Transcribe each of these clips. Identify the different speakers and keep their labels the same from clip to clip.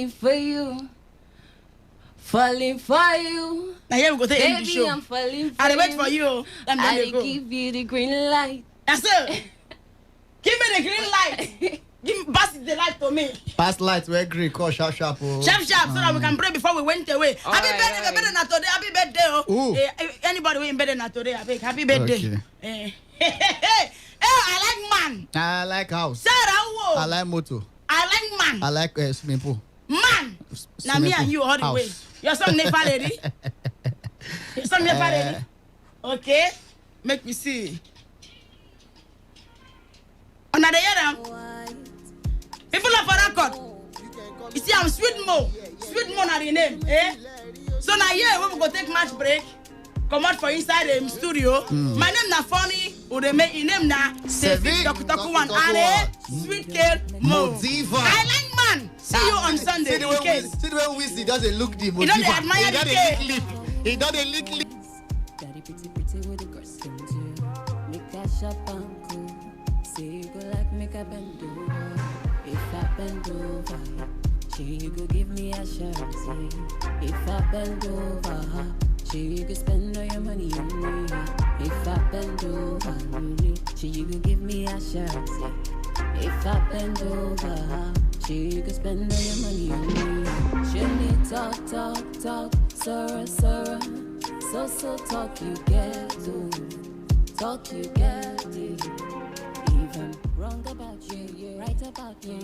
Speaker 1: for you. Falling for you.
Speaker 2: Now here we go to end the show.
Speaker 1: Baby, I'm falling for
Speaker 2: I'll
Speaker 1: you.
Speaker 2: wait for you.
Speaker 1: I'll give you the green light.
Speaker 2: That's it. Give me the green light. Pass the light to me.
Speaker 3: Pass light, we're green, call sharp.
Speaker 2: Sharp, so that we can pray before we went away. Happy birthday, better not today. Happy birthday. Anybody who better not today, happy birthday.
Speaker 3: Okay.
Speaker 2: I like man.
Speaker 3: I like house.
Speaker 2: Sarah,
Speaker 3: I like motor.
Speaker 2: I like man.
Speaker 3: I like swimming pool.
Speaker 2: Man. Now me and you all the way. Your song never ready. Your song never ready. Okay. Make me see. Another year. People of record. You see, I'm Sweet Mo. Sweet Mo na the name. So now here we go take match break. Come out for inside the studio. My name na funny. Ude make your name na Sevi Dokutoku one are Sweet Girl Mo. I like man. See you on Sunday.
Speaker 3: See the way we see doesn't look the Mo.
Speaker 2: He don't admire the cake.
Speaker 3: He doesn't lick lip.
Speaker 1: Daddy pretty with the costume too. Make that shop uncle. Say you go like make a bend over. If I bend over, she go give me a shirt. If I bend over, she go spend all your money on me. If I bend over, she go give me a shirt. If I bend over, she go spend all your money on me. She need talk, sorrow. So talk you get to, talk you get it. Even wrong about you, right about you,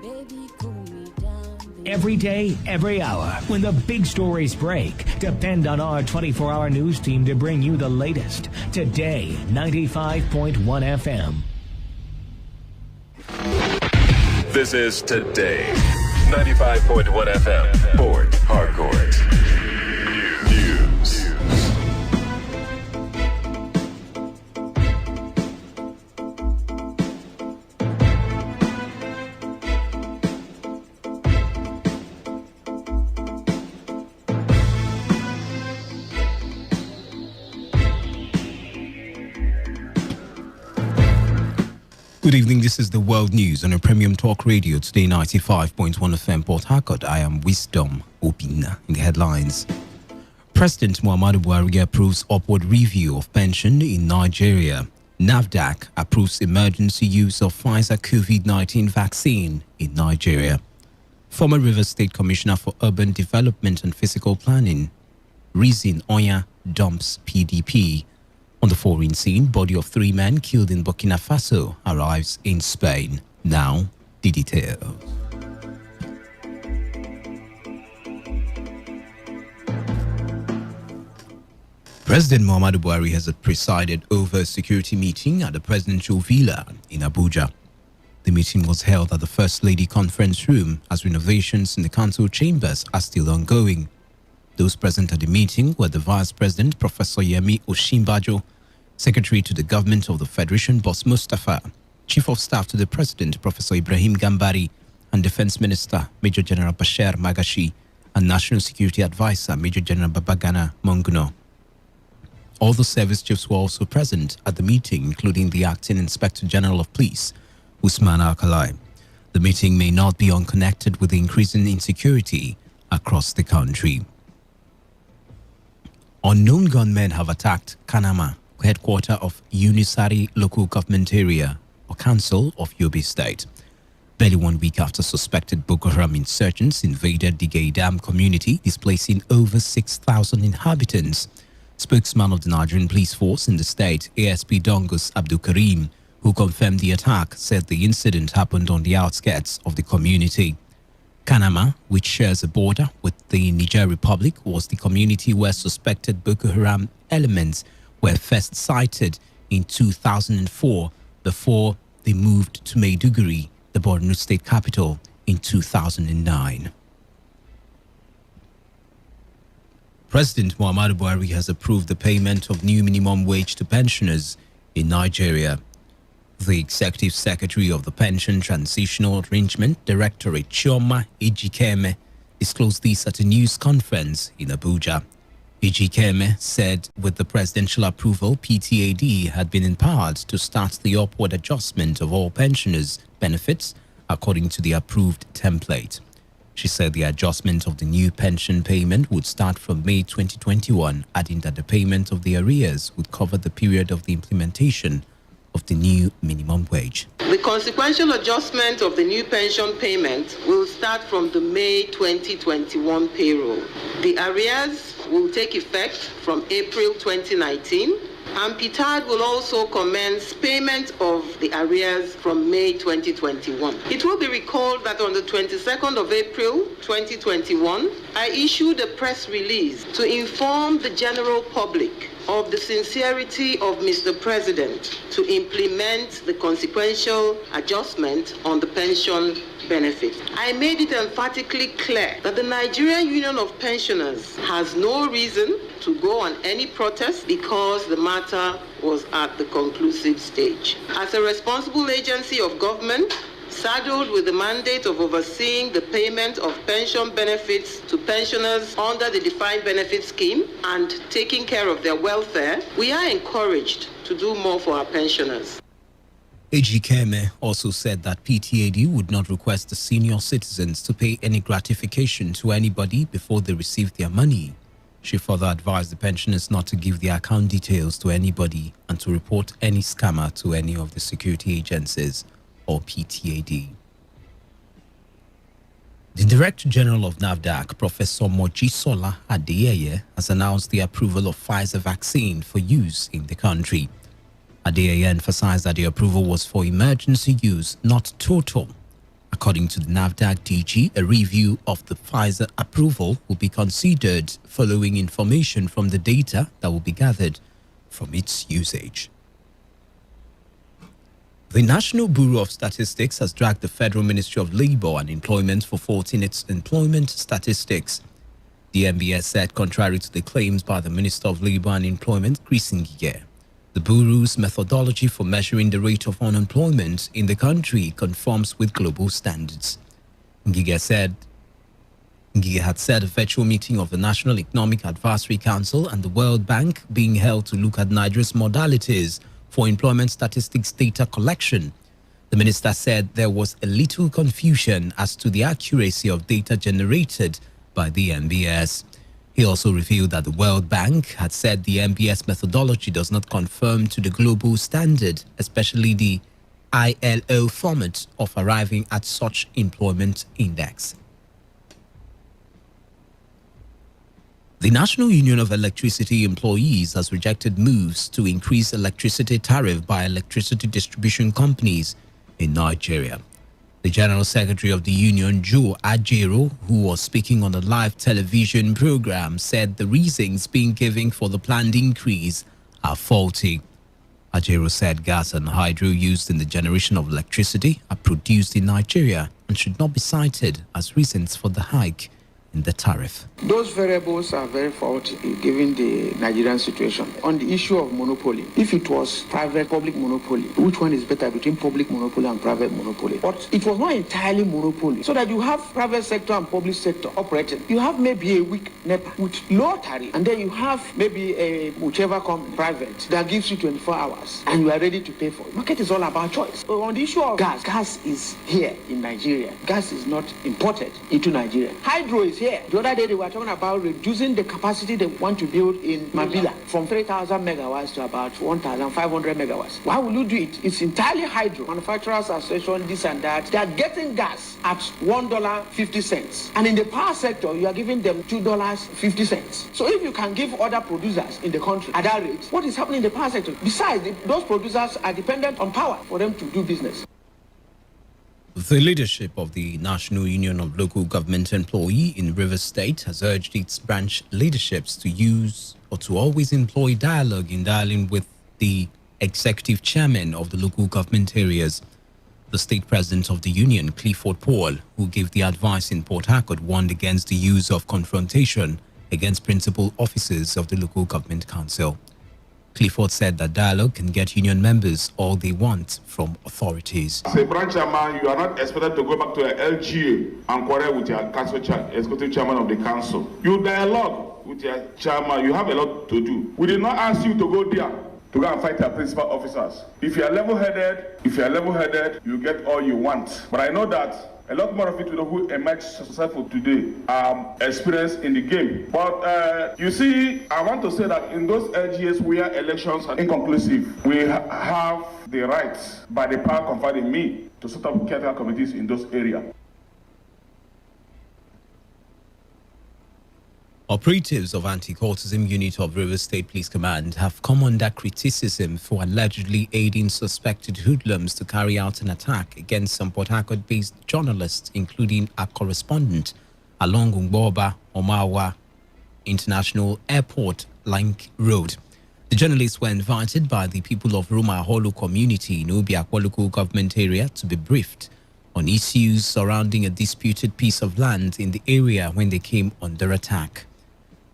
Speaker 1: baby, cool me down.
Speaker 4: Every day, every hour, when the big stories break, depend on our 24-hour news team to bring you the latest. Today, 95.1 FM.
Speaker 5: This is Today, 95.1 FM, Port Harcourt. News.
Speaker 6: Good evening, this is the World News on a Premium Talk Radio, Today 95.1 FM, Port Harcourt. I am Wisdom Opina in the headlines. President Muhammadu Buhari approves upward review of pension in Nigeria. NAFDAC approves emergency use of Pfizer COVID-19 vaccine in Nigeria. Former Rivers State Commissioner for Urban Development and Physical Planning, Rizin Onya, dumps PDP. On the foreign scene, body of 3 men killed in Burkina Faso arrives in Spain. Now, the details. President Muhammadu Buhari has presided over a security meeting at the presidential villa in Abuja. The meeting was held at the First Lady Conference Room as renovations in the council chambers are still ongoing. Those present at the meeting were the Vice President, Professor Yemi Osinbajo, Secretary to the Government of the Federation, Boss Mustafa, Chief of Staff to the President, Professor Ibrahim Gambari, and Defense Minister, Major General Bashir Magashi, and National Security Advisor, Major General Babagana Monguno. All the service chiefs were also present at the meeting, including the Acting Inspector General of Police, Usman Alkalai. The meeting may not be unconnected with the increasing insecurity across the country. Unknown gunmen have attacked Kanama, headquarters of Unisari Local Government Area or Council of Yobe State. Barely 1 week after suspected Boko Haram insurgents invaded the Gaidam community, displacing over 6,000 inhabitants. Spokesman of the Nigerian Police Force in the state, ASP Dongus Abdul Karim, who confirmed the attack, said the incident happened on the outskirts of the community. Kanama, which shares a border with the Niger Republic, was the community where suspected Boko Haram elements were first sighted in 2004 before they moved to Maiduguri, the Borno state capital, in 2009. President Muhammadu Buhari has approved the payment of new minimum wage to pensioners in Nigeria. The Executive Secretary of the Pension Transitional Arrangement Directorate, Chioma Ejikeme, disclosed this at a news conference in Abuja. Ejikeme said with the presidential approval, PTAD had been empowered to start the upward adjustment of all pensioners' benefits according to the approved template. She said the adjustment of the new pension payment would start from May 2021, adding that the payment of the arrears would cover the period of the implementation of the new minimum wage.
Speaker 7: The consequential adjustment of the new pension payment will start from the May 2021 payroll. The arrears will take effect from April 2019. And PTAD will also commence payment of the arrears from May 2021. It will be recalled that on the 22nd of April 2021, I issued a press release to inform the general public of the sincerity of Mr. President to implement the consequential adjustment on the pension benefit. I made it emphatically clear that the Nigerian Union of Pensioners has no reason to go on any protest because the matter was at the conclusive stage. As a responsible agency of government, saddled with the mandate of overseeing the payment of pension benefits to pensioners under the defined benefit scheme and taking care of their welfare, we are encouraged to do more for our pensioners.
Speaker 6: AG Keme also said that PTAD would not request the senior citizens to pay any gratification to anybody before they receive their money. She further advised the pensioners not to give their account details to anybody and to report any scammer to any of the security agencies or PTAD. The Director General of NAFDAC, Professor Mojisola Adeyeye, has announced the approval of Pfizer vaccine for use in the country. Adeyeye emphasized that the approval was for emergency use, not total. According to the NAFDAC DG, a review of the Pfizer approval will be considered following information from the data that will be gathered from its usage. The National Bureau of Statistics has dragged the Federal Ministry of Labour and Employment for faulting its employment statistics. The NBS said, contrary to the claims by the Minister of Labour and Employment, Chris Ngige, the Bureau's methodology for measuring the rate of unemployment in the country conforms with global standards. Ngige had said a virtual meeting of the National Economic Advisory Council and the World Bank being held to look at Nigeria's modalities for employment statistics data collection. The minister said there was a little confusion as to the accuracy of data generated by the NBS. He also revealed that the World Bank had said the NBS methodology does not conform to the global standard, especially the ILO format of arriving at such employment index. The National Union of Electricity Employees has rejected moves to increase electricity tariff by electricity distribution companies in Nigeria. The General Secretary of the union, Joe Ajero, who was speaking on a live television program, said the reasons being given for the planned increase are faulty. Ajero said gas and hydro used in the generation of electricity are produced in Nigeria and should not be cited as reasons for the hike in the tariff.
Speaker 8: Those variables are very faulty given the Nigerian situation. On the issue of monopoly, if it was private-public monopoly, which one is better between public monopoly and private monopoly? But it was not entirely monopoly, so that you have private sector and public sector operating. You have maybe a weak NEPA with low tariff, and then you have maybe a whichever company, private, that gives you 24 hours, and you are ready to pay for it. Market is all about choice. So on the issue of gas is here in Nigeria. Gas is not imported into Nigeria. Hydro is here. The other day they were talking about reducing the capacity they want to build in Mabila from 3,000 megawatts to about 1,500 megawatts. Why will you do it? It's entirely hydro. Manufacturers Association, this and that. They are getting gas at $1.50. And in the power sector, you are giving them $2.50. So if you can give other producers in the country at that rate, what is happening in the power sector? Besides, those producers are dependent on power for them to do business.
Speaker 6: The leadership of the National Union of Local Government Employees in Rivers State has urged its branch leaderships to use or to always employ dialogue in dealing with the executive chairman of the local government areas. The state president of the union, Clifford Paul, who gave the advice in Port Harcourt, warned against the use of confrontation against principal officers of the local government council. Clifford said that dialogue can get union members all they want from authorities.
Speaker 9: As a branch chairman, you are not expected to go back to your LGA and quarrel with your council executive chairman of the council. You dialogue with your chairman. You have a lot to do. We did not ask you to go there to go and fight our principal officers. If you are level-headed, you get all you want. But I know that A lot more of it who emerged successful today experience in the game. But you see, I want to say that in those LGAs where elections are inconclusive, we have the rights by the power conferred in me to set up caretaker committees in those areas.
Speaker 6: Operatives of Anti-Cultism Unit of Rivers State Police Command have come under criticism for allegedly aiding suspected hoodlums to carry out an attack against some Port Harcourt-based journalists, including a correspondent along Ngboba Omawa International Airport Link Road. The journalists were invited by the people of Roma Holo community in Obiakwa local government area to be briefed on issues surrounding a disputed piece of land in the area when they came under attack.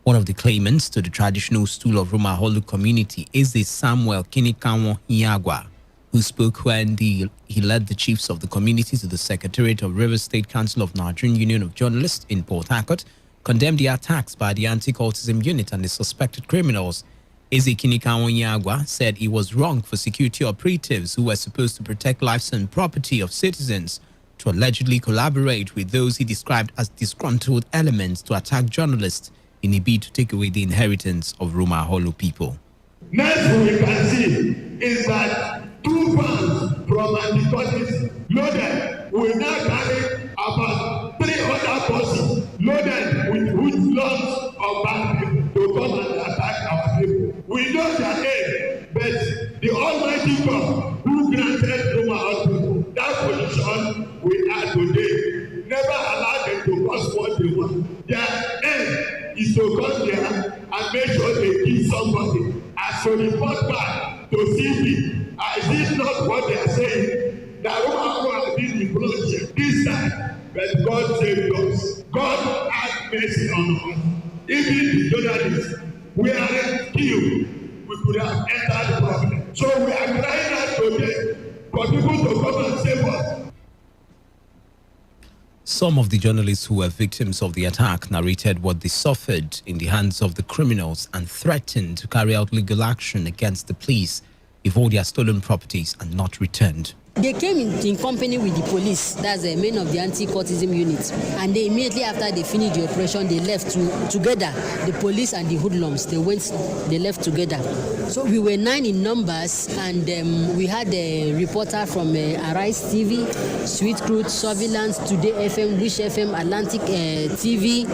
Speaker 6: One of the claimants to the traditional stool of Roma Holo community is the Samuel Kinikawa Iagwa, who spoke when he led the chiefs of the community to the Secretariat of Rivers State Council of Nigerian Union of Journalists in Port Harcourt, condemned the attacks by the Anti-Cultism Unit and the suspected criminals. Eze Kinikawa Iagwa said it was wrong for security operatives who were supposed to protect lives and property of citizens to allegedly collaborate with those he described as disgruntled elements to attack journalists in a bid to take away the inheritance of Roma Holo people.
Speaker 10: Next we can see is that 2 vans from Anti-Cultism loaded will now carry about 300 buses loaded with lots of bad people to come and attack our people. We know their aim, but the Almighty God who granted Roma Holo people that position we are today never allowed them to cause what they want. Their aim is to come there and make sure they kill somebody as to report back to CP. Is this not what they are saying? That Roma has been employed this time, but God saved us. God had mercy on us. Even the journalists, we are killed. We could have entered the problem. So we are crying out today for people to come and save us.
Speaker 6: Some of the journalists who were victims of the attack narrated what they suffered in the hands of the criminals and threatened to carry out legal action against the police if all their stolen properties are not returned.
Speaker 11: They came in company with the police, that's the men of the Anti-Cultism Unit, and they immediately after they finished the operation, they left together, the police and the hoodlums, they left together. So we were 9 in numbers, and we had a reporter from Arise TV, Sweet Crude, Surveillance, Today FM, Wish FM, Atlantic TV,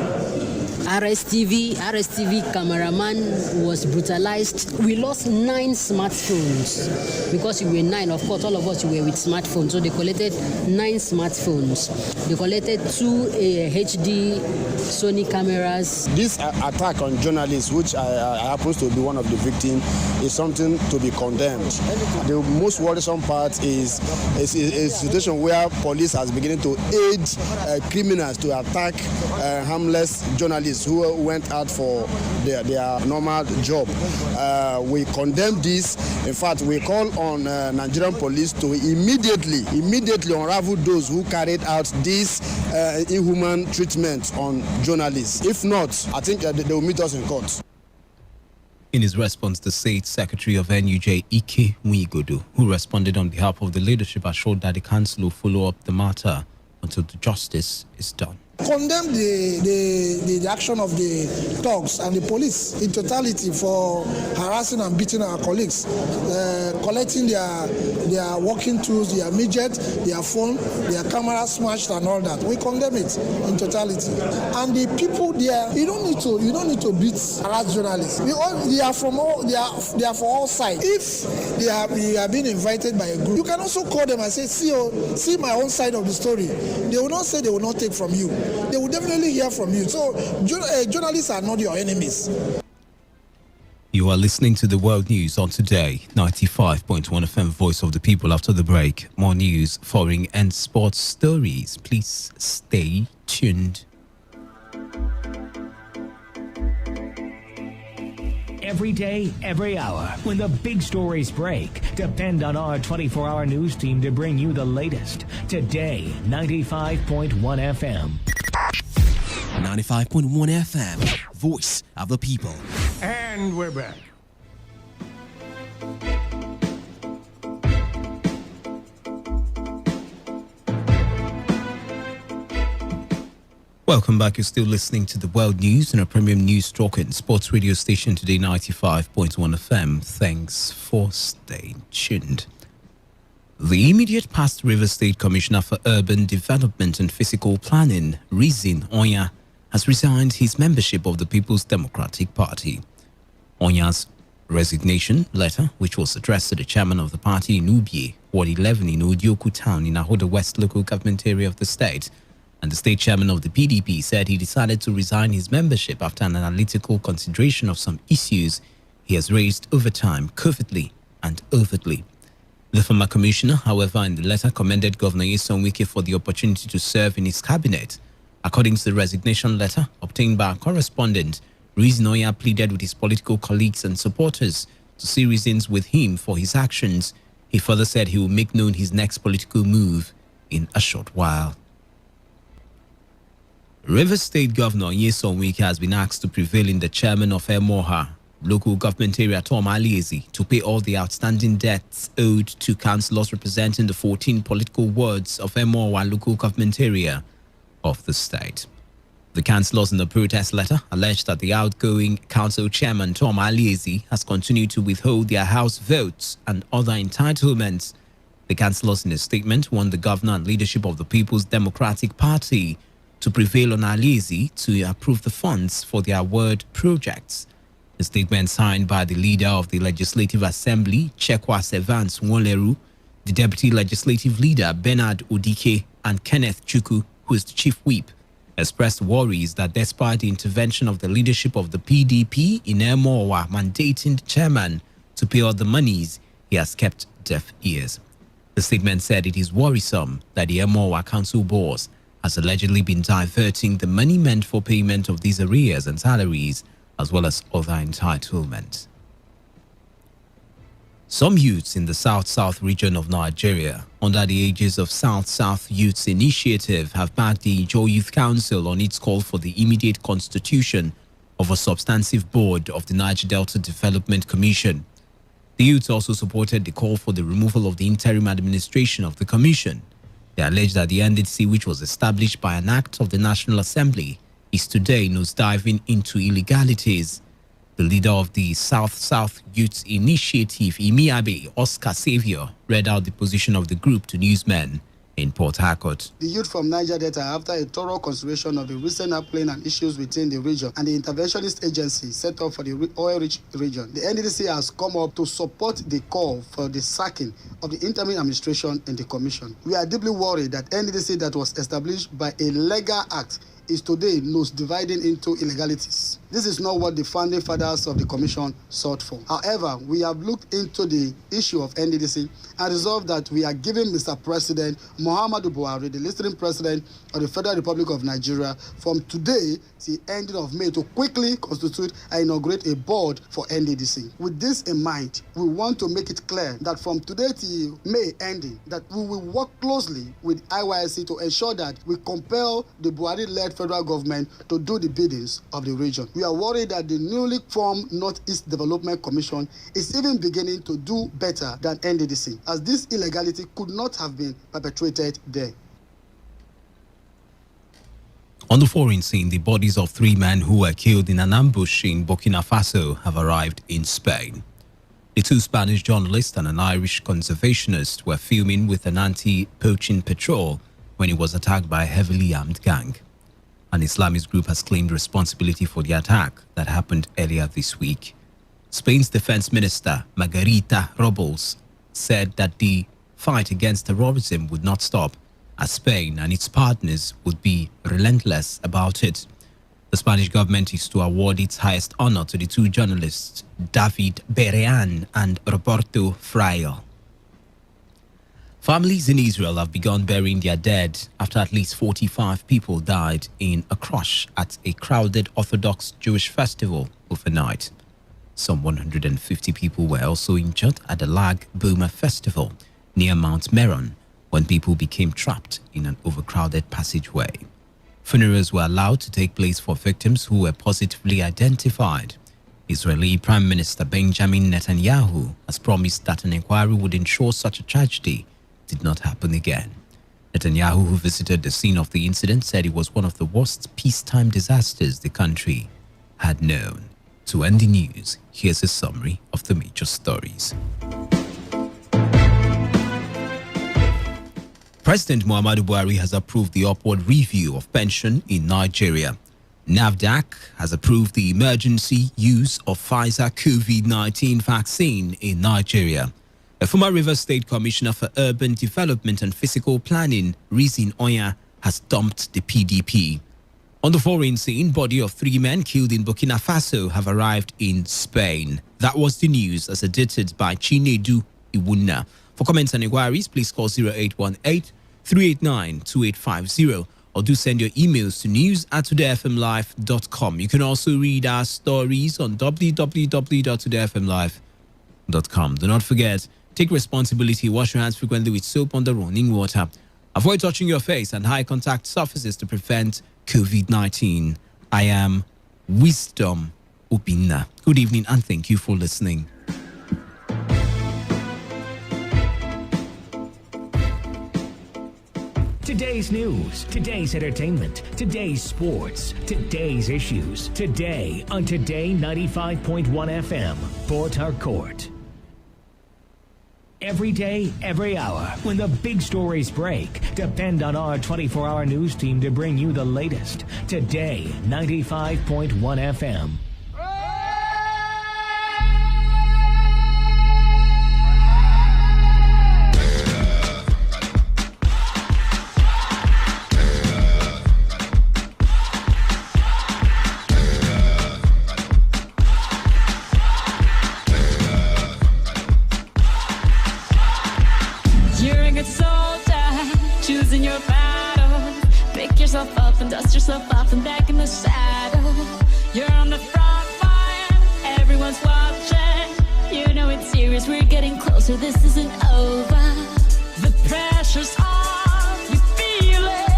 Speaker 11: RSTV cameraman was brutalized. We lost 9 smartphones because we were 9. Of course, all of us were with smartphones. So they collected 9 smartphones. They collected 2 HD Sony cameras.
Speaker 12: This attack on journalists, which I happens to be one of the victims, is something to be condemned. The most worrisome part is a situation where police has beginning to aid criminals to attack harmless journalists who went out for their normal job. We condemn this. In fact, we call on Nigerian police to immediately unravel those who carried out this inhuman treatment on journalists. If not, I think they will meet us in court.
Speaker 6: In his response, the State Secretary of NUJ, Ike Mwigodo, who responded on behalf of the leadership, assured that the council will follow up the matter until the justice is done.
Speaker 13: Condemn the action of the thugs and the police in totality for harassing and beating our colleagues, collecting their working tools, their midget, their phone, their camera smashed and all that. We condemn it in totality. And the people there, you don't need to beat harass journalists. They are for all sides. If they are being invited by a group, you can also call them and say, see my own side of the story. They will not say they will not take from you. They will definitely hear from you. So journalists are not your enemies.
Speaker 6: You are listening to the World News on Today 95.1 FM, Voice of the People. After the break, more news, foreign and sports stories. Please stay tuned.
Speaker 4: Every day, every hour, when the big stories break, depend on our 24-hour news team to bring you the latest. Today, 95.1 FM.
Speaker 14: 95.1 FM, Voice of the People.
Speaker 10: And we're back.
Speaker 6: Welcome back. You're still listening to the World News on a premium news talk and sports radio station Today 95.1 FM. Thanks for staying tuned. The immediate past River State Commissioner for Urban Development and Physical Planning, Rizin Onya, has resigned his membership of the People's Democratic Party. Onya's resignation letter, which was addressed to the chairman of the party in Ubie, Ward 11 in Odioku Town in Ahoda West local government area of the state, and the state chairman of the PDP said he decided to resign his membership after an analytical consideration of some issues he has raised over time, covertly and overtly. The former commissioner, however, in the letter commended Governor Nyesom Wike for the opportunity to serve in his cabinet. According to the resignation letter obtained by a correspondent, Rizin Onya pleaded with his political colleagues and supporters to see reasons with him for his actions. He further said he will make known his next political move in a short while. Rivers State Governor Nyesom Wike has been asked to prevail in the chairman of Emoha local government area, Tom Aliezi, to pay all the outstanding debts owed to councillors representing the 14 political wards of Emoha local government area of the state. The councillors in the protest letter alleged that the outgoing council chairman, Tom Aliezi, has continued to withhold their house votes and other entitlements. The councillors in a statement warned the governor and leadership of the People's Democratic Party to prevail on Aliezi to approve the funds for their ward projects. The statement signed by the leader of the Legislative Assembly, Chekwa Sevans Nwoleru, the Deputy Legislative Leader, Bernard Odike, and Kenneth Chuku, who is the Chief Whip, expressed worries that despite the intervention of the leadership of the PDP in Emowa mandating the chairman to pay all the monies, he has kept deaf ears. The statement said it is worrisome that the Emowa Council boss has allegedly been diverting the money meant for payment of these arrears and salaries, as well as other entitlements. Some youths in the South-South region of Nigeria, under the aegis of South-South Youths Initiative, have backed the Ijaw Youth Council on its call for the immediate constitution of a substantive board of the Niger Delta Development Commission. The youths also supported the call for the removal of the interim administration of the commission. They allege that the NDC, which was established by an act of the National Assembly, is today nosediving into illegalities. The leader of the South-South Youth Initiative, Imiabe Oscar Xavier, read out the position of the group to newsmen in Port Harcourt.
Speaker 13: The youth from Niger Delta, after a thorough consideration of the recent upland and issues within the region and the interventionist agency set up for the oil-rich region, the NDC has come up to support the call for the sacking of the interim administration in the commission. We are deeply worried that NDC that was established by a legal act is today nose dividing into illegalities. This is not what the founding fathers of the commission sought for. However, we have looked into the issue of NDDC and resolved that we are giving Mr. President Muhammadu Buhari, the listening president of the Federal Republic of Nigeria, from today to the ending of May to quickly constitute and inaugurate a board for NDDC. With this in mind, we want to make it clear that from today to May ending, that we will work closely with IYSC to ensure that we compel the Buhari-led federal government to do the biddings of the region. We are worried that the newly formed Northeast Development Commission is even beginning to do better than NDDC, as this illegality could not have been perpetrated there.
Speaker 6: On the foreign scene, the bodies of 3 men who were killed in an ambush in Burkina Faso have arrived in Spain. The 2 Spanish journalists and an Irish conservationist were filming with an anti-poaching patrol when it was attacked by a heavily armed gang. An Islamist group has claimed responsibility for the attack that happened earlier this week. Spain's defense minister, Margarita Robles, said that the fight against terrorism would not stop, as Spain and its partners would be relentless about it. The Spanish government is to award its highest honor to the 2 journalists, David Berean and Roberto Fraile. Families in Israel have begun burying their dead after at least 45 people died in a crash at a crowded Orthodox Jewish festival overnight. Some 150 people were also injured at the Lag Boma festival near Mount Meron when people became trapped in an overcrowded passageway. Funerals were allowed to take place for victims who were positively identified. Israeli Prime Minister Benjamin Netanyahu has promised that an inquiry would ensure such a tragedy did not happen again. Netanyahu, who visited the scene of the incident, said it was one of the worst peacetime disasters the country had known. To end the news, here's a summary of the major stories. President Muhammadu Buhari has approved the upward review of pension in Nigeria. NAFDAC has approved the emergency use of Pfizer COVID-19 vaccine in Nigeria. A former Rivers State Commissioner for Urban Development and Physical Planning, Rizin Oya, has dumped the PDP. On the foreign scene, body of 3 men killed in Burkina Faso have arrived in Spain. That was the news as edited by Chinedu Iwuna. For comments and inquiries, please call 0818-389-2850 or do send your emails to news@todayfmlive.com. You can also read our stories on www.todayfmlive.com. Do not forget, take responsibility, wash your hands frequently with soap under running water. Avoid touching your face and high contact surfaces to prevent COVID-19. I am Wisdom Ubina. Good evening and thank you for listening.
Speaker 4: Today's news, today's entertainment, today's sports, today's issues. Today on Today 95.1 FM, Port Harcourt. Every day, every hour, when the big stories break, depend on our 24-hour news team to bring you the latest. Today 95.1 FM.
Speaker 15: Up and dust yourself off and back in the saddle. You're on the front line, everyone's watching. You know it's serious, we're getting closer, this isn't over. The pressure's on, you feel it,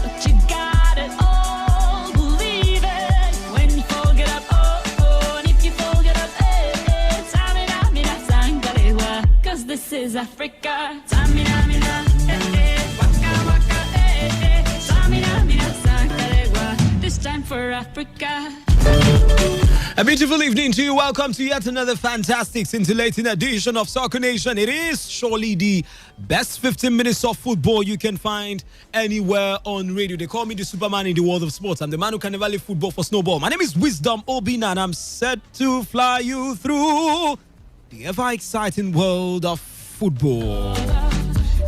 Speaker 15: but you got it all, believe it. When you fall, get up, oh, oh, and if you fall, get up, eh, eh. Tamina, mina, sangalewa, 'cause this is Africa. Tamina, mina, eh, eh, waka, waka, eh, eh. Tamina, mina, sangalewa, this time for Africa.
Speaker 6: A beautiful evening to you. Welcome to yet another fantastic, scintillating edition of Soccer Nation. It is surely the best 15 minutes of football you can find anywhere on radio. They call me the Superman in the world of sports. I'm the man who can never leave football for snowball. My name is Wisdom Obina, and I'm set to fly you through the ever-exciting world of football.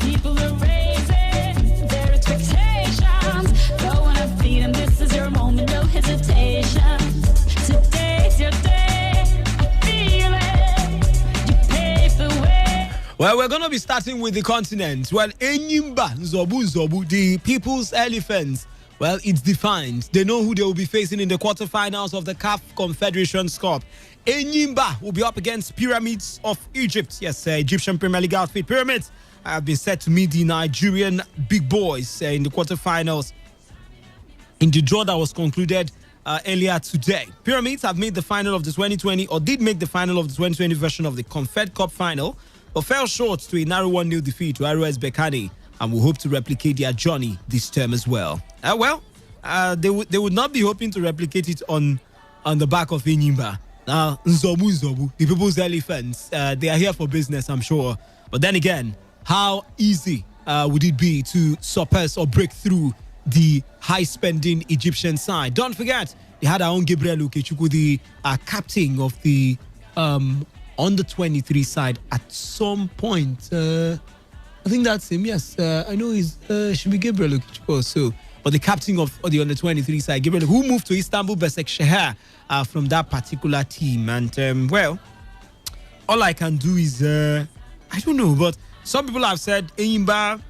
Speaker 15: People are raising their expectations. Go on a feed, and this is your moment, no hesitation. Today's your day, I feel it. You pave the way.
Speaker 6: Well, we're going to be starting with the continent. Well, Enyimba Nzobu, the People's Elephants. Well, it's defined. They know who they will be facing in the quarterfinals of the CAF Confederations Cup. Enyimba will be up against Pyramids of Egypt. Yes, Egyptian Premier League outfit Pyramids have been set to meet the Nigerian big boys in the quarterfinals in the draw that was concluded earlier today. Pyramids have made the final of the 2020, or did make the final of the 2020 version of the Confed Cup final, but fell short to a narrow 1-0 defeat to RS Berkane, and will hope to replicate their journey this term as well. They would not be hoping to replicate it on the back of Enyimba. Now, Nzobu, the People's Elephants, they are here for business, I'm sure. But then again, how easy would it be to surpass or break through the high-spending Egyptian side? Don't forget, they had our own Gabriel Okechukwu, the captain of the under-23 side at some point. I think that's him, yes. I know it should be Gabriel Okechukwu also. But the captain of the under-23 side, Gabriel, who moved to Istanbul Basaksehir from that particular team. And, well, all I can do is, I don't know, but some people have said, Enyimba,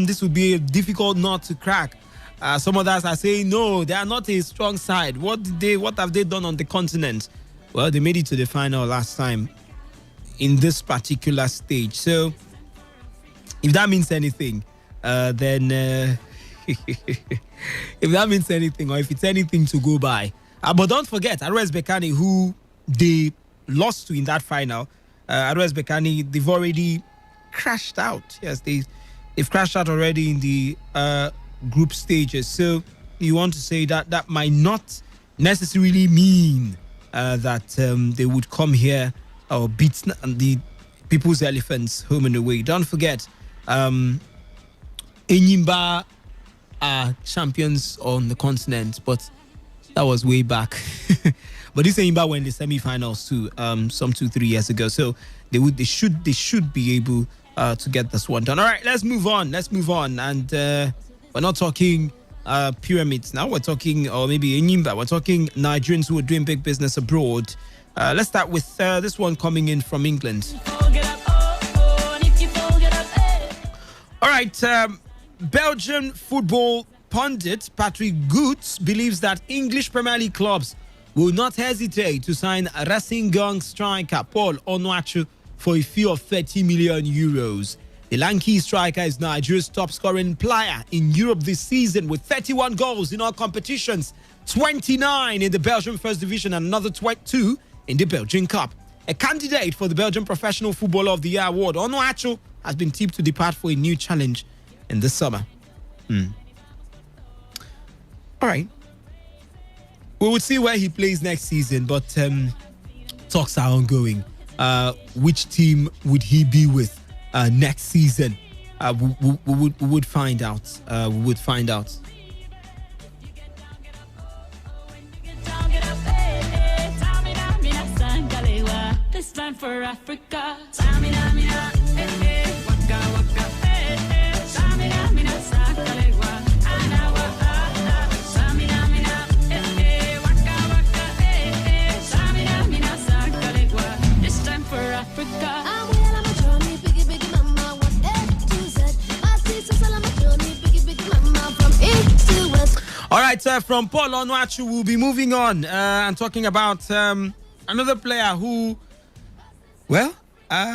Speaker 6: this would be a difficult nut to crack. Some others are saying, no, they are not a strong side. What have they done on the continent? Well, they made it to the final last time in this particular stage. So, if that means anything, then if that means anything, or if it's anything to go by. But don't forget, RS Berkane, who they lost to in that final, RS Berkane, they've already crashed out. Yes, they've crashed out already in the group stages. So you want to say that might not necessarily mean that they would come here or beat the People's Elephants home and away. Don't forget, Enyimba are champions on the continent, but that was way back. But this Enyimba were in the semi-finals too, some 2-3 years ago. So they should be able to get this one done. All right, let's move on. And we're not talking pyramids now. We're talking, or maybe Enyimba. We're talking Nigerians who are doing big business abroad. Let's start with this one coming in from England. All right, Belgian football pundit Patrick Goots believes that English Premier League clubs will not hesitate to sign Racing Gang striker Paul Onuachu for a fee of 30 million euros. The Lanky striker is Nigeria's top-scoring player in Europe this season with 31 goals in all competitions, 29 in the Belgian First Division and another 22 in the Belgian Cup. A candidate for the Belgian Professional Footballer of the Year award, Onuachu has been tipped to depart for a new challenge in the summer. All right. We will see where he plays next season, but talks are ongoing. Which team would he be with next season? We would find out. We would find out.
Speaker 15: This time for Africa. This time for Africa.
Speaker 6: All right, from Paul Onuachu, we'll be moving on and talking about another player who, well,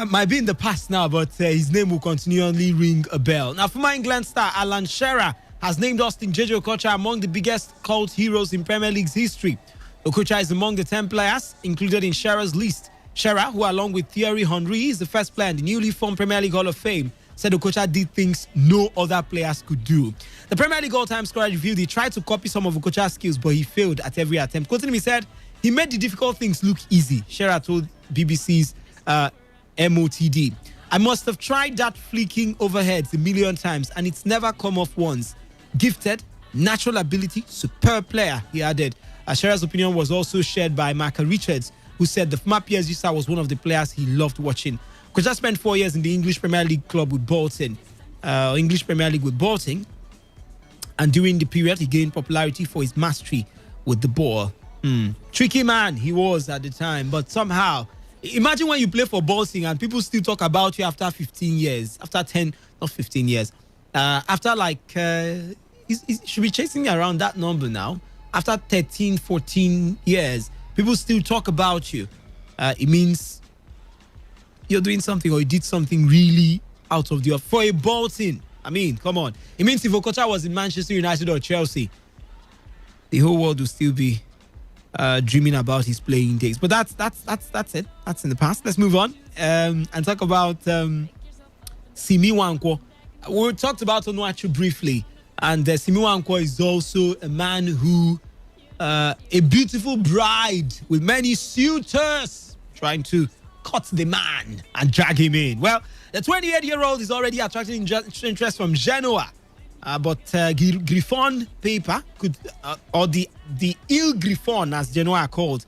Speaker 6: might be in the past now, but his name will continually ring a bell. Now, former England star Alan Shearer has named Austin Jeje Okocha among the biggest cult heroes in Premier League's history. Okocha is among the 10 players included in Shearer's list. Shearer, who along with Thierry Henry is the first player in the newly formed Premier League Hall of Fame, said Okocha did things no other players could do. The Premier League all-time scorer revealed he tried to copy some of Okocha's skills, but he failed at every attempt. Quoting him, he said, he made the difficult things look easy. Shearer told BBC's MOTD, I must have tried that flicking overheads a million times and it's never come off once. Gifted, natural ability, superb player, he added. Shearer's opinion was also shared by Micah Richards, who said the former PSG star was one of the players he loved watching. Okocha spent 4 years in the English Premier League club with Bolton, and during the period he gained popularity for his mastery with the ball. Tricky man he was at the time, but somehow, imagine when you play for Bolton and people still talk about you after 15 years, after 10, not 15 years, after he should be chasing around that number now. After 13, 14 years, people still talk about you. It means you're doing something or you did something really out of the... For a Bolton, I mean, come on. It means if Okocha was in Manchester United or Chelsea, the whole world would still be dreaming about his playing days. But that's it. That's in the past. Let's move on and talk about Simi Wankwo. We talked about Onuachu briefly, and Simi Wankwo is also a man who, a beautiful bride with many suitors trying to cut the man and drag him in. Well, the 28-year-old is already attracting interest from Genoa, but Griffon paper could, or the Il Griffon, as Genoa are called,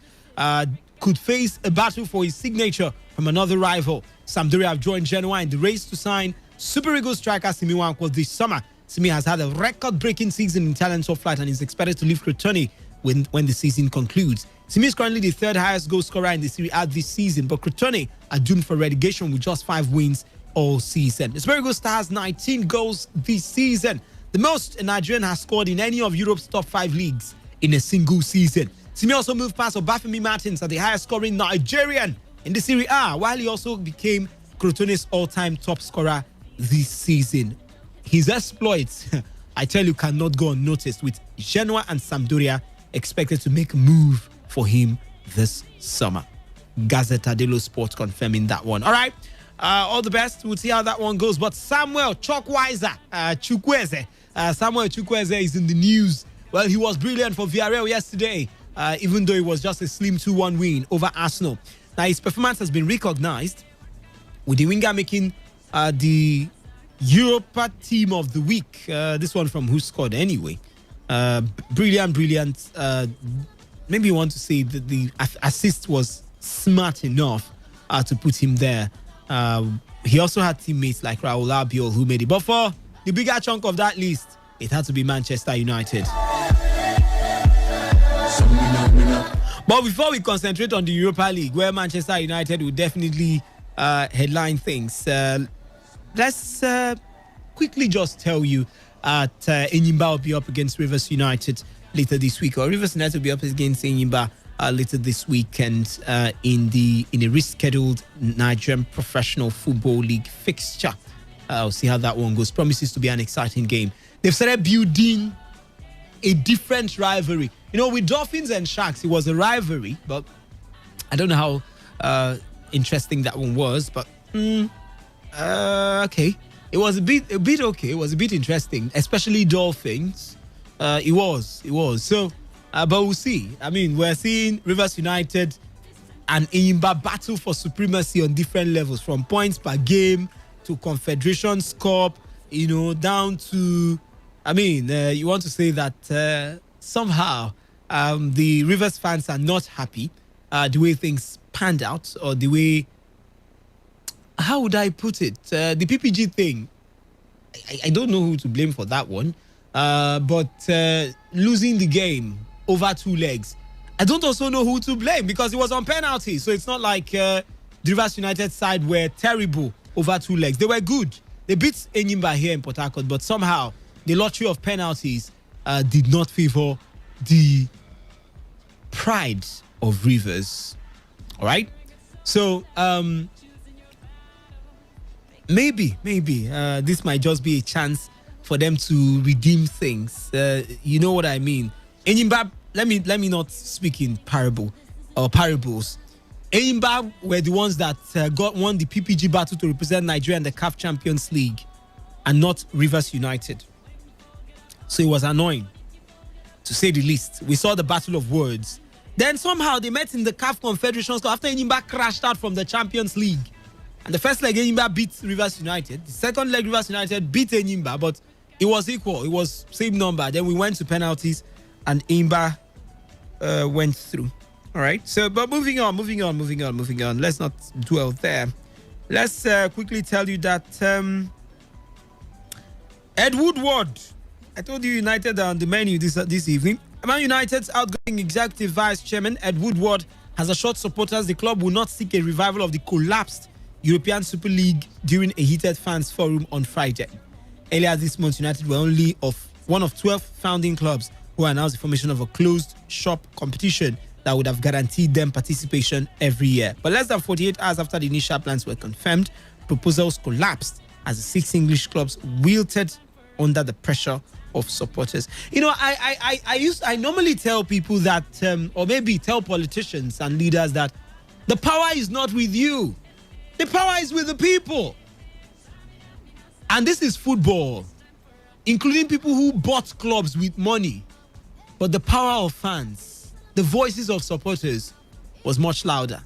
Speaker 6: could face a battle for his signature from another rival. Sampdoria have joined Genoa in the race to sign Super Eagles striker Simi Wankwo this summer. Simi has had a record-breaking season in talent top flight and is expected to leave Crotone when the season concludes. Simi is currently the third highest goal scorer in the Serie A this season, but Crotone are doomed for relegation with just 5 wins all season. The Super Eagles star has 19 goals this season, the most a Nigerian has scored in any of Europe's top 5 leagues in a single season. Simi also moved past Obafemi Martins as the highest scoring Nigerian in the Serie A, while he also became Crotone's all-time top scorer this season. His exploits, I tell you, cannot go unnoticed, with Genoa and Sampdoria expected to make a move for him this summer. Gazzetta dello Sport confirming that one. All right, All the best. We'll see how that one goes. But Samuel Chukwueze is in the news. Well, he was brilliant for Villarreal yesterday, even though it was just a slim 2-1 win over Arsenal. Now, his performance has been recognized, with the winger making the Europa Team of the Week. This one from Who Scored Anyway. Brilliant. Maybe you want to say that the assist was smart enough to put him there. He also had teammates like Raul Albiol who made it. But for the bigger chunk of that list, it had to be Manchester United. But before we concentrate on the Europa League, where Manchester United will definitely headline things, let's quickly just tell you that Enyimba will be up against Rivers United later this week, or Rivers United will be up against Enyimba later this weekend in a rescheduled Nigerian Professional Football League fixture. We'll see how that one goes. Promises to be an exciting game. They've started building a different rivalry. You know, with Dolphins and Sharks, it was a rivalry, but I don't know how interesting that one was. But okay, it was a bit okay. It was a bit interesting, especially Dolphins. It was. So, but we'll see. I mean, we're seeing Rivers United and Enyimba battle for supremacy on different levels, from points per game to Confederations Cup, you know, down to, I mean, you want to say that somehow the Rivers fans are not happy the way things panned out, or the way, how would I put it? The PPG thing, I don't know who to blame for that one, but losing the game over 2 legs, I don't also know who to blame, because it was on penalty. So it's not like the Rivers United side were terrible over 2 legs. They were good. They beat Enyimba here in Port Harcourt, but somehow the lottery of penalties did not favor the pride of Rivers. All right? So maybe this might just be a chance for them to redeem things. You know what I mean? Enyimba, let me not speak in parables. Enyimba were the ones that won the PPG battle to represent Nigeria in the CAF Champions League, and not Rivers United. So it was annoying, to say the least. We saw the battle of words. Then somehow they met in the CAF Confederations Cup after Enyimba crashed out from the Champions League. And the first leg, Enyimba beat Rivers United. The second leg, Rivers United beat Enyimba, but it was equal. It was same number. Then we went to penalties, and Enyimba went through. All right. So, but moving on. Let's not dwell there. Let's quickly tell you that Ed Woodward, I told you United are on the menu this evening. Man United's outgoing executive vice chairman, Ed Woodward, has assured supporters the club will not seek a revival of the collapsed European Super League during a heated fans forum on Friday. Earlier this month, United were only one of 12 founding clubs who announced the formation of a closed shop competition that would have guaranteed them participation every year. But less than 48 hours after the initial plans were confirmed, proposals collapsed as the 6 English clubs wilted under the pressure of supporters. You know, I normally tell people that, or maybe tell politicians and leaders that the power is not with you. The power is with the people. And this is football, including people who bought clubs with money. But the power of fans, the voices of supporters, was much louder.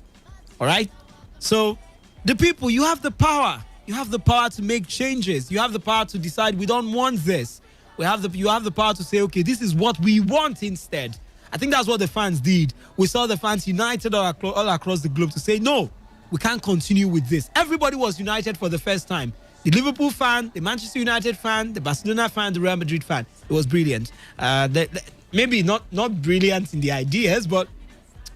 Speaker 6: All right? So, the people, you have the power. You have the power to make changes. You have the power to decide we don't want this. You have the power to say, okay, this is what we want instead. I think that's what the fans did. We saw the fans united all across the globe to say, no, we can't continue with this. Everybody was united for the first time. The Liverpool fan, the Manchester United fan, the Barcelona fan, the Real Madrid fan. It was brilliant. Maybe not brilliant in the ideas, but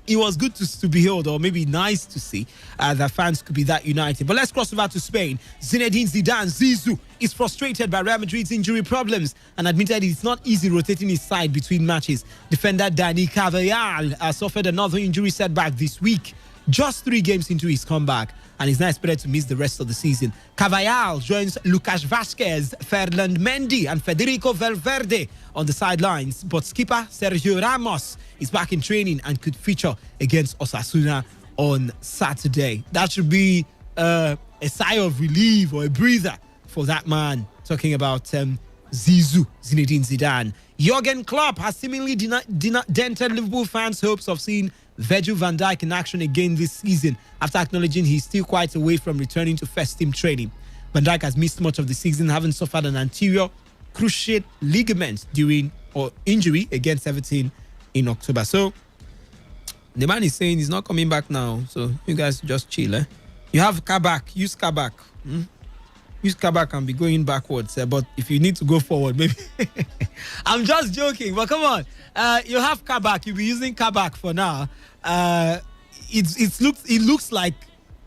Speaker 6: it was good to behold, or maybe nice to see that fans could be that united. But let's cross over to Spain. Zinedine Zidane, Zizou, is frustrated by Real Madrid's injury problems and admitted it's not easy rotating his side between matches. Defender Dani Carvajal suffered another injury setback this week, just 3 games into his comeback, and is now expected to miss the rest of the season. Carvajal joins Lucas Vázquez, Ferland Mendy, and Federico Valverde on the sidelines, but skipper Sergio Ramos is back in training and could feature against Osasuna on Saturday. That should be a a sigh of relief or a breather for that man. Talking about Zizou, Zinedine Zidane. Jurgen Klopp has seemingly dented Liverpool fans' hopes of seeing Virgil van Dijk in action again this season after acknowledging he's still quite away from returning to first-team training. Van Dijk has missed much of the season, having suffered an anterior cruciate ligament injury against Everton in October. So the man is saying he's not coming back now. So you guys just chill. You have Kabak. Use Kabak. Use Kabak and be going backwards. But if you need to go forward, maybe. I'm just joking. But come on. You have Kabak. You'll be using Kabak for now. It looks like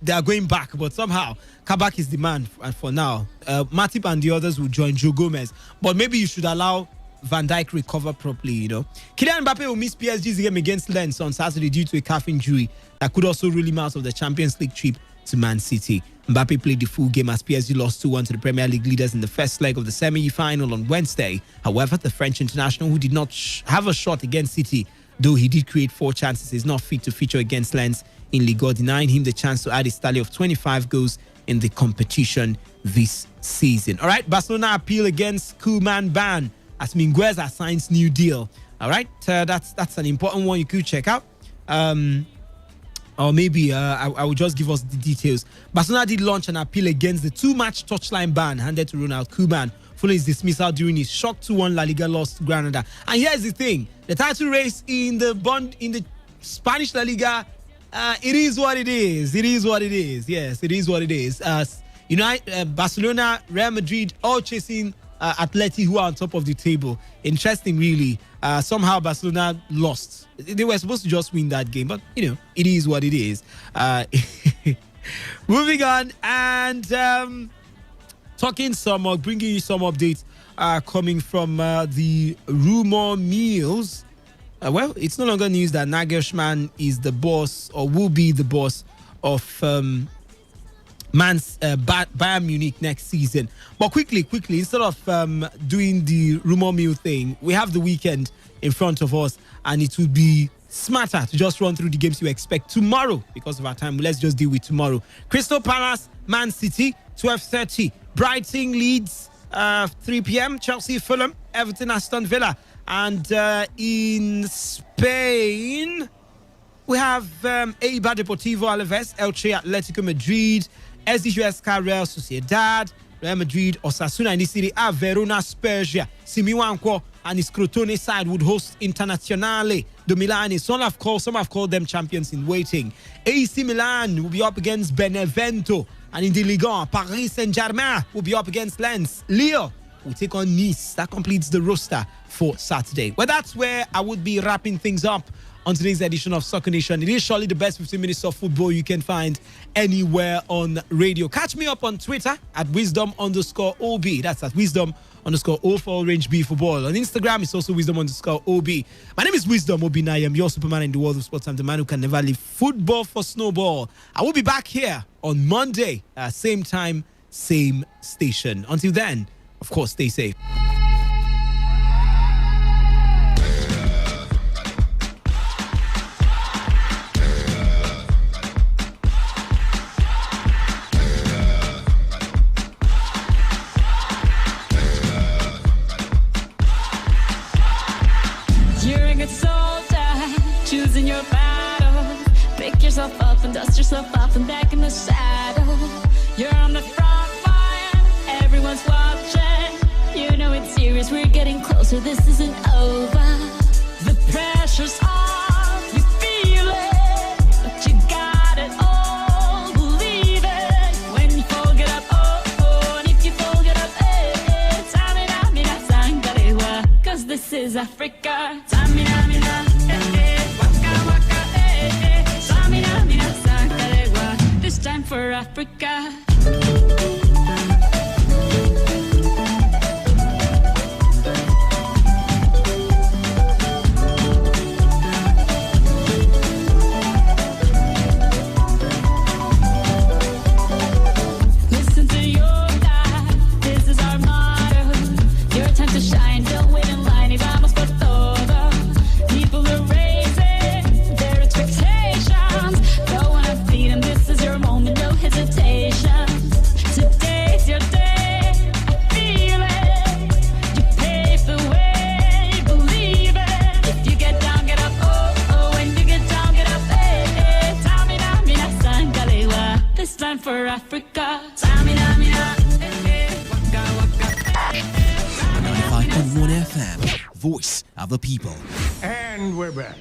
Speaker 6: they are going back, but somehow Kabak is the man for now. Matip and the others will join Joe Gomez. But maybe you should allow Van Dijk recover properly, you know. Kylian Mbappe will miss PSG's game against Lens on Saturday due to a calf injury that could also rule him out of the Champions League trip to Man City. Mbappe played the full game as PSG lost 2-1 to the Premier League leaders in the first leg of the semi-final on Wednesday. However, the French international, who did not have a shot against City, though he did create 4 chances, is not fit to feature against Lens in Ligue 1, denying him the chance to add his tally of 25 goals in the competition this season. All right, Barcelona appeal against Koeman ban as Mingueza signs new deal. All right, that's an important one you could check out. Or maybe I will just give us the details. Barcelona did launch an appeal against the 2-match touchline ban handed to Ronald Koeman following his dismissal during his shock 2-1 La Liga loss to Granada. And here's the thing: the title race in the Spanish La Liga, it is what it is. It is what it is. Yes, it is what it is. Barcelona, Real Madrid, all chasing Atleti, who are on top of the table. Interesting, really. Somehow Barcelona lost. They were supposed to just win that game, but you know, it is what it is. Moving on and bringing you some updates coming from the rumor mills. Well, it's no longer news that Nagelsmann is the boss or will be the boss of Bayern Munich next season. But quickly, instead of doing the rumor mill thing, we have the weekend in front of us, and it would be smarter to just run through the games you expect tomorrow because of our time. Let's just deal with tomorrow. Crystal Palace, Man City, 12:30. Brighton, Leeds, 3 p.m. Chelsea, Fulham, Everton, Aston Villa. And in Spain, we have Eibar Deportivo Alaves, Elche, Atletico Madrid, SD Huesca, Real Sociedad, Real Madrid, Osasuna in the Serie A, Verona, Spezia, Simiwanko and his Crotone side would host Internazionale de Milani. Some have called them champions in waiting. AC Milan will be up against Benevento, and in the Ligue 1, Paris Saint-Germain will be up against Lens. Lille will take on Nice. That completes the roster for Saturday. Well, that's where I would be wrapping things up on today's edition of Soccer Nation. It is surely the best 15 minutes of football you can find anywhere on radio. Catch me up on Twitter at wisdom_OB. That's at wisdom_O for Orange B for ball. On Instagram, it's also wisdom_OB. My name is Wisdom OB, and I am your Superman in the world of sports. I'm the man who can never leave football for snowball. I will be back here on Monday, same time, same station. Until then, of course, stay safe.
Speaker 15: Choosing your battle, pick yourself up and dust yourself off and back in the saddle. You're on the front line, everyone's watching. You know it's serious, we're getting closer, this isn't over. The pressure's on, you feel it, but you got it all, believe it. When you fall, get up, oh, and if you fall, get up, Tamina, mina, sangalewa, cause this is Africa. Tamina, mina, this time for Africa. Listen to your God, this is our motto. Your time to shine, don't wait in line, y vamos por todo. Africa. Samina, mina, waka, waka.
Speaker 14: 95.1 FM, voice of the people.
Speaker 10: And we're back.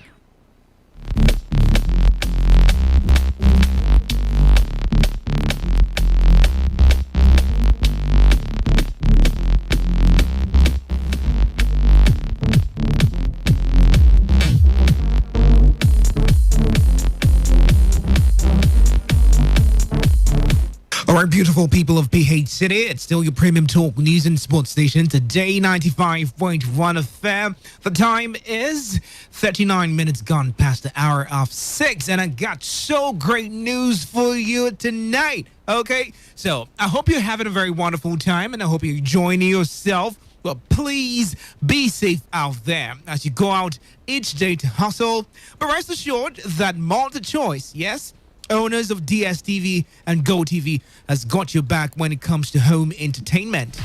Speaker 6: All right, beautiful people of PH City, it's still your premium talk news and sports station, Today 95.1 FM. The time is 39 minutes gone past the hour of 6, and I got so great news for you tonight. Okay, so I hope you're having a very wonderful time, and I hope you're enjoying yourself. Well, please be safe out there as you go out each day to hustle. But rest assured that multi-choice, yes, owners of DSTV and GoTV has got your back when it comes to home entertainment.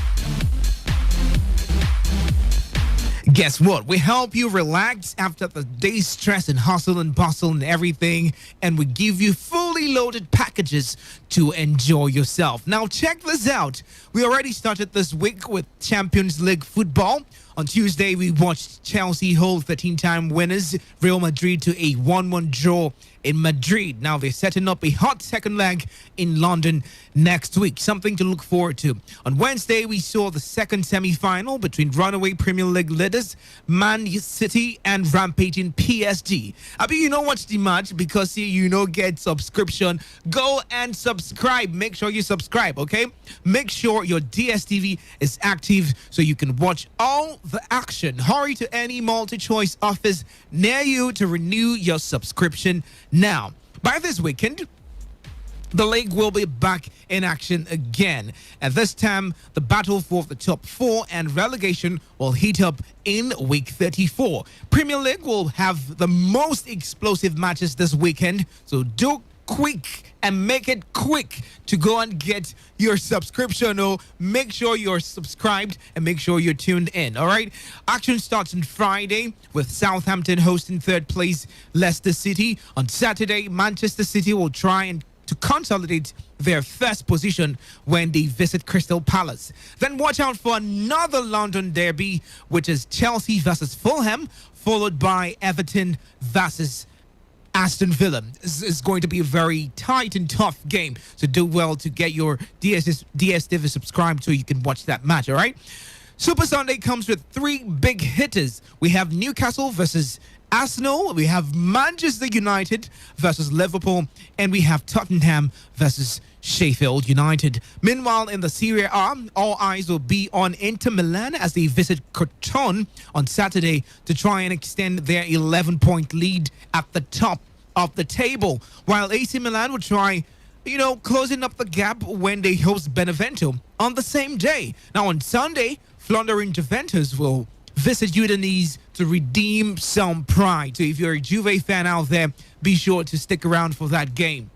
Speaker 6: Guess what? We help you relax after the day's stress and hustle and bustle and everything, and we give you fully loaded packages to enjoy yourself. Now check this out. We already started this week with Champions League football. On Tuesday, we watched Chelsea hold 13-time winners Real Madrid to a 1-1 draw in Madrid. Now they're setting up a hot second leg in London next week. Something to look forward to. On Wednesday, we saw the second semi-final between runaway Premier League leaders Man City and rampaging PSG. I mean, you know what's the match because you know get subscription. Go and subscribe. Make sure you subscribe, okay? Make sure your DSTV is active so you can watch all the action. Hurry to any multi-choice office near you to renew your subscription now. By this weekend, the league will be back in action again. At this time, the battle for the top 4 and relegation will heat up in week 34. Premier League will have the most explosive matches this weekend, so do quick and make it quick to go and get your subscription. Or make sure you're subscribed and make sure you're tuned in. All right, action starts on Friday with Southampton hosting third place Leicester City. On Saturday, Manchester City will try and to consolidate their first position when they visit Crystal Palace. Then watch out for another London derby, which is Chelsea versus Fulham, followed by Everton versus Aston Villa. This is going to be a very tight and tough game, so do well to get your DSTV subscribed so you can watch that match, all right? Super Sunday comes with 3 big hitters. We have Newcastle versus Arsenal, we have Manchester United versus Liverpool, and we have Tottenham versus Sheffield United. Meanwhile, in the Serie A, all eyes will be on Inter Milan as they visit Crotone on Saturday to try and extend their 11-point lead at the top of the table, while AC Milan will try, closing up the gap when they host Benevento on the same day. Now, on Sunday, floundering Juventus will visit Udinese to redeem some pride. So if you're a Juve fan out there, be sure to stick around for that game.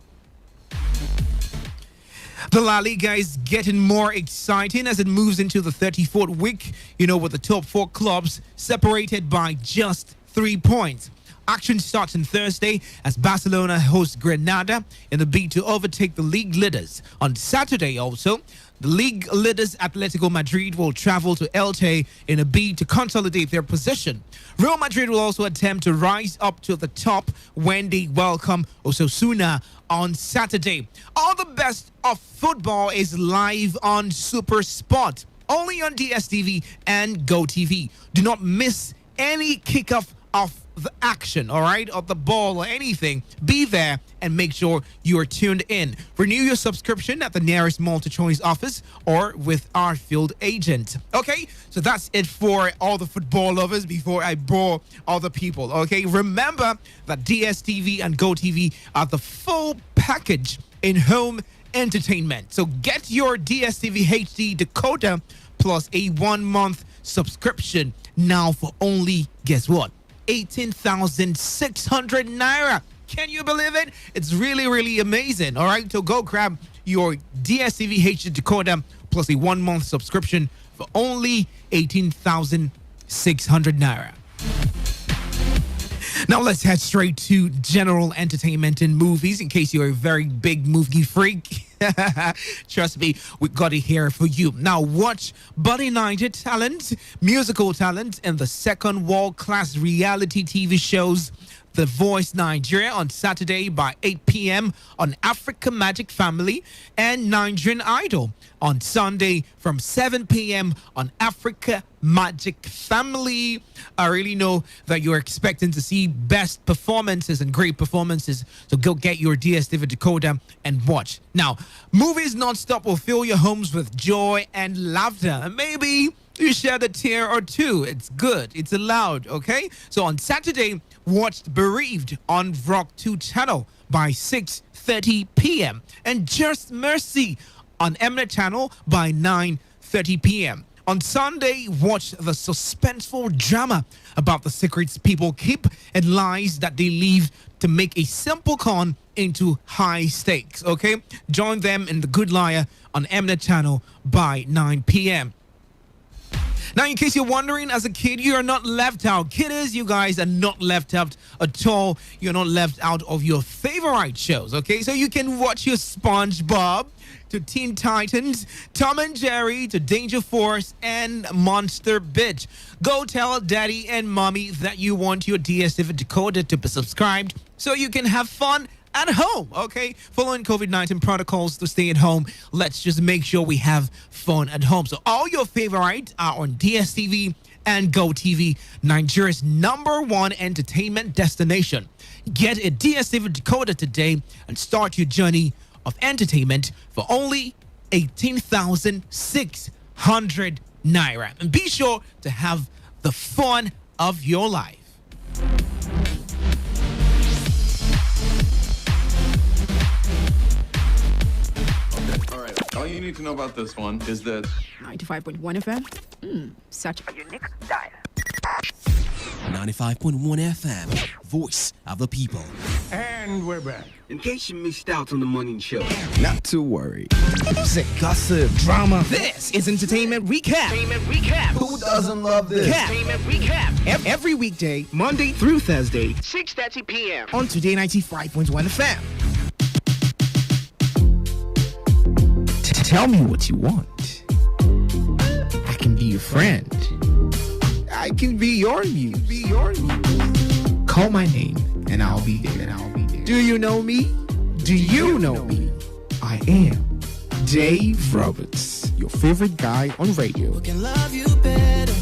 Speaker 6: The La Liga is getting more exciting as it moves into the 34th week, with the top 4 clubs separated by just 3 points. Action starts on Thursday as Barcelona hosts Granada in the bid to overtake the league leaders. On Saturday also, the league leaders Atletico Madrid will travel to Elche in a bid to consolidate their position. Real Madrid will also attempt to rise up to the top when they welcome Osasuna on Saturday. All the best of football is live on Super Sport, only on DSTV and GoTV. Do not miss any kickoff of the action, all right, of the ball or anything. Be there and make sure you are tuned in. Renew your subscription at the nearest multi-choice office or with our field agent. Okay, so that's it for all the football lovers before I bore all the people. Okay, remember that DSTV and GoTV are the full package in home entertainment. So get your DSTV HD decoder plus a 1-month subscription now for only, guess what, 18,600 naira. Can you believe it? It's really, really amazing. All right, so go grab your DSTV HD decoder plus a 1-month subscription for only 18,600 naira. Now let's head straight to general entertainment and movies in case you're a very big movie freak. Trust me, we got it here for you. Now watch Buddy Niger talent, musical talent, and the second world-class reality TV shows The Voice Nigeria on Saturday by 8 p.m. on Africa Magic Family, and Nigerian Idol on Sunday from 7 p.m. on Africa Magic Family. I really know that you're expecting to see best performances and great performances, so go get your DSTV decoder and watch. Now, movies non-stop will fill your homes with joy and laughter, and maybe you shed a tear or two. It's good. It's allowed, okay? So on Saturday, watch Bereaved on Rock 2 channel by 6:30 p.m. and Just Mercy on Mnet channel by 9:30 p.m. On Sunday, watch the suspenseful drama about the secrets people keep and lies that they leave to make a simple con into high stakes, okay? Join them in The Good Liar on Mnet channel by 9 p.m. Now, in case you're wondering, as a kid, you are not left out. Kiddies, you guys are not left out at all. You're not left out of your favorite shows, okay? So you can watch your SpongeBob to Teen Titans, Tom and Jerry to Danger Force and Monster Bitch. Go tell daddy and mommy that you want your DSTV decoder to be subscribed so you can have fun at home, okay? Following COVID-19 protocols to stay at home, let's just make sure we have fun at home. So all your favorites are on DSTV and GoTV, Nigeria's #1 entertainment destination. Get a DSTV decoder today and start your journey of entertainment for only 18,600 naira. And be sure to have the fun of your life.
Speaker 16: All you need to know about this one is that
Speaker 17: 95.1 FM. Such a unique dial.
Speaker 14: 95.1 FM, voice of the people.
Speaker 18: And we're back.
Speaker 19: In case you missed out on the morning show,
Speaker 18: Not to worry.
Speaker 19: music, gossip, drama.
Speaker 18: This is Entertainment Recap.
Speaker 19: Who doesn't love this?
Speaker 18: Entertainment Recap. Every weekday, Monday through Thursday,
Speaker 19: 6:30 p.m.
Speaker 18: on Today 95.1 FM. Tell me what you want. I can be your friend. I can be your muse. Call my name and I'll be there. Do you know me? Do you know me? I am Dave Roberts, your favorite guy on radio.
Speaker 20: Can love you better.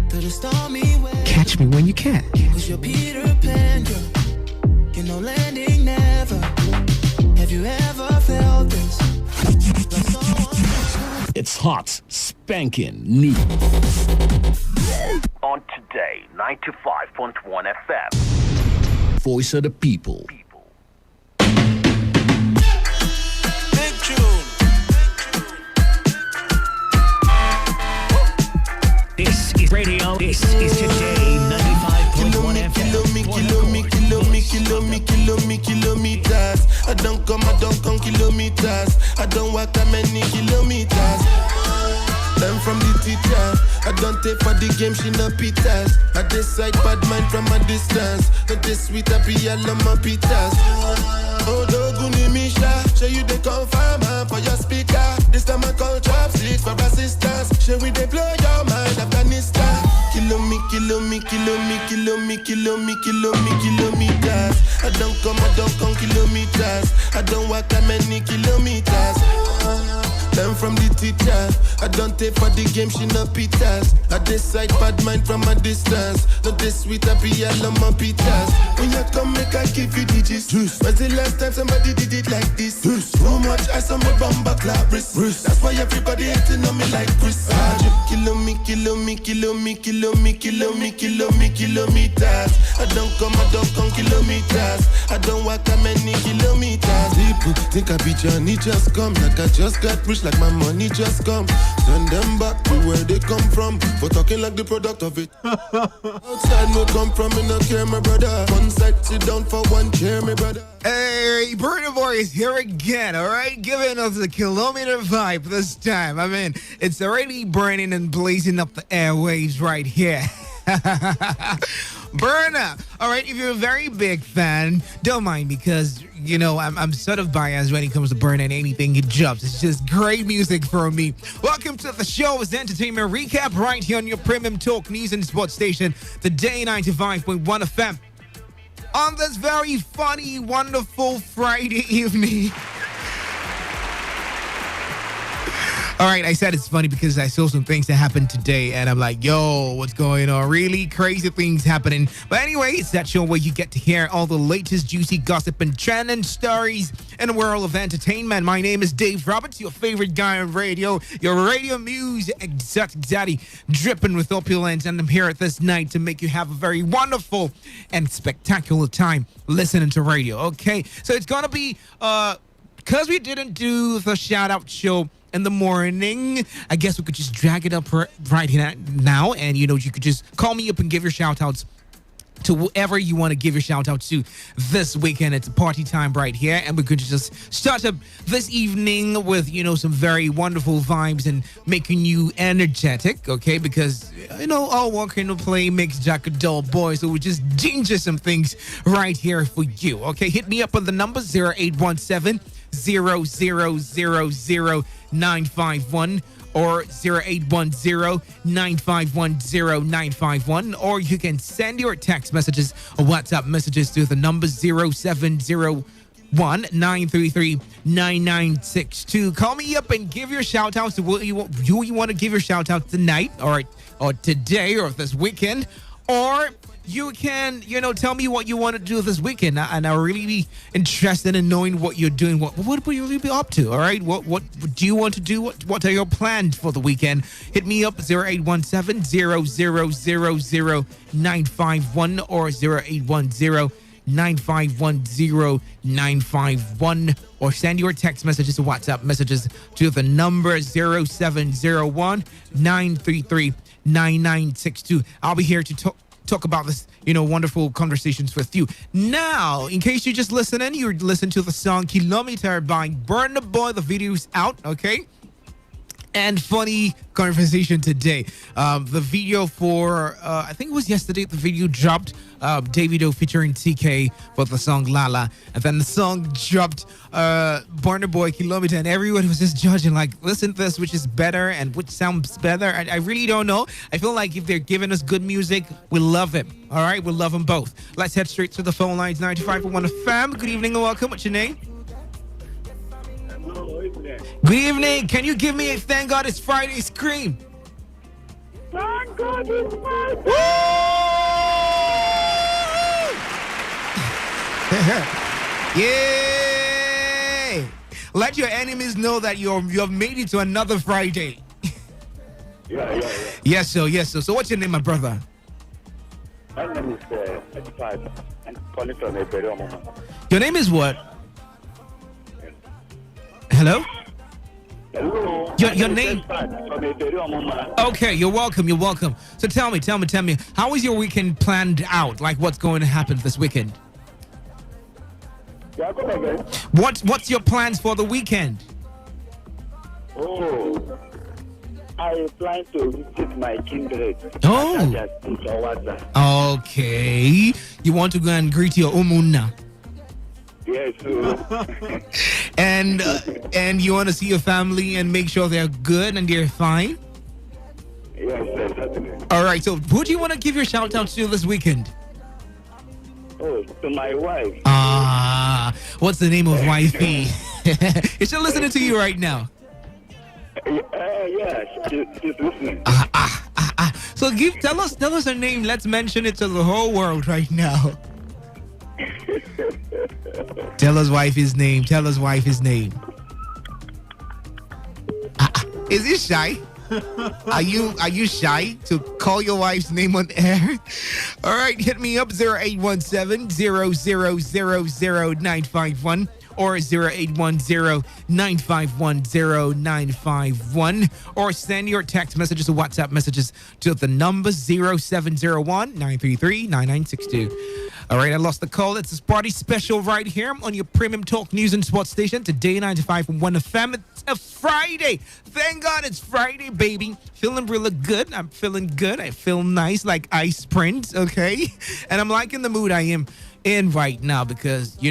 Speaker 20: Through the stormy weather.
Speaker 18: Catch me when you can.
Speaker 20: 'Cause you're Peter Pan, girl. You know landing never. Have you ever felt this?
Speaker 21: It's hot, spanking new.
Speaker 22: On Today 95.1 FM.
Speaker 21: Voice of the people.
Speaker 20: Big tune.
Speaker 4: This is radio. This is Today 95.1 FM.
Speaker 23: Kilometers. I don't come kilometers. I don't walk that many kilometers. Learn from the teacher. I don't take for the game, she no pitas. I decide bad mind from a distance. Not this sweet, I be all on my pitas. Oh, Doguni Misha, show you the confirm for your speaker. This time I call chopsticks for assistance. Show we they blow your mind, Afghanistan. Kilometers. I don't come kilometers. I don't walk that many kilometers. Learn from the teacher. I don't take for the game, she no pitas. I decide bad mind from a distance. Not this sweet, I be all on my pitas. When you come, make I give you digits. When's the last time somebody did it like this? Too much ice on my bumper clap wrist. That's why everybody hating on me like Chris. Kilometers. I don't come kilometers. I don't walk that many kilometers. People think I be Johnny, just come. Like I just got rich, like my money just come. Send them back to where they come from. For talking like the product of it. Outside no come from, me no care, my brother. One side, sit down for one chair, my brother.
Speaker 6: Hey, Burner Boy is here again, all right? Giving us the kilometer vibe this time. I mean, it's already burning and blazing up the airwaves right here.
Speaker 18: Burna. All right, if you're a very big fan, don't mind because, I'm sort of biased when it comes to Burna and anything it drops. It's just great music for me. Welcome to the show. It's the Entertainment Recap right here on your premium talk news and sports station, Today 95.1 FM. On this very funny, wonderful Friday evening. All right, I said it's funny because I saw some things that happened today, and I'm like, yo, what's going on? Really crazy things happening. But anyway, it's that show where you get to hear all the latest juicy gossip and trending stories in the world of entertainment. My name is Dave Roberts, your favorite guy on radio, your radio muse, exactly, dripping with opulence, and I'm here at this night to make you have a very wonderful and spectacular time listening to radio, okay? So it's going to be, because we didn't do the shout-out show in the morning, I guess we could just drag it up right now, and you could just call me up and give your shout outs to whoever you want to give your shout out to this weekend. It's a party time right here, and we could just start up this evening with some very wonderful vibes and making you energetic, okay? Because all work and play makes Jack a dull boy, so we just ginger some things right here for you, okay? Hit me up on the number 0817 0000951 or 0810-951-0951, or you can send your text messages or WhatsApp messages to the number 0701-933-9962. Call me up and give your shout outs to who you want to give your shout out tonight or today or this weekend, or you can, tell me what you want to do this weekend, and I'll really be interested in knowing what you're doing. What will you really be up to? All right, what do you want to do? What are your plans for the weekend? Hit me up 0817-0000951 or 0810-951-0951, or send your text messages or WhatsApp messages to the number 0701-933-9962. I'll be here to talk about this, wonderful conversations with you. Now, in case you're just listening, you listen to the song Kilometer by Burna Boy. The video's out, okay? And funny conversation today. The video for, I think it was yesterday, the video dropped. Davido featuring TK for the song Lala. And then the song dropped, Burna Boy Kilometer, and everyone was just judging, like, listen to this, which is better and which sounds better. I really don't know. I feel like if they're giving us good music, we love it. All right, we love them both. Let's head straight to the phone lines. 95.1 FM. Good evening and welcome. What's your name? Good evening. Can you give me a Thank God It's Friday scream?
Speaker 10: Thank God it's Friday.
Speaker 18: Yay! Let your enemies know that you have made it to another Friday.
Speaker 10: Yeah.
Speaker 18: Yes, sir. So what's your name, my brother?
Speaker 10: My name is Edipad. I'm calling from Eberio.
Speaker 18: Your name is what? Hello?
Speaker 10: Hello.
Speaker 18: Your name? Okay, you're welcome. So tell me, how is your weekend planned out? Like, what's going to happen this weekend?
Speaker 10: Yeah, come again.
Speaker 18: What's your plans for the weekend?
Speaker 10: Oh, I plan to visit my kindred.
Speaker 18: Oh. Okay. You want to go and greet your Umunna?
Speaker 10: Yes.
Speaker 18: And you want to see your family and make sure they're good and they're fine?
Speaker 10: Yes, certainly.
Speaker 18: All right. So who do you want to give your shout out to this weekend?
Speaker 10: Oh, to my wife.
Speaker 18: What's the name of wifey? Is she listening to you right now?
Speaker 10: Yeah, she's listening.
Speaker 18: So tell us her name. Let's mention it to the whole world right now. Tell us wifey's name. Is he shy? Are you shy to call your wife's name on air? All right, hit me up 0817-0000951 or 0810-951-0951, or send your text messages or WhatsApp messages to the number 0701-933-9962.
Speaker 6: All right, I lost the call. It's a party special right here on your premium talk news and sports station, Today 95.1 FM. It's a Friday. Thank God it's Friday, baby. Feeling really good. I'm feeling good. I feel nice like Ice Prince, okay? And I'm liking the mood I am in right now because, you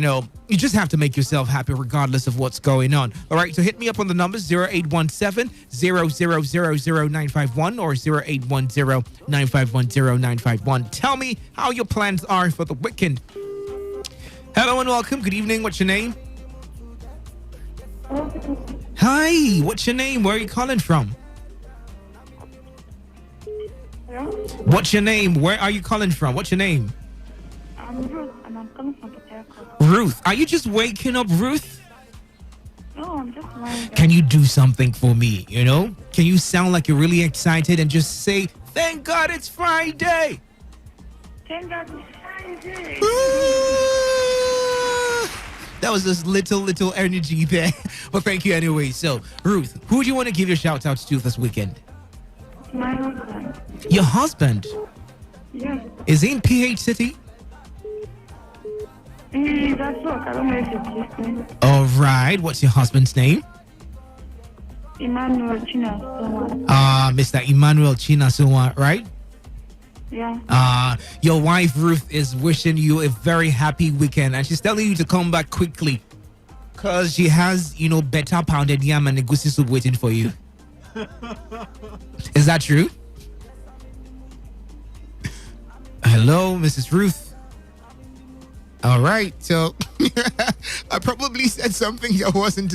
Speaker 6: just have to make yourself happy regardless of what's going on. All right, so hit me up on the numbers 0817-0000951 or 0810-9510951. Tell me how your plans are for the weekend. Hello and welcome. Good evening. What's your name? Hi, what's your name? Where are you calling from? What's your name? Where are you calling from? What's your name?
Speaker 1: I'm Ruth, and I'm coming from Port Harcourt.
Speaker 6: Ruth, are you just waking up, Ruth?
Speaker 1: No, I'm just lying.
Speaker 6: Can you do something for me, Can you sound like you're really excited and just say, thank God it's Friday?
Speaker 1: Thank God it's Friday.
Speaker 6: That was just little energy there. But thank you anyway. So, Ruth, who do you want to give your shout-outs to this weekend?
Speaker 1: My husband.
Speaker 6: Your husband?
Speaker 1: Yes.
Speaker 6: Is he in PH City?
Speaker 1: That's work. I don't know if it's listening.
Speaker 6: All right. What's your husband's name?
Speaker 1: Emmanuel China.
Speaker 6: Mr. Emmanuel China, right?
Speaker 1: Yeah.
Speaker 6: Your wife Ruth is wishing you a very happy weekend, and she's telling you to come back quickly because she has, better pounded yam and egusi soup waiting for you. Is that true? Hello, Mrs. Ruth. All right, so I probably said something that wasn't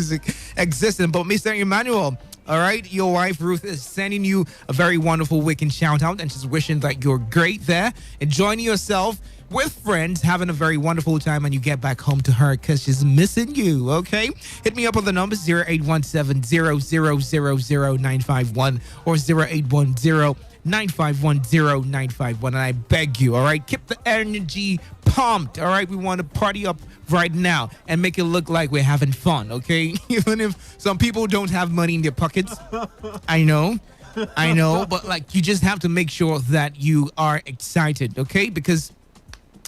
Speaker 6: existent, but Mr. Emmanuel, all right, your wife Ruth is sending you a very wonderful weekend shout out, and she's wishing that you're great there, enjoying yourself with friends, having a very wonderful time, and you get back home to her because she's missing you, okay? Hit me up on the numbers 0817-0000951 or 0810-9510951, and I beg you, all right, keep the energy pumped, all right? We want to party up right now and make it look like we're having fun, okay? Even if some people don't have money in their pockets. I know, but you just have to make sure that you are excited, okay? Because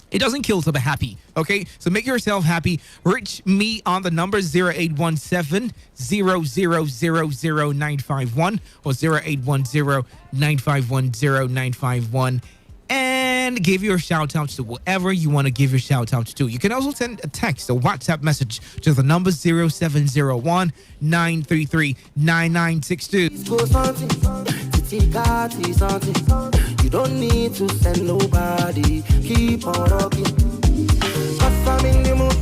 Speaker 6: it doesn't kill to be happy, okay? So make yourself happy. Reach me on the number 0817-0000951 or 0810-9510951 and give your shout outs to whatever you want to give your shout outs to. You can also send a text, a WhatsApp message to the number 0701-933-9962.
Speaker 20: You don't need to send nobody. Keep on rocking. Cause I'm in the mood.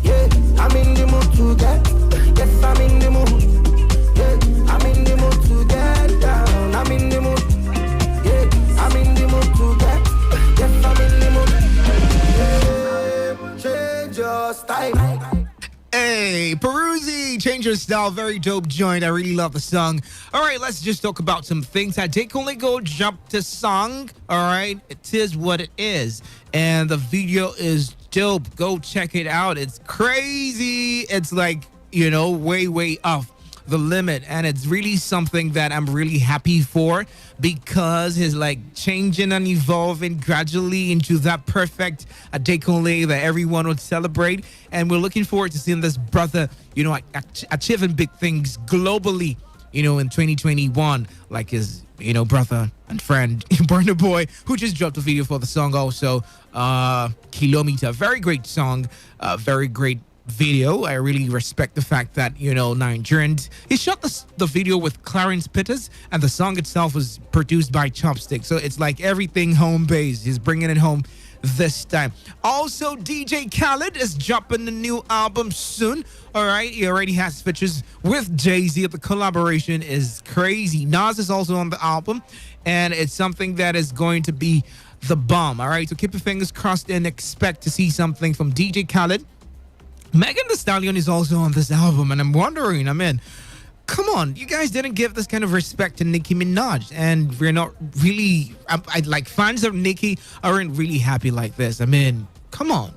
Speaker 20: Yeah, I'm in the mood to get. Yes, I'm in the mood. Yeah, I'm in the mood to get down. I'm in the mood. Yeah, I'm in the mood to get. Yes, I'm in the mood. Yeah, change your style.
Speaker 6: Hey, Peruzzi, change your style. Very dope joint. I really love the song. All right, let's just talk about some things. I take only go jump to song. All right, it is what it is. And the video is dope. Go check it out. It's crazy. It's like, way off the limit. And it's really something that I'm really happy for because he's changing and evolving gradually into that perfect Adekunle that everyone would celebrate. And we're looking forward to seeing this brother, achieving big things globally, in 2021, like his, brother and friend, Burna Boy, who just dropped a video for the song also, Kilometer. Very great song, very great video. I really respect the fact that Nigerians. He shot the video with Clarence Peters, and the song itself was produced by Chopstick. So it's like everything home based. He's bringing it home this time. Also, DJ Khaled is dropping the new album soon. All right, he already has features with Jay-Z. The collaboration is crazy. Nas is also on the album, and it's something that is going to be the bomb. All right, so keep your fingers crossed and expect to see something from DJ Khaled. Megan Thee Stallion is also on this album, and I'm wondering, come on, you guys didn't give this kind of respect to Nicki Minaj, and we're not really, fans of Nicki aren't really happy like this. Come on.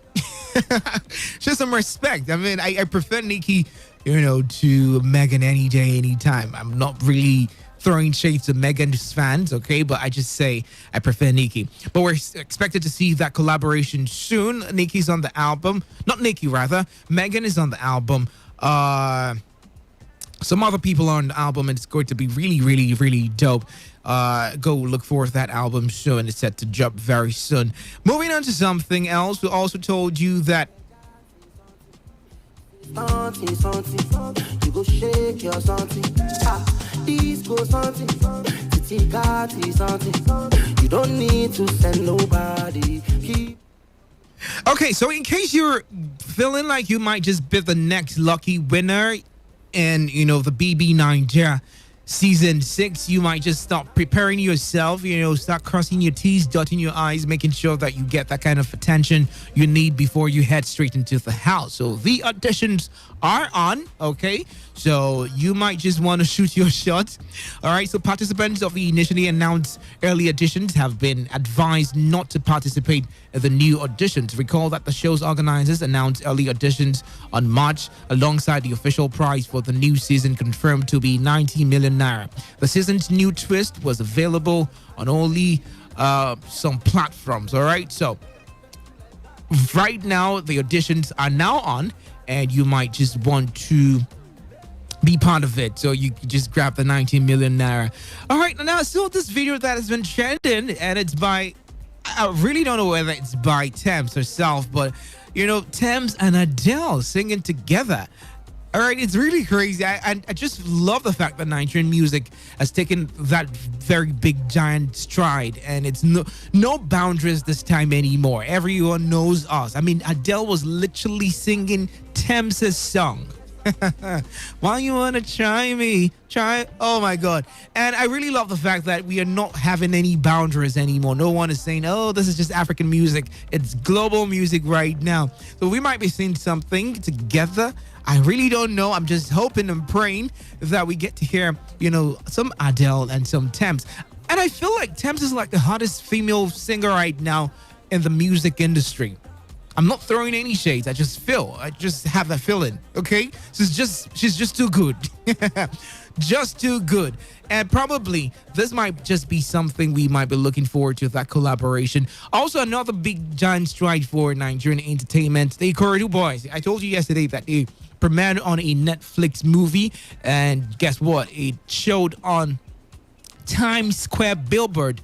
Speaker 6: Show some respect. I prefer Nicki, to Megan any day, anytime. I'm not really throwing shades to Megan's fans, okay? But I just say I prefer Nicki. But we're expected to see that collaboration soon. Nicki's on the album. Not Nicki, rather. Megan is on the album. Some other people are on the album, and it's going to be really, really, really dope. Go look for that album soon. It's set to drop very soon. Moving on to something else, we also told you that
Speaker 20: you go shake your something. This go something. Something. You don't need to send nobody.
Speaker 6: Okay, so in case you're feeling like you might just be the next lucky winner in, the BB Nigeria Season 6, you might just start preparing yourself, start crossing your T's, dotting your I's, making sure that you get that kind of attention you need before you head straight into the house. So the auditions are on, okay? So you might just want to shoot your shot. All right, so participants of the initially announced early auditions have been advised not to participate in the new auditions. Recall that the show's organizers announced early auditions on March alongside the official prize for the new season confirmed to be 90 million naira. The season's new twist was available on only some platforms, all right? So right now, the auditions are now on, and you might just want to be part of it, so you can just grab the 19 million naira. All right, now I saw this video that has been trending, and it's by, I really don't know whether it's by Thames herself, but Thames and Adele singing together. All right, it's really crazy. I just love the fact that Nigerian music has taken that very big giant stride, and it's no boundaries this time anymore. Everyone knows us. I mean, Adele was literally singing Thames' song. Why you wanna try me? Oh my God. And I really love the fact that we are not having any boundaries anymore. No one is saying, oh, this is just African music. It's global music right now. So we might be seeing something together. I really don't know. I'm just hoping and praying that we get to hear, some Adele and some Thames. And I feel like Thames is like the hottest female singer right now in the music industry. I'm not throwing any shades. I just have that feeling. Okay, she's just too good. Just too good. And probably this might just be something we might be looking forward to, that collaboration. Also, another big giant stride for Nigerian entertainment, the Ikorodu Boys. I told you yesterday that they premiered on a Netflix movie, and guess what? It showed on Times Square billboard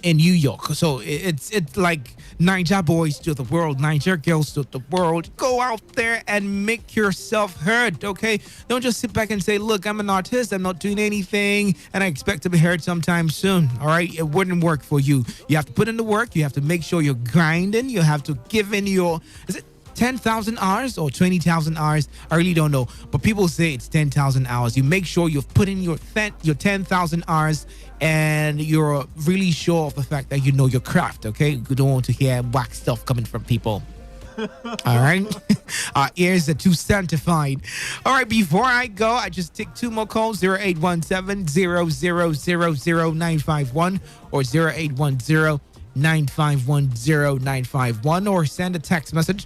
Speaker 6: in New York. So it's like Niger boys to the world, Niger girls to the world. Go out there and make yourself heard, okay? Don't just sit back and say, look, I'm an artist, I'm not doing anything, and I expect to be heard sometime soon, all right? It wouldn't work for you. You have to put in the work. You have to make sure you're grinding. You have to give in your, is it 10,000 hours or 20,000 hours? I really don't know, but people say it's 10,000 hours. You make sure you've put in your 10,000 hours, and you're really sure of the fact that you know your craft, okay? You don't want to hear whack stuff coming from people. All right? Our ears are too sanctified. All right, before I go, I just take two more calls, 0817-0000951 or 0810-951-0951, or send a text message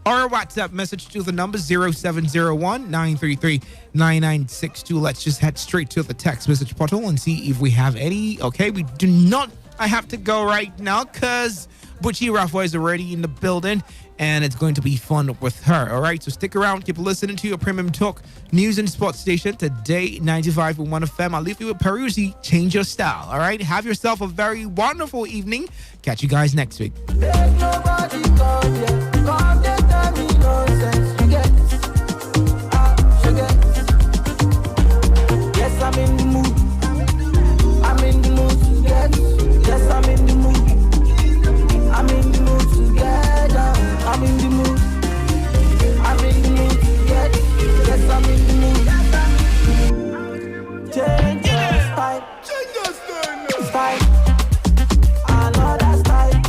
Speaker 6: or a WhatsApp message to the number 0701-933-9962. Let's just head straight to the text message portal and see if we have any. Okay, we do not. I have to go right now because Butchie Rafa is already in the building, and it's going to be fun with her. All right, so stick around. Keep listening to your premium talk news and sports station, Today 95.1 FM. I'll leave you with Peruzzi. Change your style. All right, have yourself a very wonderful evening. Catch you guys next week.
Speaker 20: Yes, I'm in the mood. I'm in the mood to get. Yes, I'm in the mood. I'm in the mood to get. I'm in the mood. I'm in the mood to get. Yes, I'm in the mood. Change your style. Change your style. Style. Another style.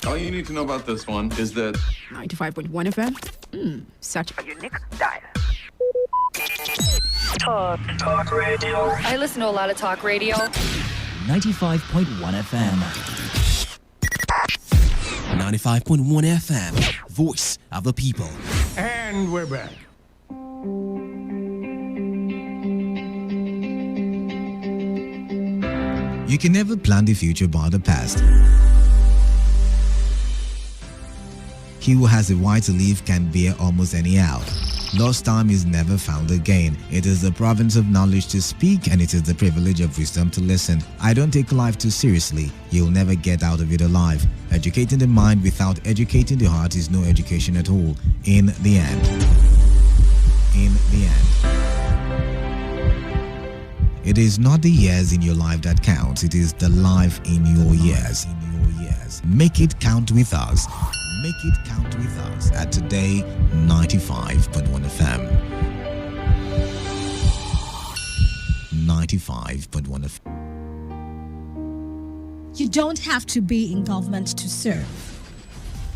Speaker 16: All you need to know about this one is that
Speaker 17: 95.1 FM. Such a unique dial.
Speaker 2: Talk radio. I listen to a lot of talk radio.
Speaker 14: 95.1 FM. 95.1 FM. Voice of the people.
Speaker 3: And we're back.
Speaker 5: You can never plan the future by the past. He who has a right to live can bear almost any out. Lost time is never found again. It is the province of knowledge to speak, and it is the privilege of wisdom to listen. I don't take life too seriously. You'll never get out of it alive. Educating the mind without educating the heart is no education at all. In the end. It is not the years in your life that counts. It is the life in your years. Make it count with us. Make it count with us at Today 95.1 FM. 95.1 FM.
Speaker 24: You don't have to be in government to serve.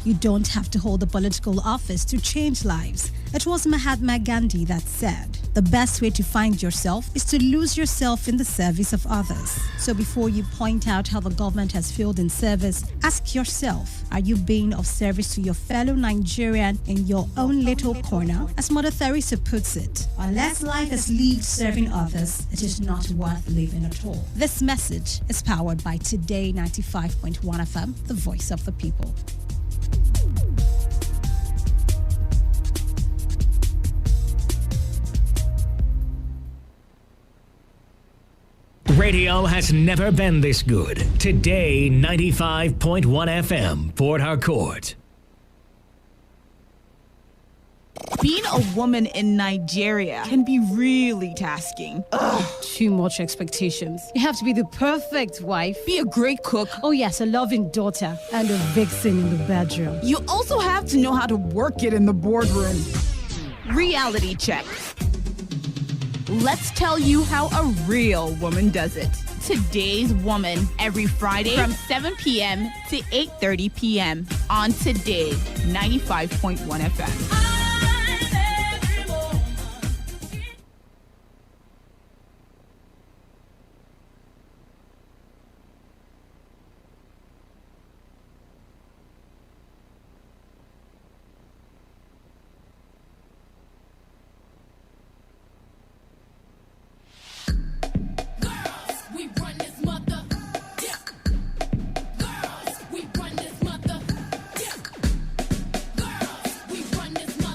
Speaker 24: You don't have to hold a political office to change lives. It was Mahatma Gandhi that said, the best way to find yourself is to lose yourself in the service of others. So before you point out how the government has failed in service, ask yourself, are you being of service to your fellow Nigerian in your own little corner? As Mother Teresa puts it, unless life is lived serving others, it is not worth living at all. This message is powered by Today 95.1 FM, the voice of the people.
Speaker 4: Radio has never been this good. Today, 95.1 FM, Port Harcourt.
Speaker 25: Being a woman in Nigeria can be really tasking.
Speaker 24: Too much expectations. You have to be the perfect wife,
Speaker 25: be a great cook.
Speaker 24: Oh yes, a loving daughter, and a vixen in the bedroom.
Speaker 25: You also have to know how to work it in the boardroom. Reality check. Let's tell you how a real woman does it. Today's Woman, every Friday from 7 p.m. to 8:30 p.m. on Today 95.1 FM.
Speaker 15: Run this mother.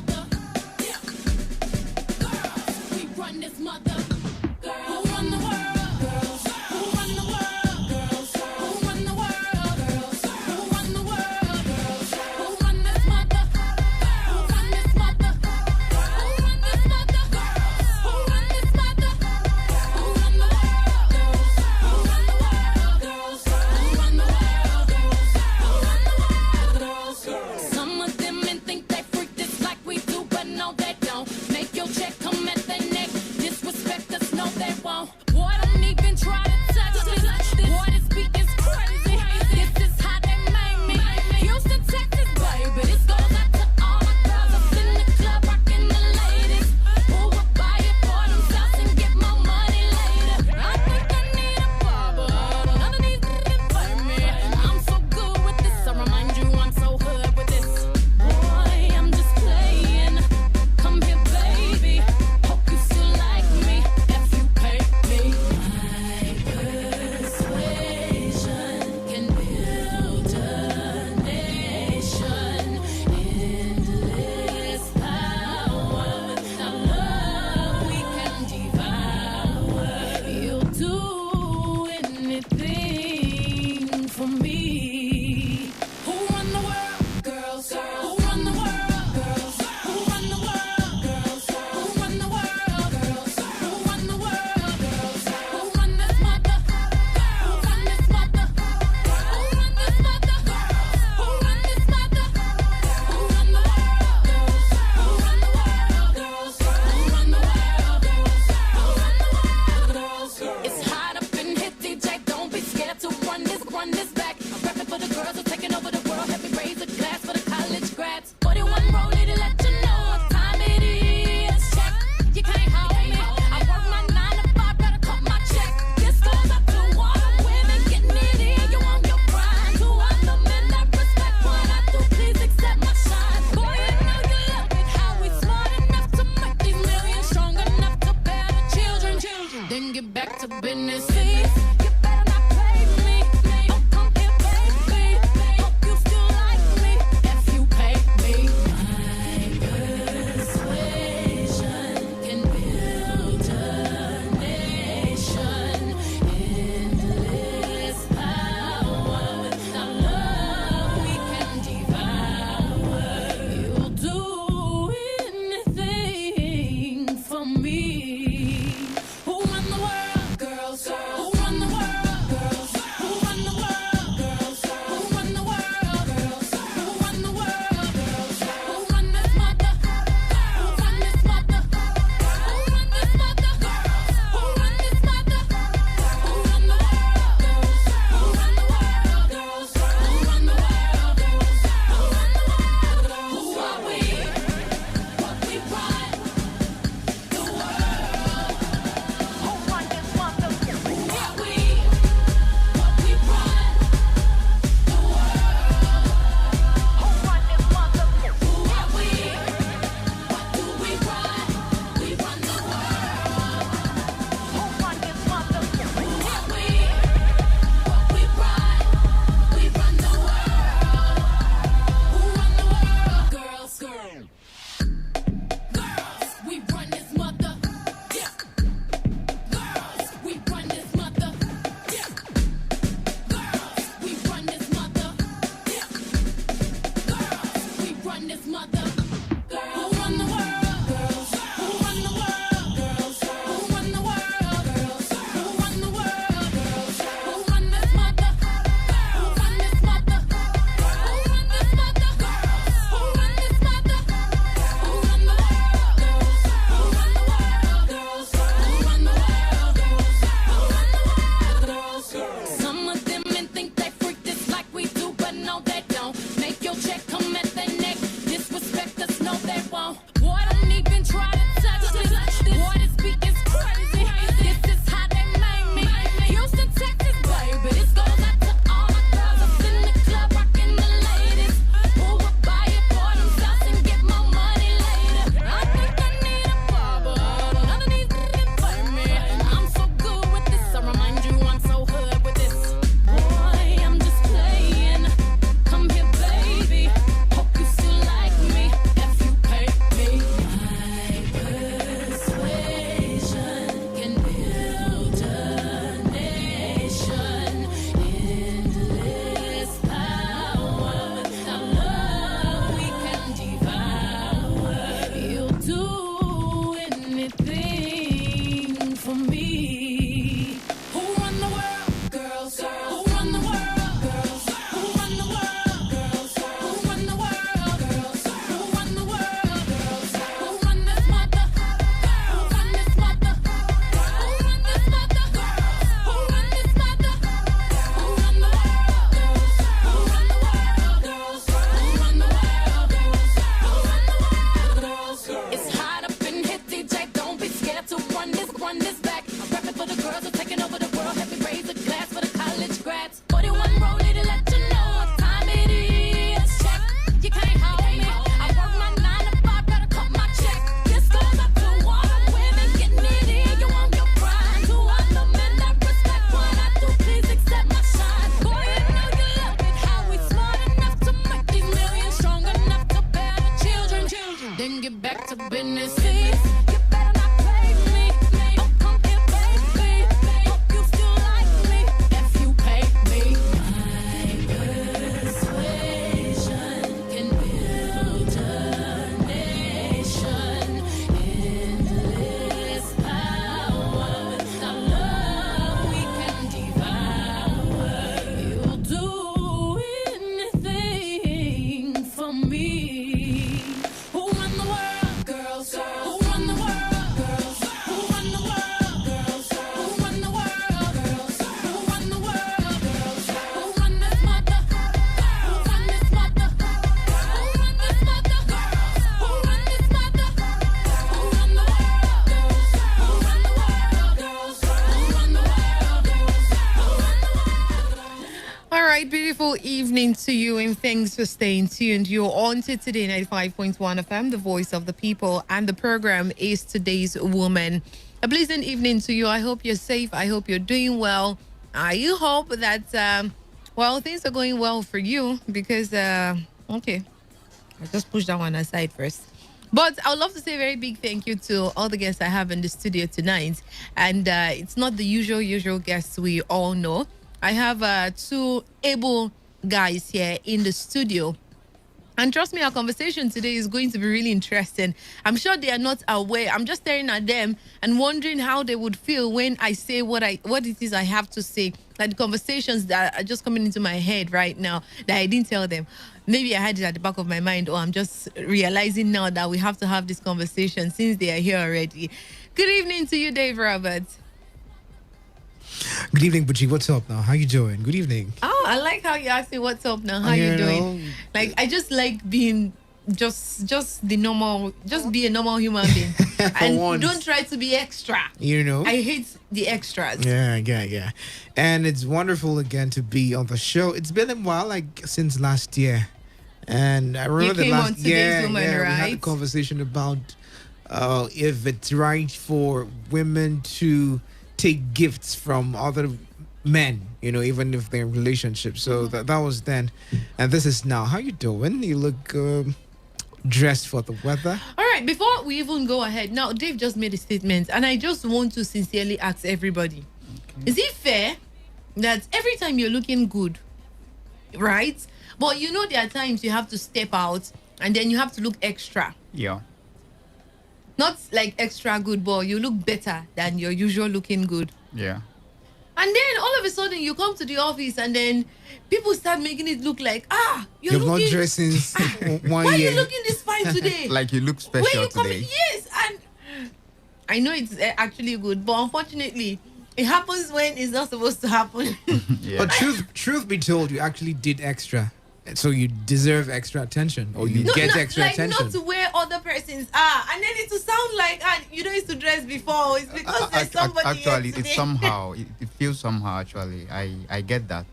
Speaker 15: back to business. You better not play me. Oh, come here, baby. Hope you still like me if you pay me. My persuasion can build a nation. Endless power. Without love, we can devour. You'll do anything for me. Who run the world, girls? Who run the world, girls? Who run the world, girls? Who run the world, girls? Who run the world, girls? Who run this mother? Who run this mother? Who run this mother? Who run this mother? Who run the world, girls? Who run the world, girls? Who run the world, girls? Who run the world, girls? Who are we? What we run? The world. Who run this mother? Who are we? What we run? The world. Who run this mother? Who are we? What do we run? We run the world. Who run this mother? Who are we? What we run? We run the world. Who run the world? Girls, girls, we run this mother. Yeah. Girls, we run this mother. Yeah. Girls, we run this mother. Yeah. Girls, we run this mother. Who run the world? Girls. Who run the world? Girls. Who run the world? Girls. Who run the world? Girls. Who run this mother? Who run this mother? Who run this mother? Who run this mother? Who run the world? Girls. Who run the world? Girls. Who run the world? Girls. Who run the world? Girls. Some of them men think they freak this like we do, but no they don't. Make your check come at their neck. Disrespect us, no they won't. Boy, don't even try to touch this. Boy, this beat is crazy. This is how they made me. Houston, Texas, baby. This goes out to all my girls up in the club, rocking the ladies. Who will buy it for themselves and get more money later? I think I need a barber. None of these niggas play me. I'm so good with this. I remind you I'm so hood with this. Boy, I'm just playing. Come here, baby. Hope you still like me if you pay me. My persuasion can build a nation. Endless power. Without love, we can devour. You'll do anything for me. Who run the world, girls? Who run the world, girls? Who run the world, girls? Who run the world, girls? Who run the world, girls? Who run this mother? Who run this mother? Who run this mother? Who run this mother? Who run the world, girls? Who run the world, girls? Who run the world, girls? Who run the world, girls? It's hot up in here, DJ. Don't be scared to run this back. I'm rapping for the girls who taking over the world. Have me raise a glass for the college grads. 41 rolling to let you know what time it is. Check, you can't hold me. I work my 9 to 5, gotta cut my check. This goes up to all the women getting it in. You want your pride. To all the men that respect what I do, please accept my shine. Boy, you know you love it. How we smart enough to make these millions, strong enough to bear the children. Then get back to business. You better not play me. Oh, come here, baby. Hope you still like me if you pay me. My persuasion can build a nation. Endless power. Without love, we can devour. You'll do anything for me. Who run the world, girls? Who run the world, girls? Who run the world, girls? Who run the world, girls? Who run the world, girls? Who run this mother? Who run this mother? Who run this mother? Who run this mother? Who run the world, girls? Who run the world, girls? Who run the world, girls? Who run the world?
Speaker 3: All right, beautiful evening to you, and thanks for staying tuned. You're on to Today 95.1 FM, the voice of the people, and the program is Today's Woman. A pleasant evening to you. I hope you're safe. I hope you're doing well. I hope that, things are going well for you because, okay, I'll just push that one aside first. But I would love to say a very big thank you to all the guests I have in the studio tonight. And it's not the usual guests we all know. I have two able guys here in the studio. And trust me, our conversation today is going to be really interesting. I'm sure they are not aware. I'm just staring at them and wondering how they would feel when I say what it is I have to say. Like the conversations that are just coming into my head right now that I didn't tell them. Maybe I had it at the back of my mind, or I'm just realizing now that we have to have this conversation since they are here already. Good evening to you, Dave Roberts.
Speaker 18: Good evening, Buchi. What's up now? How you doing? Good evening.
Speaker 3: Oh, I like how you asked me what's up now. How you doing? Like, I just like being just the normal, just be a normal human being. And
Speaker 18: once.
Speaker 3: Don't try to be extra. I hate the extras.
Speaker 18: Yeah. And it's wonderful again to be on the show. It's been a while, like since last year. And I remember
Speaker 3: you came on Today's Woman, right?
Speaker 18: We had a conversation about if it's right for women to take gifts from other men, even if they're in relationships. So that was then, and this is now. How you doing? You look dressed for the weather.
Speaker 3: All right, before we even go ahead, now Dave just made a statement, and I just want to sincerely ask everybody: is it fair that every time you're looking good, right? But there are times you have to step out, and then you have to look extra.
Speaker 7: Yeah.
Speaker 3: Not like extra good, but you look better than your usual looking good.
Speaker 7: Yeah.
Speaker 3: And then all of a sudden you come to the office and then people start making it look like,
Speaker 18: you've not dressed since 1 year.
Speaker 3: Why are you looking this fine today?
Speaker 7: Like you look special today.
Speaker 3: Yes, and I know it's actually good, but unfortunately, it happens when it's not supposed to happen.
Speaker 7: Yeah.
Speaker 18: But truth be told, you actually did extra. So you deserve extra attention, or you get extra attention.
Speaker 3: Not to where other persons are, and then it will sound like you don't used to dress before. It's because there's somebody.
Speaker 7: Actually, it's somehow it feels somehow. Actually, I get that.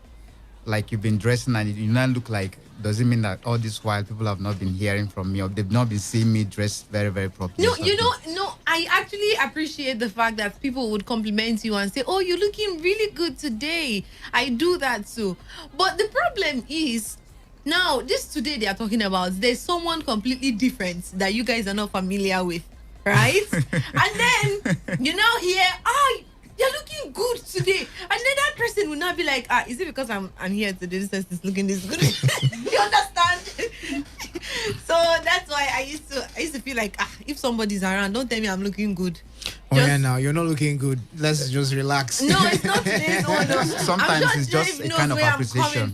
Speaker 7: Like you've been dressing and you now look like. Does it mean that all this while people have not been hearing from me, or they've not been seeing me dressed very, very properly?
Speaker 3: No. I actually appreciate the fact that people would compliment you and say, "Oh, you're looking really good today." I do that too, but the problem is. Now, this today they are talking about, there's someone completely different that you guys are not familiar with, right? And then you now hear, you're looking good today. And then that person will not be like, is it because I'm here today? This person is looking this good. You understand? So that's why I used to feel like, if somebody's around, don't tell me I'm looking good.
Speaker 18: Now you're not looking good. Let's just relax.
Speaker 3: No, it's not today's one.
Speaker 7: Sometimes it's just a kind of appreciation.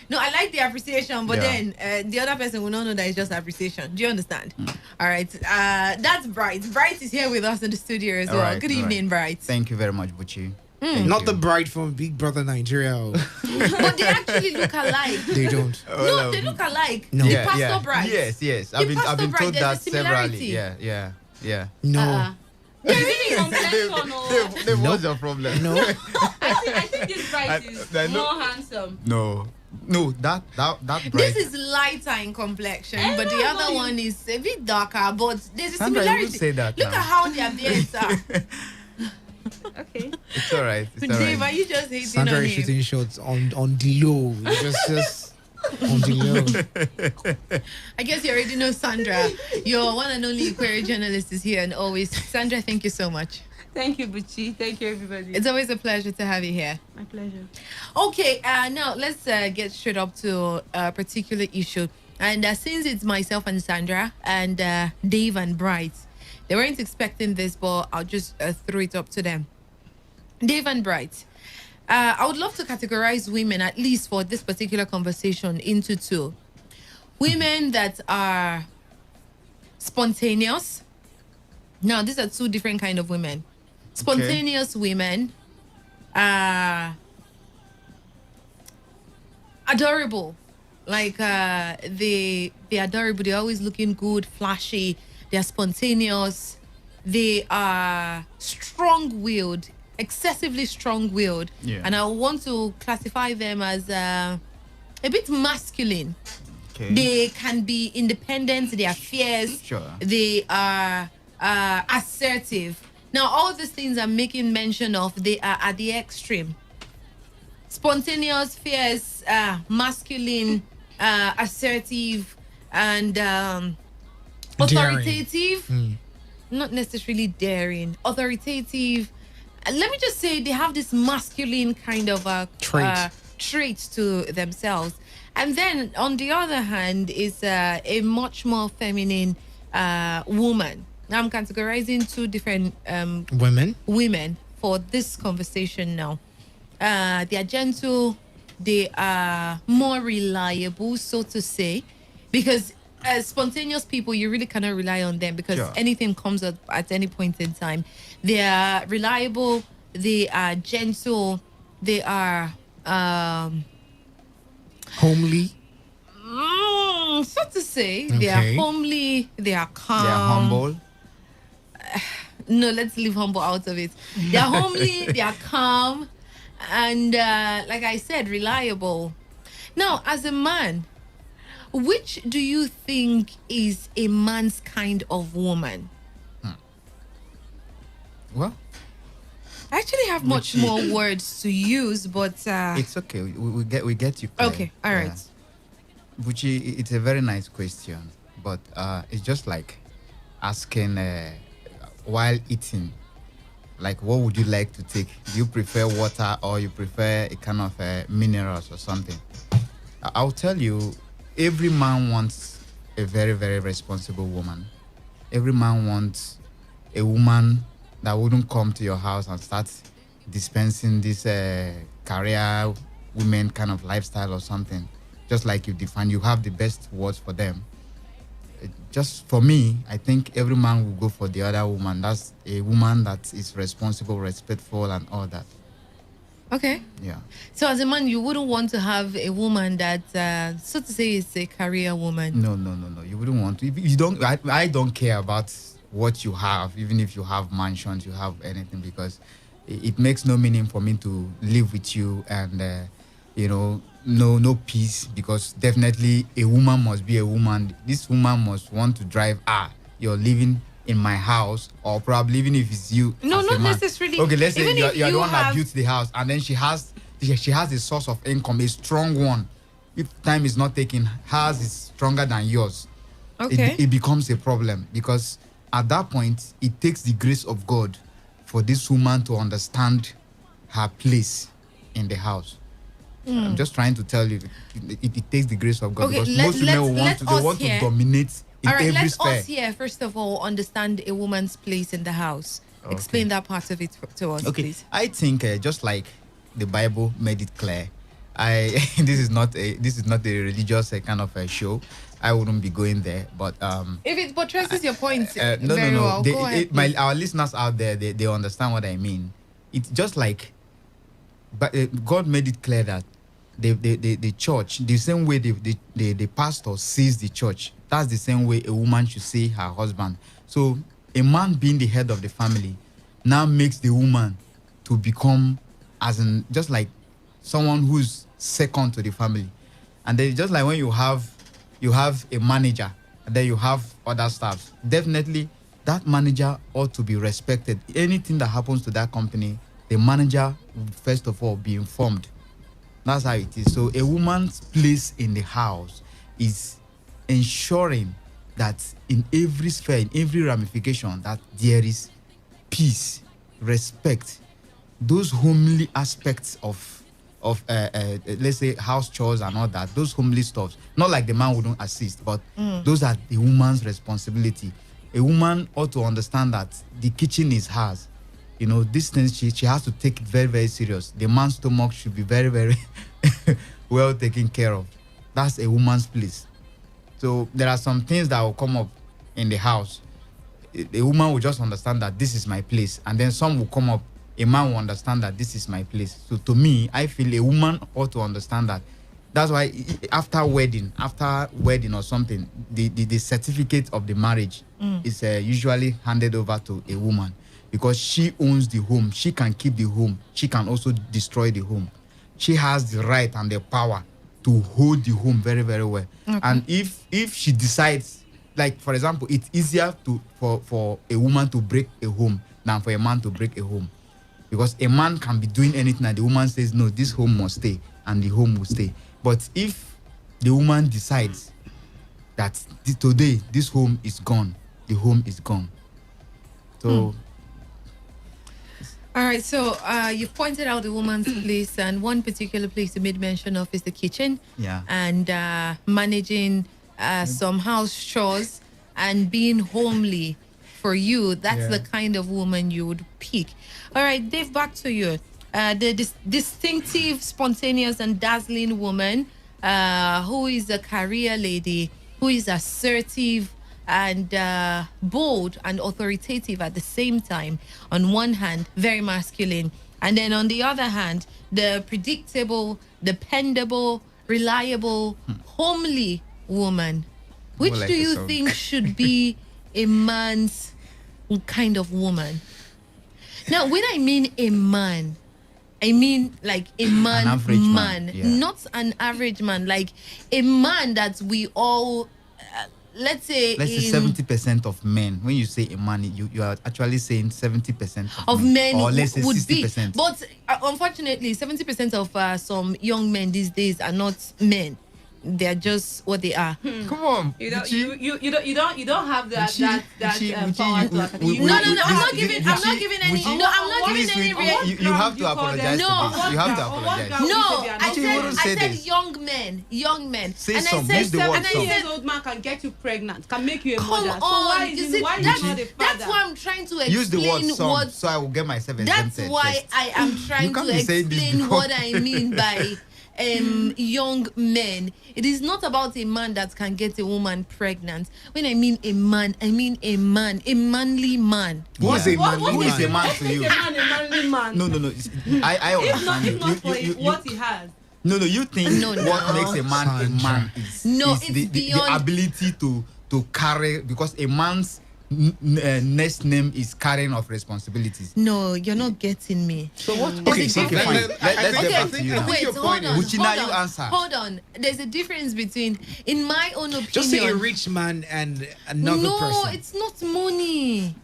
Speaker 3: No, I like the appreciation, but then the other person will not know that it's just appreciation. Do you understand? All right. That's Bright. Bright is here with us in the studio as well.
Speaker 7: Right,
Speaker 3: Good evening, Bright.
Speaker 7: Thank you very much, Buchi.
Speaker 18: Not the bride from Big Brother Nigeria.
Speaker 3: But they actually look alike.
Speaker 18: They don't.
Speaker 3: No, they look alike.
Speaker 18: No.
Speaker 3: The pastor bride.
Speaker 7: Yes. I've been told that severally. Yeah.
Speaker 18: No.
Speaker 7: What's your problem?
Speaker 18: No.
Speaker 8: I think this bride is more handsome.
Speaker 7: No, that bride.
Speaker 3: This is lighter in complexion, but the other one is a bit darker. But there's a
Speaker 7: Sandra,
Speaker 3: similarity.
Speaker 7: you say that
Speaker 3: Look
Speaker 7: now.
Speaker 3: at how their beards are.
Speaker 8: Okay.
Speaker 7: It's all right.
Speaker 3: Dave, are you just hating
Speaker 18: Sandra
Speaker 3: on
Speaker 18: is
Speaker 3: him?
Speaker 18: shooting shots on the low. Just on the low.
Speaker 3: I guess you already know Sandra. Your one and only query journalist is here, and always. Sandra, thank you so much.
Speaker 8: Thank you, Buchi. Thank you, everybody.
Speaker 3: It's always a pleasure to have you here.
Speaker 8: My pleasure.
Speaker 3: Okay, now let's get straight up to a particular issue. And since it's myself and Sandra and Dave and Bright, they weren't expecting this, but I'll just throw it up to them. Dave and Bright, I would love to categorize women, at least for this particular conversation, into two. Women that are spontaneous. Now, these are two different kind of women. Spontaneous women are adorable. Like, they're adorable. They're always looking good, flashy. They're spontaneous. They are strong-willed, excessively strong-willed.
Speaker 7: Yeah.
Speaker 3: And I want to classify them as a bit masculine.
Speaker 7: Okay.
Speaker 3: They can be independent. They are fierce.
Speaker 7: Sure.
Speaker 3: They are assertive. Now, all these things I'm making mention of, they are at the extreme. Spontaneous, fierce, masculine, assertive, and authoritative. Not necessarily daring, authoritative. Let me just say they have this masculine kind of traits to themselves. And then on the other hand is a much more feminine woman. Now I'm categorizing two different women for this conversation now. They are gentle, they are more reliable, so to say, because as spontaneous people, you really cannot rely on them because anything comes up at any point in time. They are reliable, they are gentle, they are
Speaker 18: homely.
Speaker 3: So to say, they are homely, they are calm.
Speaker 7: They are humble.
Speaker 3: No, let's leave humble out of it. They are homely, they are calm, and like I said, reliable. Now, as a man, which do you think is a man's kind of woman?
Speaker 7: Well,
Speaker 3: I actually have much more words to use, but
Speaker 7: it's okay. We get you clear.
Speaker 3: Okay, all right.
Speaker 7: Buchi, it's a very nice question, but it's just like asking while eating, like what would you like to take? Do you prefer water or you prefer a kind of minerals or something? I'll tell you, every man wants a very, very responsible woman. Every man wants a woman that wouldn't come to your house and start dispensing this career women kind of lifestyle or something. Just like you define, you have the best words for them. Just for me, I think every man will go for the other woman. That's a woman that is responsible, respectful, and all that.
Speaker 3: Okay.
Speaker 7: Yeah.
Speaker 3: So as a man, you wouldn't want to have a woman that, so to say, is a career woman.
Speaker 7: No. You wouldn't want to. If you don't. I don't care about what you have, even if you have mansions, you have anything, because it makes no meaning for me to live with you and no peace, because definitely a woman must be a woman. This woman must want to drive. You're living in my house, or probably even if it's you.
Speaker 3: No, not necessarily.
Speaker 7: Okay, let's say
Speaker 3: Even
Speaker 7: you're
Speaker 3: if
Speaker 7: the
Speaker 3: you
Speaker 7: one that
Speaker 3: have-
Speaker 7: built the house, and then she has a source of income, a strong one. If time is not taken, hers is stronger than yours.
Speaker 3: Okay.
Speaker 7: It becomes a problem, because at that point it takes the grace of God for this woman to understand her place in the house. I'm just trying to tell you, it takes the grace of God,
Speaker 3: Okay,
Speaker 7: because most women will want to dominate in
Speaker 3: All right,
Speaker 7: every
Speaker 3: let's
Speaker 7: sphere.
Speaker 3: us here first of all understand a woman's place in the house.
Speaker 7: Okay.
Speaker 3: Explain that part of it to us,
Speaker 7: Okay,
Speaker 3: please.
Speaker 7: I think just like the Bible made it clear, this is not a religious kind of a show. I wouldn't be going there, but
Speaker 3: If it buttresses your points
Speaker 7: no.
Speaker 3: well, go ahead.
Speaker 7: Our listeners out there, they understand what I mean. It's just like, but God made it clear that the church, the same way the pastor sees the church, that's the same way a woman should see her husband. So a man being the head of the family now makes the woman to become just like someone who's second to the family. And then just like when you have a manager and then you have other staffs, definitely that manager ought to be respected. Anything that happens to that company, the manager will first of all be informed. That's how it is. So a woman's place in the house is ensuring that in every sphere, in every ramification, that there is peace, respect, those homely aspects of let's say house chores and all that, those homely stuff. Not like the man wouldn't assist, but those are the woman's responsibility. A woman ought to understand that the kitchen is hers. These things she has to take it very, very serious. The man's stomach should be very, very well taken care of. That's a woman's place. So there are some things that will come up in the house. A woman will just understand that this is my place, and then some will come up. A man will understand that this is my place. So to me, I feel a woman ought to understand that. That's why after wedding or something, the certificate of the marriage is usually handed over to a woman, because she owns the home. She can keep the home. She can also destroy the home. She has the right and the power to hold the home very, very well. Okay. And if she decides like for example, it's easier for a woman to break a home than for a man to break a home, because a man can be doing anything and the woman says no, this home must stay, and the home will stay. But if the woman decides that today this home is gone, the home is gone. So.
Speaker 3: All right, so you've pointed out the woman's place, and one particular place you made mention of is the kitchen.
Speaker 7: Yeah.
Speaker 3: And managing some house chores and being homely for you, that's the kind of woman you would pick. All right, Dave, back to you. The distinctive, spontaneous, and dazzling woman who is a career lady, who is assertive, and bold and authoritative at the same time. On one hand, very masculine, and then on the other hand, the predictable, dependable, reliable, homely woman. Which do you think should be a man's kind of woman? Now, when I mean a man, I mean like a man, not an average man, like a man that we all. Let's say
Speaker 7: 70% of men. When you say a man, you are actually saying 70%
Speaker 3: of men
Speaker 7: or let's say
Speaker 3: would
Speaker 7: 60%.
Speaker 3: be. But unfortunately, 70% of some young men these days are not men. They're just what they are.
Speaker 7: Come on,
Speaker 8: you don't have that power to attack.
Speaker 3: No, I'm not giving any. No, I'm not giving any.
Speaker 7: You have to apologize.
Speaker 3: No,
Speaker 7: you have to apologize.
Speaker 3: No, I said young men.
Speaker 7: Say
Speaker 3: and
Speaker 7: some.
Speaker 3: I
Speaker 7: Use the word
Speaker 8: 7 years old man can get you pregnant, can make you a
Speaker 3: Come
Speaker 8: mother.
Speaker 3: on,
Speaker 8: So why is he not a father?
Speaker 3: That's why I'm trying to explain.
Speaker 7: Use the word some, so I will get myself exempted.
Speaker 3: That's why I am trying to explain what I mean by young men. It is not about a man that can get a woman pregnant. When I mean a man, I mean a manly man.
Speaker 7: Who is a manly man? Who is a man to you?
Speaker 8: A manly man.
Speaker 7: No. I understand.
Speaker 8: If not for what he has.
Speaker 7: No, you think what makes a man is the ability to carry, because a man's next name is carrying of responsibilities.
Speaker 3: No, you're not getting me.
Speaker 7: So what? Okay, fine. Let's get back to you now.
Speaker 3: Wait, hold on.
Speaker 7: Answer.
Speaker 3: There's a difference between, in my own opinion.
Speaker 18: Just say a rich man and another person.
Speaker 3: No, it's not money.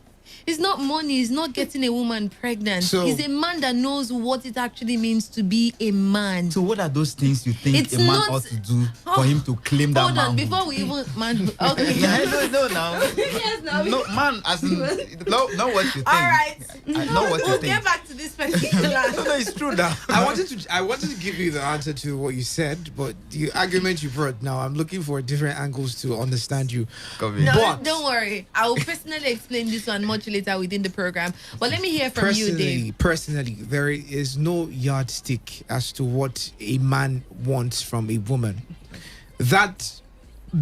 Speaker 3: It's not money. It's not getting a woman pregnant.
Speaker 7: So,
Speaker 3: he's a man that knows what it actually means to be a man.
Speaker 7: So what are those things you think a man ought to do for him to claim that man?
Speaker 3: Hold on, before we even manhood. Okay.
Speaker 7: No, now.
Speaker 8: Yes, now.
Speaker 7: No, man, as in, know what you think.
Speaker 3: All right.
Speaker 7: I know what you
Speaker 3: we'll
Speaker 7: think.
Speaker 3: get back to this particular.
Speaker 7: No, it's true now.
Speaker 18: I wanted to give you the answer to what you said, but the argument you brought now, I'm looking for different angles to understand you.
Speaker 3: No, don't worry. I will personally explain this one much later within the program. But let me hear from you, Dave.
Speaker 18: Personally, there is no yardstick as to what a man wants from a woman. That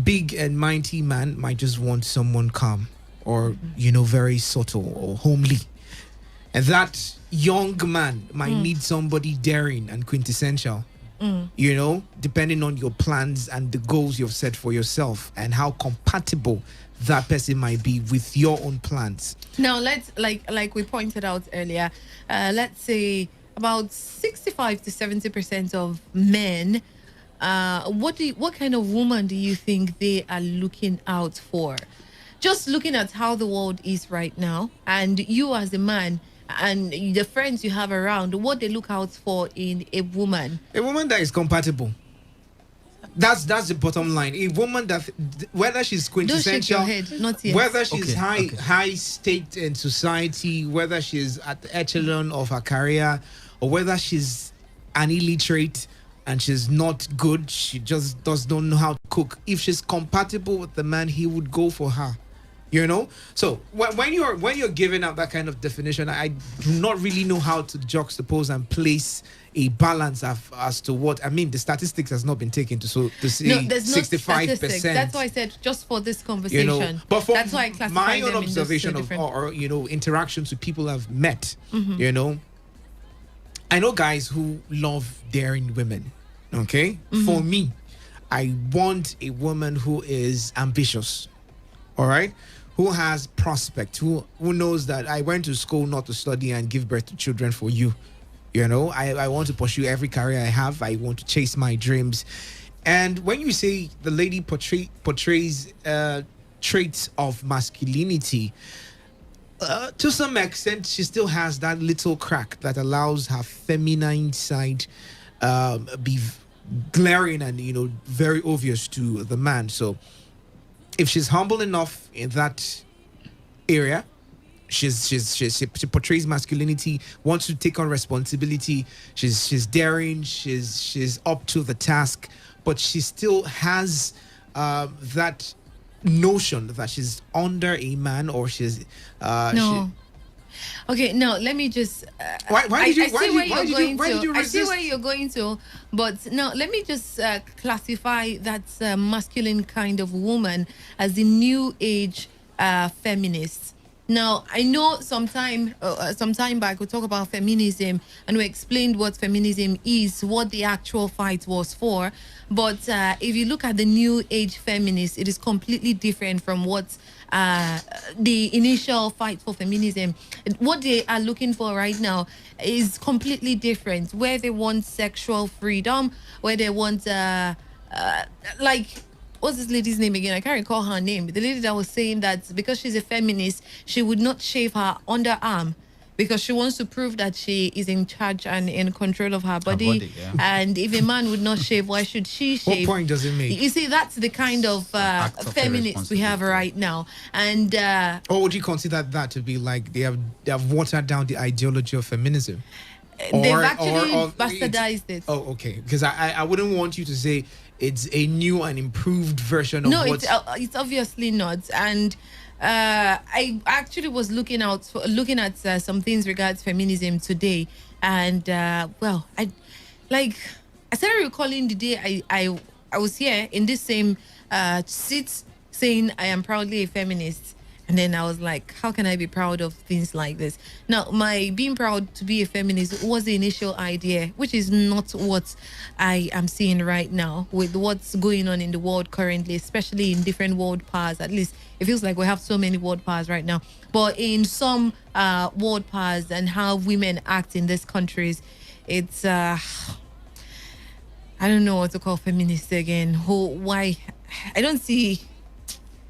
Speaker 18: big and mighty man might just want someone calm or, very subtle or homely. And that young man might need somebody daring and quintessential. Depending on your plans and the goals you've set for yourself and how compatible that person might be with your own plans.
Speaker 3: Now, let's like we pointed out earlier, let's say about 65 to 70% of men, what kind of woman do you think they are looking out for? Just looking at how the world is right now, and you as a man and the friends you have around, what they look out for in a woman.
Speaker 18: A woman that is compatible. That's the bottom line. A woman that, whether she's quintessential,
Speaker 3: don't shake your head, not yet.
Speaker 18: Whether she's high state in society, whether she's at the echelon of her career, or whether she's an illiterate and she's not good, she just don't know how to cook. If she's compatible with the man, he would go for her. So when you're giving out that kind of definition, I do not really know how to juxtapose and place a balance as to what I mean. The statistics has not been taken to say 65%.
Speaker 3: That's why I said just for this conversation.
Speaker 18: But for
Speaker 3: that's why I classify
Speaker 18: my own
Speaker 3: them
Speaker 18: observation
Speaker 3: in
Speaker 18: or interactions with people I've met, I know guys who love daring women. Okay, for me, I want a woman who is ambitious. All right. Who has prospect, who knows that I went to school not to study and give birth to children for you. I want to pursue every career I have. I want to chase my dreams. And when you say the lady portrays traits of masculinity, to some extent, she still has that little crack that allows her feminine side be glaring and very obvious to the man. So if she's humble enough in that area, she portrays masculinity, wants to take on responsibility, she's daring, she's up to the task, but she still has that notion that she's under a man, or she's
Speaker 3: no. Okay, no, let me just.
Speaker 18: Why did you?
Speaker 3: I see where you're going to. I see
Speaker 18: resist?
Speaker 3: where you're going to, but no, let me just classify that masculine kind of woman as the new age feminist. Now, I know some time back we talked about feminism and we explained what feminism is, what the actual fight was for. But if you look at the new age feminists, it is completely different from what the initial fight for feminism. What they are looking for right now is completely different. Where they want sexual freedom, where they want like, what's this lady's name again? I can't recall her name. The lady that was saying that because she's a feminist, she would not shave her underarm because she wants to prove that she is in charge and in control of her body.
Speaker 7: Yeah.
Speaker 3: And if a man would not shave, why should she shave?
Speaker 18: What point does it make?
Speaker 3: You see, that's the kind of feminists we have right now. And
Speaker 18: or would you consider that to be like they have watered down the ideology of feminism?
Speaker 3: They've actually bastardized it.
Speaker 18: Oh, okay. Because I wouldn't want you to say it's a new and improved version of
Speaker 3: what... No, it's obviously not. And I actually was looking at some things regards feminism today. And, well, I started recalling the day I was here in this same seat saying I am proudly a feminist. And then I was like, how can I be proud of things like this? Now, my being proud to be a feminist was the initial idea, which is not what I am seeing right now with what's going on in the world currently, especially in different world powers. At least it feels like we have so many world powers right now. But in some world powers and how women act in these countries, it's, I don't know what to call feminist again. Why? I don't see...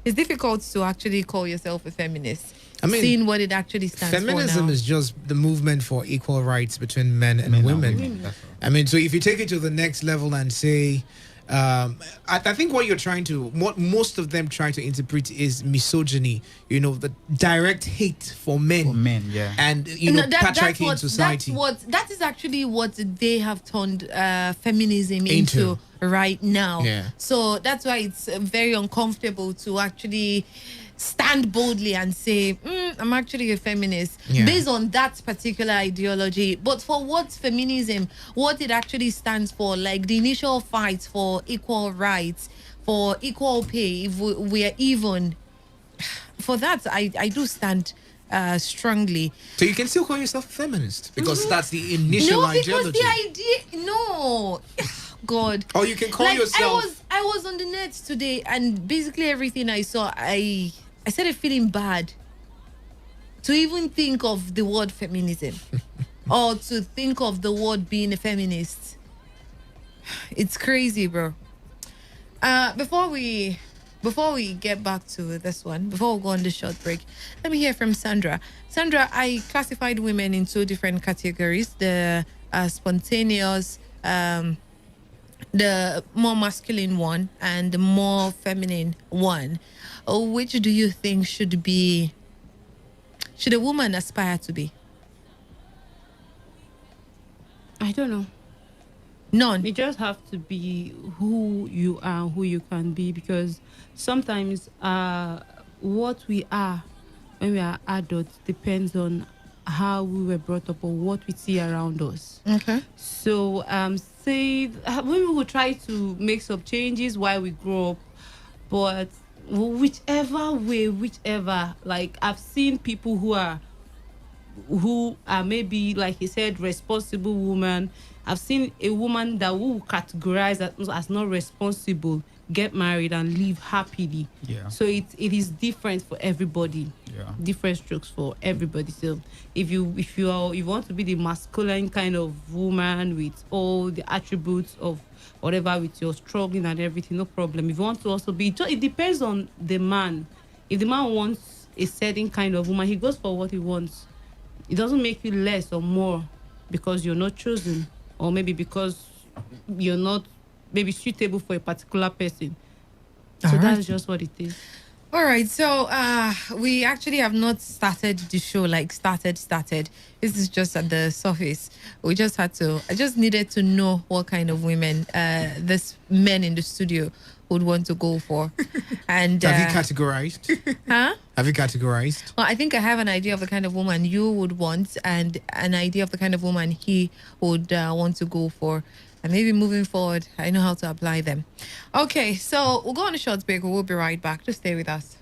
Speaker 3: It's difficult to actually call yourself a feminist. I mean, seeing what it actually stands for now.
Speaker 18: Feminism is just the movement for equal rights between men and women. I mean, so if you take it to the next level and say, I think what most of them try to interpret is misogyny. The direct hate for men.
Speaker 7: Yeah.
Speaker 18: And patriarchy in society.
Speaker 3: That is actually what they have turned feminism into right now.
Speaker 18: Yeah.
Speaker 3: So that's why it's very uncomfortable to actually stand boldly and say, I'm actually a feminist based on that particular ideology. But for what feminism, what it actually stands for, like the initial fight for equal rights, for equal pay, if we are even, for that, I do stand strongly.
Speaker 18: So you can still call yourself a feminist because that's the initial ideology.
Speaker 3: No, because the idea, God.
Speaker 18: Or you can call yourself...
Speaker 3: I was on the net today and basically everything I saw, I started feeling bad to even think of the word feminism or to think of the word being a feminist. It's crazy, bro. Before we get back to this one, before we go on the short break, let me hear from Sandra. Sandra, I classified women in two different categories: the spontaneous, the more masculine one, and the more feminine one. Which do you think should a woman aspire to be?
Speaker 8: I don't know.
Speaker 3: None.
Speaker 8: You just have to be who you are, who you can be, because sometimes what we are when we are adults depends on how we were brought up or what we see around us.
Speaker 3: Okay.
Speaker 8: So say when we will try to make some changes while we grow up, but whichever way, like I've seen people who are maybe, like he said, responsible woman. I've seen a woman that will categorize as not responsible get married and live happily.
Speaker 7: Yeah.
Speaker 8: So it is different for everybody.
Speaker 7: Yeah.
Speaker 8: Different strokes for everybody. So if you want to be the masculine kind of woman with all the attributes of whatever, with your struggling and everything, no problem. If you want to also be, it depends on the man. If the man wants a certain kind of woman, he goes for what he wants. It doesn't make you less or more because you're not chosen, or maybe because you're not maybe suitable for a particular person. So that's just what it is.
Speaker 3: All right, so we actually have not started the show, like started. This is just at the surface. I just needed to know what kind of women this men in the studio would want to go for. And
Speaker 18: have you categorized?
Speaker 3: Huh?
Speaker 18: Have you categorized?
Speaker 3: Well, I think I have an idea of the kind of woman you would want and an idea of the kind of woman he would want to go for. And maybe moving forward, I know how to apply them. Okay, so we'll go on a short break. We'll be right back. Just stay with us.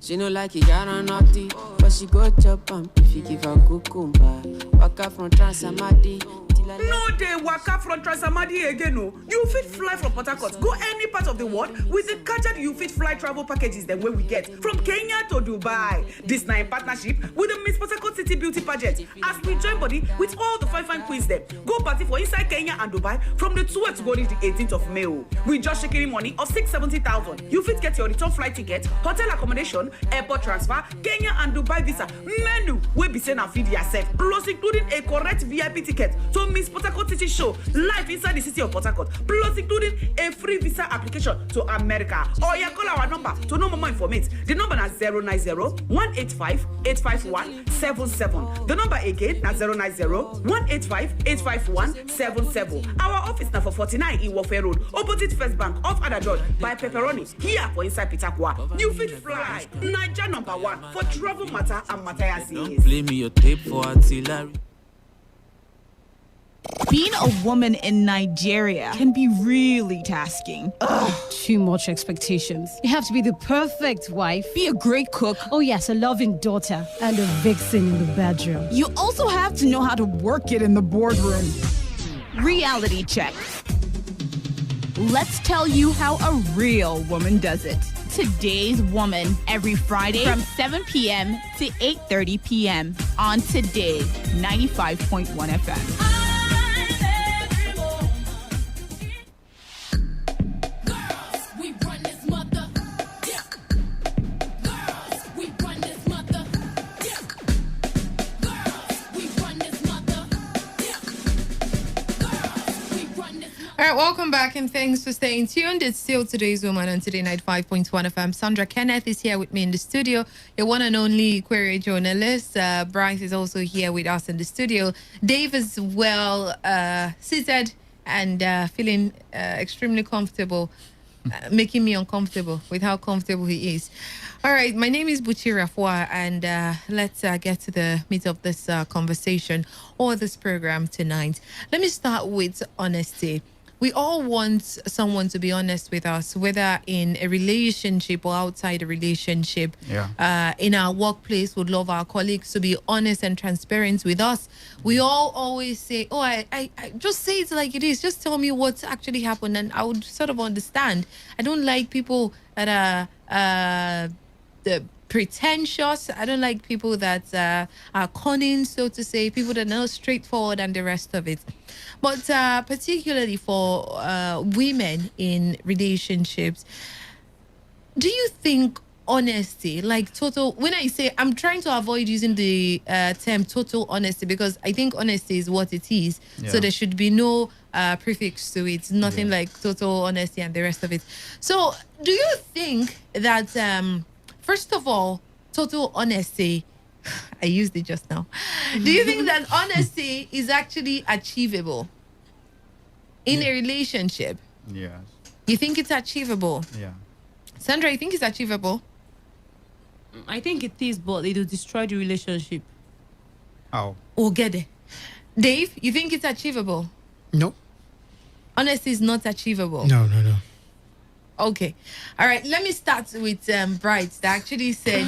Speaker 9: She no like it, got on naughty, but she go chop if you give her cucumber. Waka from Transamadi.
Speaker 11: No day waka from Transamadi again. No, you fit fly from Port Harcourt, go any part of the world with the Kajad You Fit Fly travel packages. The way we get from Kenya to Dubai. This now in partnership with the Miss Port Harcourt City Beauty Pageant. As we join body with all the fine queens them, go party for inside Kenya and Dubai from the 12th to go to the 18th of May. We just shaking money of 670,000. You fit get your return flight ticket, hotel accommodation, airport transfer, Kenya and Dubai visa, menu will be sent and feed yourself, plus including a correct VIP ticket to Miss Port Harcourt City Show live inside the city of Port Harcourt, plus including a free visa application to America. Or you call our number to know more information. The number is 090-185-851-77. The number again is 090-185-851-77. Our office now for 49 in Warfare Road, opposite First Bank off Adajord by Pepperoni, here for inside Pitakwa. You fit fly. Niger #1 for travel matter and Matthias.
Speaker 9: Play me your tape for artillery.
Speaker 25: Being a woman in Nigeria can be really tasking.
Speaker 24: Too much expectations. You have to be the perfect wife,
Speaker 25: be a great cook.
Speaker 24: Oh yes, a loving daughter, and a vixen in the bedroom.
Speaker 25: You also have to know how to work it in the boardroom. Reality check. Let's tell you how a real woman does it. Today's Woman, every Friday from 7 p.m. to 8:30 p.m. on Today 95.1 FM.
Speaker 3: All right, welcome back and thanks for staying tuned. It's still Today's Woman on Today 95.1 FM. Sandra Kenneth is here with me in the studio, your one and only query journalist. Bryce is also here with us in the studio. Dave is well seated and feeling extremely comfortable, making me uncomfortable with how comfortable he is. All right, my name is Buchi Rafua, and let's get to the meat of this conversation or this program tonight. Let me start with honesty. We all want someone to be honest with us, whether in a relationship or outside a relationship.
Speaker 7: Yeah.
Speaker 3: In our workplace, we'd love our colleagues to be honest and transparent with us. We all always say, oh, I just say it like it is. Just tell me what actually happened and I would sort of understand. I don't like people that are pretentious. I don't like people that are cunning, so to say, people that are not straightforward and the rest of it. But particularly for women in relationships, do you think honesty, like total, when I say, I'm trying to avoid using the term total honesty because I think honesty is what it is.
Speaker 7: Yeah.
Speaker 3: So there should be no prefix to it, nothing like total honesty and the rest of it. So do you think that, first of all, total honesty, I used it just now. Do you think that honesty is actually achievable in a relationship?
Speaker 7: Yes.
Speaker 3: You think it's achievable?
Speaker 7: Yeah.
Speaker 3: Sandra, you think it's achievable?
Speaker 8: I think it is, but it will destroy the relationship.
Speaker 7: How?
Speaker 3: We'll get it. Dave, you think it's achievable?
Speaker 18: No.
Speaker 3: Honesty is not achievable.
Speaker 18: No.
Speaker 3: Okay. All right. Let me start with Bright that actually said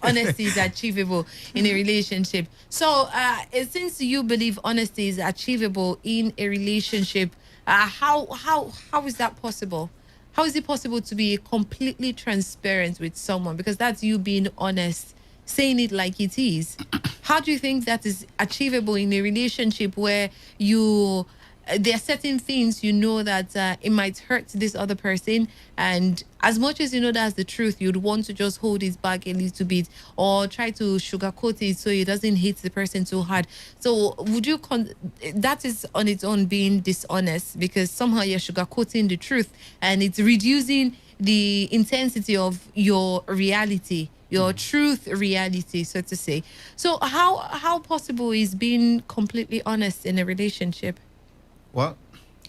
Speaker 3: honesty is achievable in a relationship. So since you believe honesty is achievable in a relationship, how is that possible? How is it possible to be completely transparent with someone? Because that's you being honest, saying it like it is. How do you think that is achievable in a relationship where you there are certain things you know that it might hurt this other person, and as much as you know that's the truth, you'd want to just hold it back a little bit or try to sugarcoat it so it doesn't hit the person too hard. So would you that is on its own being dishonest, because somehow you're sugarcoating the truth and it's reducing the intensity of your reality, your truth reality, so to say. So how possible is being completely honest in a relationship?
Speaker 7: Well,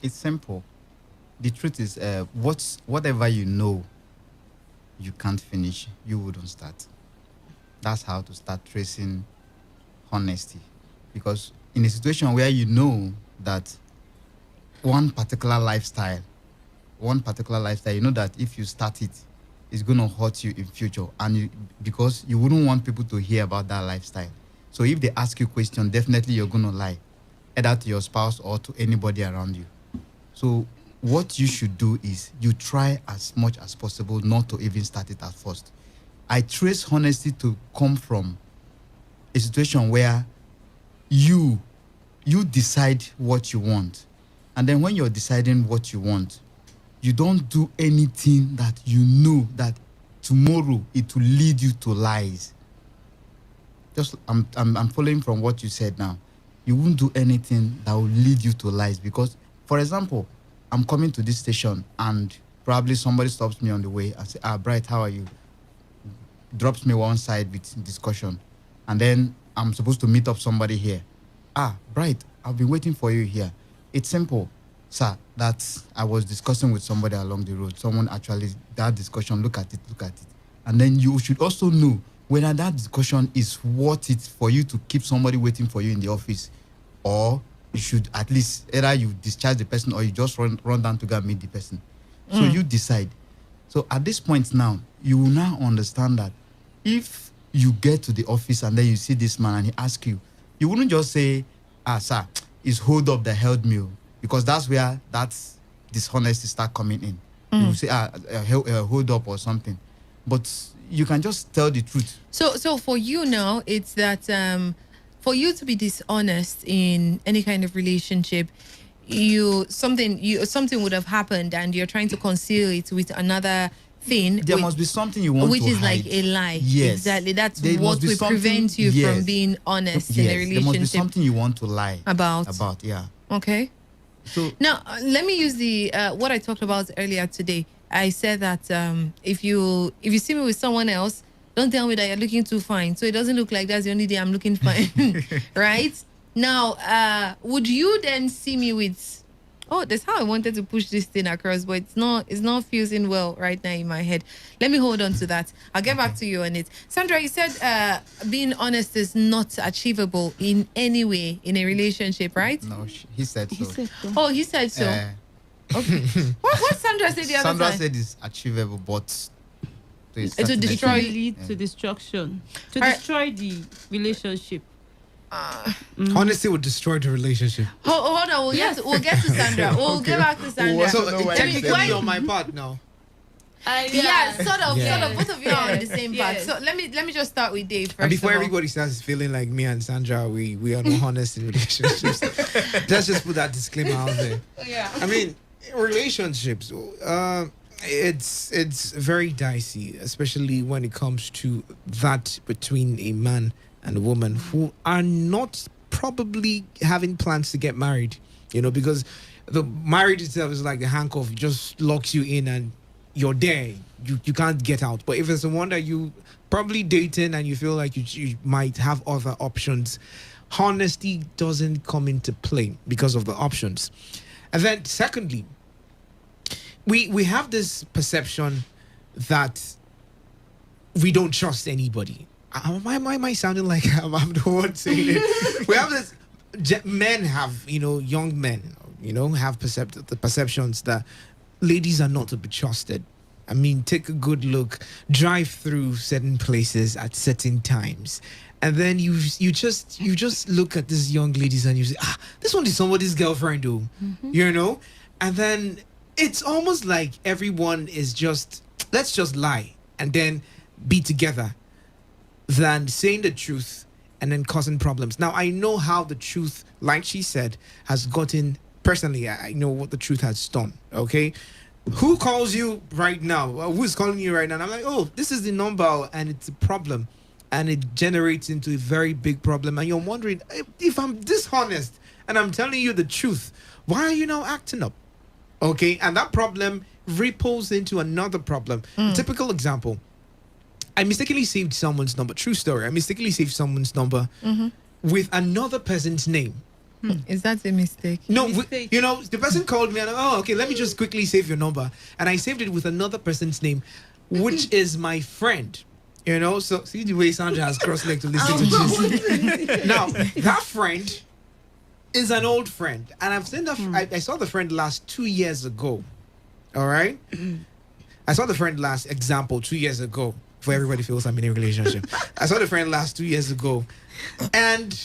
Speaker 7: it's simple. The truth is, whatever you know you can't finish, you wouldn't start. That's how to start tracing honesty. Because in a situation where you know that one particular lifestyle, you know that if you start it, it's going to hurt you in future, and because you wouldn't want people to hear about that lifestyle. So if they ask you a question, definitely you're going to lie, either to your spouse or to anybody around you. So what you should do is you try as much as possible not to even start it at first. I trace honesty to come from a situation where you decide what you want. And then when you're deciding what you want, you don't do anything that you know that tomorrow it will lead you to lies. Just I'm following from what you said now. You won't do anything that will lead you to lies, because, for example, I'm coming to this station and probably somebody stops me on the way and say, Bright, how are you? Drops me one side with discussion. And then I'm supposed to meet up somebody here. Bright, I've been waiting for you here. It's simple, sir, that I was discussing with somebody along the road. Someone actually, that discussion, look at it. And then you should also know whether that discussion is worth it for you to keep somebody waiting for you in the office, or you should at least either you discharge the person or you just run down to go and meet the person. So you decide. So at this point now, you will now understand that if you get to the office and then you see this man and he asks you, you wouldn't just say, sir, it's hold up the held meal, because that's where that's dishonesty start coming in. You will say, hold up or something. But you can just tell the truth.
Speaker 3: So for you now, it's that for you to be dishonest in any kind of relationship, something would have happened and you're trying to conceal it with another thing.
Speaker 7: There must be something you want to hide.
Speaker 3: Which is like a lie.
Speaker 7: Yes.
Speaker 3: Exactly. That's what will prevent you from being honest in a relationship.
Speaker 7: There must be something you want to lie
Speaker 3: about,
Speaker 7: yeah.
Speaker 3: Okay.
Speaker 7: So
Speaker 3: now let me use the what I talked about earlier today. I said that if you see me with someone else, don't tell me that you're looking too fine. So it doesn't look like that's the only day I'm looking fine. Right? Now, would you then see me with... Oh, that's how I wanted to push this thing across, but it's not fusing well right now in my head. Let me hold on to that. I'll get back to you on it. Sandra, you said being honest is not achievable in any way in a relationship, right?
Speaker 7: No, he said so.
Speaker 3: Oh, he said so. Okay. What Sandra said the other time?
Speaker 7: Sandra said it's achievable, but
Speaker 3: to destroy,
Speaker 8: lead to destruction, to destroy the relationship.
Speaker 18: Honesty would destroy the relationship.
Speaker 3: Hold on, we'll get to Sandra. We'll get back to Sandra.
Speaker 18: So technically on my part now.
Speaker 3: Sort of. Both of you are on the same path. So let me just start with Dave first.
Speaker 18: And before everybody starts feeling like me and Sandra, we are not honest in relationships. Let's just put that disclaimer out there.
Speaker 3: Yeah.
Speaker 18: I mean, relationships, it's very dicey, especially when it comes to that between a man and a woman who are not probably having plans to get married, because the marriage itself is like the handcuff, just locks you in and you're there. You can't get out. But if it's someone that you probably dating and you feel like you might have other options, honesty doesn't come into play because of the options. And then secondly, we have this perception that we don't trust anybody. Why am I sounding like I'm the one saying it? We have this, men have, young men, have the perceptions that ladies are not to be trusted. I mean, take a good look, drive through certain places at certain times, and then you just look at these young ladies and you say, this one is somebody's girlfriend, though, and then it's almost like everyone is just, let's just lie and then be together than saying the truth and then causing problems. Now, I know how the truth, like she said, has gotten personally, I know what the truth has done. Okay, who calls you right now? Who's calling you right now? And I'm like, oh, this is the number, and it's a problem, and it generates into a very big problem. And you're wondering, if I'm dishonest and I'm telling you the truth, why are you now acting up? Okay, and that problem ripples into another problem. Typical example. I mistakenly saved someone's number. True story. I mistakenly saved someone's number with another person's name.
Speaker 3: Is that a mistake?
Speaker 18: No, the person called me and okay, let me just quickly save your number. And I saved it with another person's name, which is my friend. So see the way Sandra has cross-legged to listen to this. Now, that friend is an old friend. And I've seen that, I saw the friend last 2 years ago. All right? I saw the friend last, example, 2 years ago. For everybody feels I'm in a relationship. I saw the friend last 2 years ago. And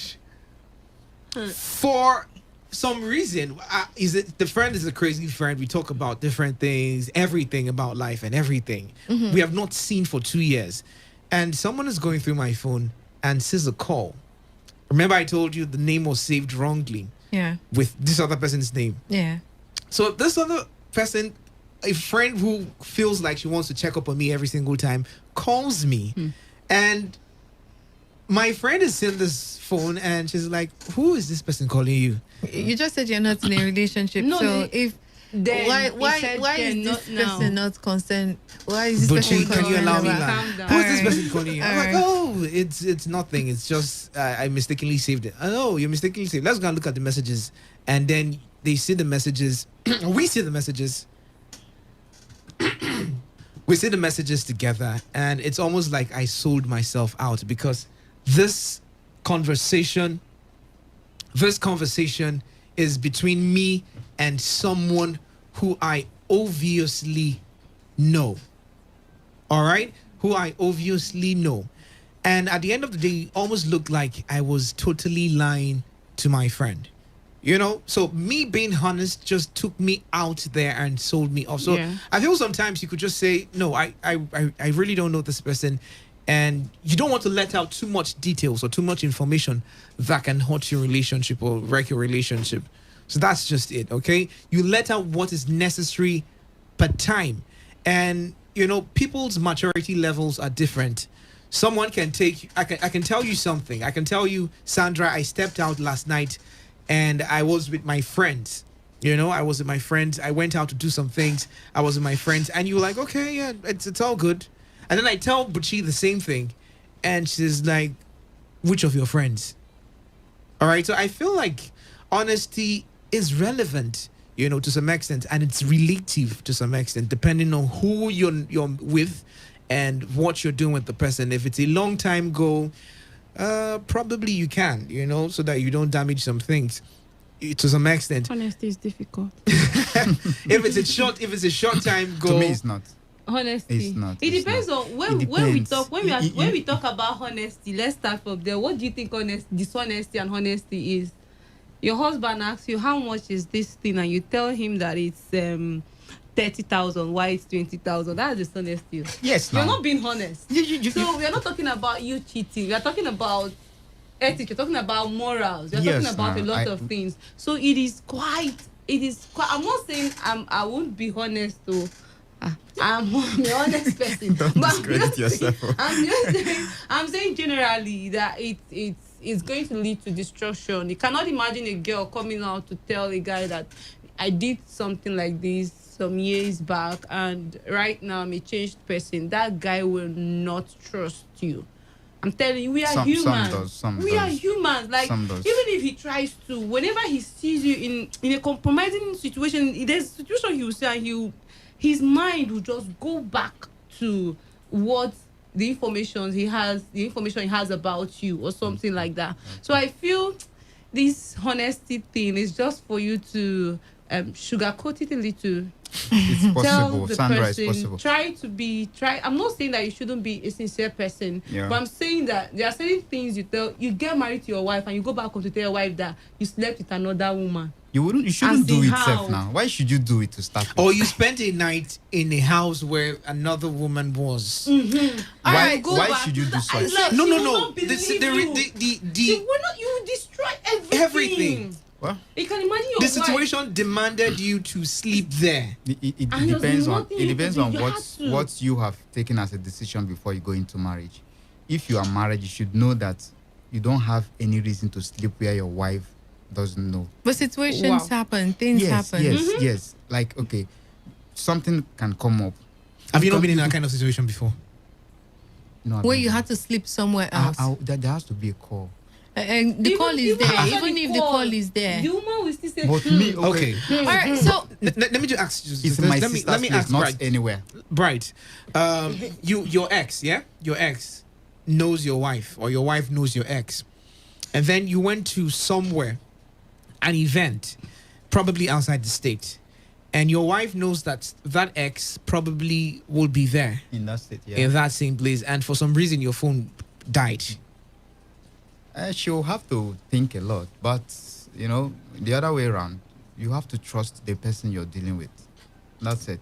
Speaker 18: for some reason, the friend is a crazy friend. We talk about different things, everything about life and everything. We have not seen for 2 years. And someone is going through my phone and sees a call. Remember I told you the name was saved wrongly.
Speaker 3: Yeah.
Speaker 18: With this other person's name.
Speaker 3: Yeah.
Speaker 18: So this other person, a friend who feels like she wants to check up on me every single time, calls me. And my friend is in this phone and she's like, who is this person calling you?
Speaker 3: You just said you're not in a relationship.
Speaker 8: No,
Speaker 3: so if why is this person not concerned? Why is this person
Speaker 18: can you allow me? Who is this person calling you? I'm like,
Speaker 3: Alright.
Speaker 18: it's nothing. It's just I mistakenly saved it. Oh, you mistakenly saved. Let's go and look at the messages. And then they see the messages. We see the messages. We see the messages together, and it's almost like I sold myself out because this conversation is between me and someone who I obviously know. All right? Who I obviously know. And at the end of the day, it almost looked like I was totally lying to my friend. So me being honest just took me out there and sold me off. So I feel sometimes you could just say, no, I really don't know this person. And you don't want to let out too much details or too much information that can hurt your relationship or wreck your relationship. So that's just it, okay? You let out what is necessary per time. And, people's maturity levels are different. Someone can I can tell you something. I can tell you, Sandra, I stepped out last night and I was with my friends. I was with my friends. I went out to do some things. I was with my friends. And you're like, okay, yeah, it's all good. And then I tell Buchi the same thing. And she's like, which of your friends? All right. So I feel like honesty is relevant, to some extent. And it's relative to some extent, depending on who you're with and what you're doing with the person. If it's a long time goal, probably you can, so that you don't damage some things to some extent.
Speaker 8: Honesty is difficult.
Speaker 18: if it's a short time goal.
Speaker 7: To me, it's not.
Speaker 8: Honesty.
Speaker 7: It's not.
Speaker 8: It depends on when we talk about honesty. Let's start from there. What do you think dishonesty and honesty is? Your husband asks you how much is this thing, and you tell him that it's 30,000. Why it's 20,000? That's dishonesty.
Speaker 7: Yes,
Speaker 8: you're not being honest. So we are not talking about you cheating. We are talking about ethics. We're talking about morals. We're talking about a lot of things. So it is quite. I'm not saying I won't be honest though. I'm an honest person.
Speaker 7: Don't discredit yourself.
Speaker 8: I'm saying generally that it's going to lead to destruction. You cannot imagine a girl coming out to tell a guy that I did something like this some years back and right now I'm a changed person. That guy will not trust you. I'm telling you, we are humans. Some are humans. Like, even if he tries to, whenever he sees you in a compromising situation, there's a situation he will say and his mind will just go back to what the information he has about you or something like that. So I feel this honesty thing is just for you to sugarcoat it a little.
Speaker 7: It's possible.
Speaker 8: Tell the
Speaker 7: Sandra,
Speaker 8: person,
Speaker 7: it's possible.
Speaker 8: I'm not saying that you shouldn't be a sincere person, but I'm saying that there are certain things you get married to your wife and you go back home to tell your wife that you slept with another woman.
Speaker 7: You shouldn't do it self now. Why should you do it to start with?
Speaker 18: Or you spent a night in a house where another woman was.
Speaker 7: Why should you do so?
Speaker 18: No.
Speaker 8: You will destroy everything.
Speaker 7: Well,
Speaker 8: You can imagine your
Speaker 18: The
Speaker 8: wife.
Speaker 18: situation demanded you to sleep there.
Speaker 7: It
Speaker 8: And there's
Speaker 7: depends on
Speaker 8: nothing you can do. You have to.
Speaker 7: what you have taken as a decision before you go into marriage. If you are married, you should know that you don't have any reason to sleep where your wife doesn't know.
Speaker 3: But situations happen, things happen.
Speaker 7: Yes. Like, okay, something can come up.
Speaker 18: Have you not been in that kind of situation before?
Speaker 7: No,
Speaker 3: Where you had to sleep somewhere else.
Speaker 7: there has to be a call.
Speaker 3: And the call is there. Even if the call is there.
Speaker 8: The woman will still say,
Speaker 7: But me,
Speaker 18: Okay.
Speaker 3: All right, so
Speaker 18: Let me just ask you.
Speaker 7: It's my
Speaker 18: let me
Speaker 7: sister's
Speaker 18: ask
Speaker 7: place, not
Speaker 18: Bright.
Speaker 7: anywhere.
Speaker 18: Bright, your ex, yeah, your ex knows your wife, or your wife knows your ex, and then you went to somewhere, an event, probably outside the state, and your wife knows that that ex probably will be there
Speaker 7: In that state, yeah.
Speaker 18: in that same place, and for some reason your phone died.
Speaker 7: She'll have to think a lot, but the other way around, you have to trust the person you're dealing with. That's it.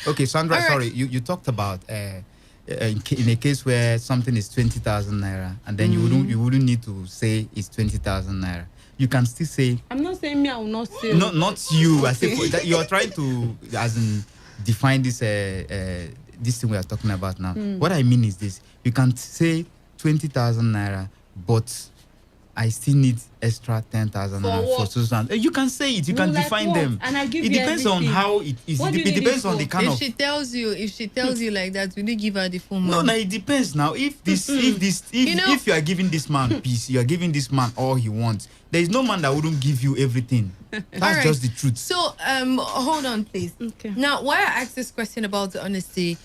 Speaker 7: Okay, Sandra,
Speaker 3: All right.
Speaker 7: sorry, you talked about in a case where something is 20,000 naira, and then you wouldn't need to say it's 20,000 naira. You can still say
Speaker 8: I'm not saying me, I will not say.
Speaker 7: not you. I say that you're trying to as in define this this thing we are talking about now. What I mean is this: you can say 20,000 naira, but I still need extra 10,000
Speaker 8: For
Speaker 7: naira for
Speaker 8: what?
Speaker 7: Susan. You can say it. You can
Speaker 8: Like
Speaker 7: define
Speaker 8: what?
Speaker 7: them.
Speaker 8: And I give
Speaker 7: It
Speaker 8: you
Speaker 7: depends on
Speaker 8: everything.
Speaker 7: how it is.
Speaker 8: What do you
Speaker 7: It
Speaker 8: need
Speaker 7: depends
Speaker 8: it
Speaker 7: on the
Speaker 8: for?
Speaker 7: kind
Speaker 3: if
Speaker 7: of.
Speaker 3: she tells you like that, will you give her the phone?
Speaker 7: No, it depends now. If you are giving this man peace, you are giving this man all he wants. There is no man that wouldn't give you everything. That's
Speaker 3: All right.
Speaker 7: just the truth.
Speaker 3: So, hold on, please.
Speaker 8: Okay.
Speaker 3: Now, why I asked this question about the honesty,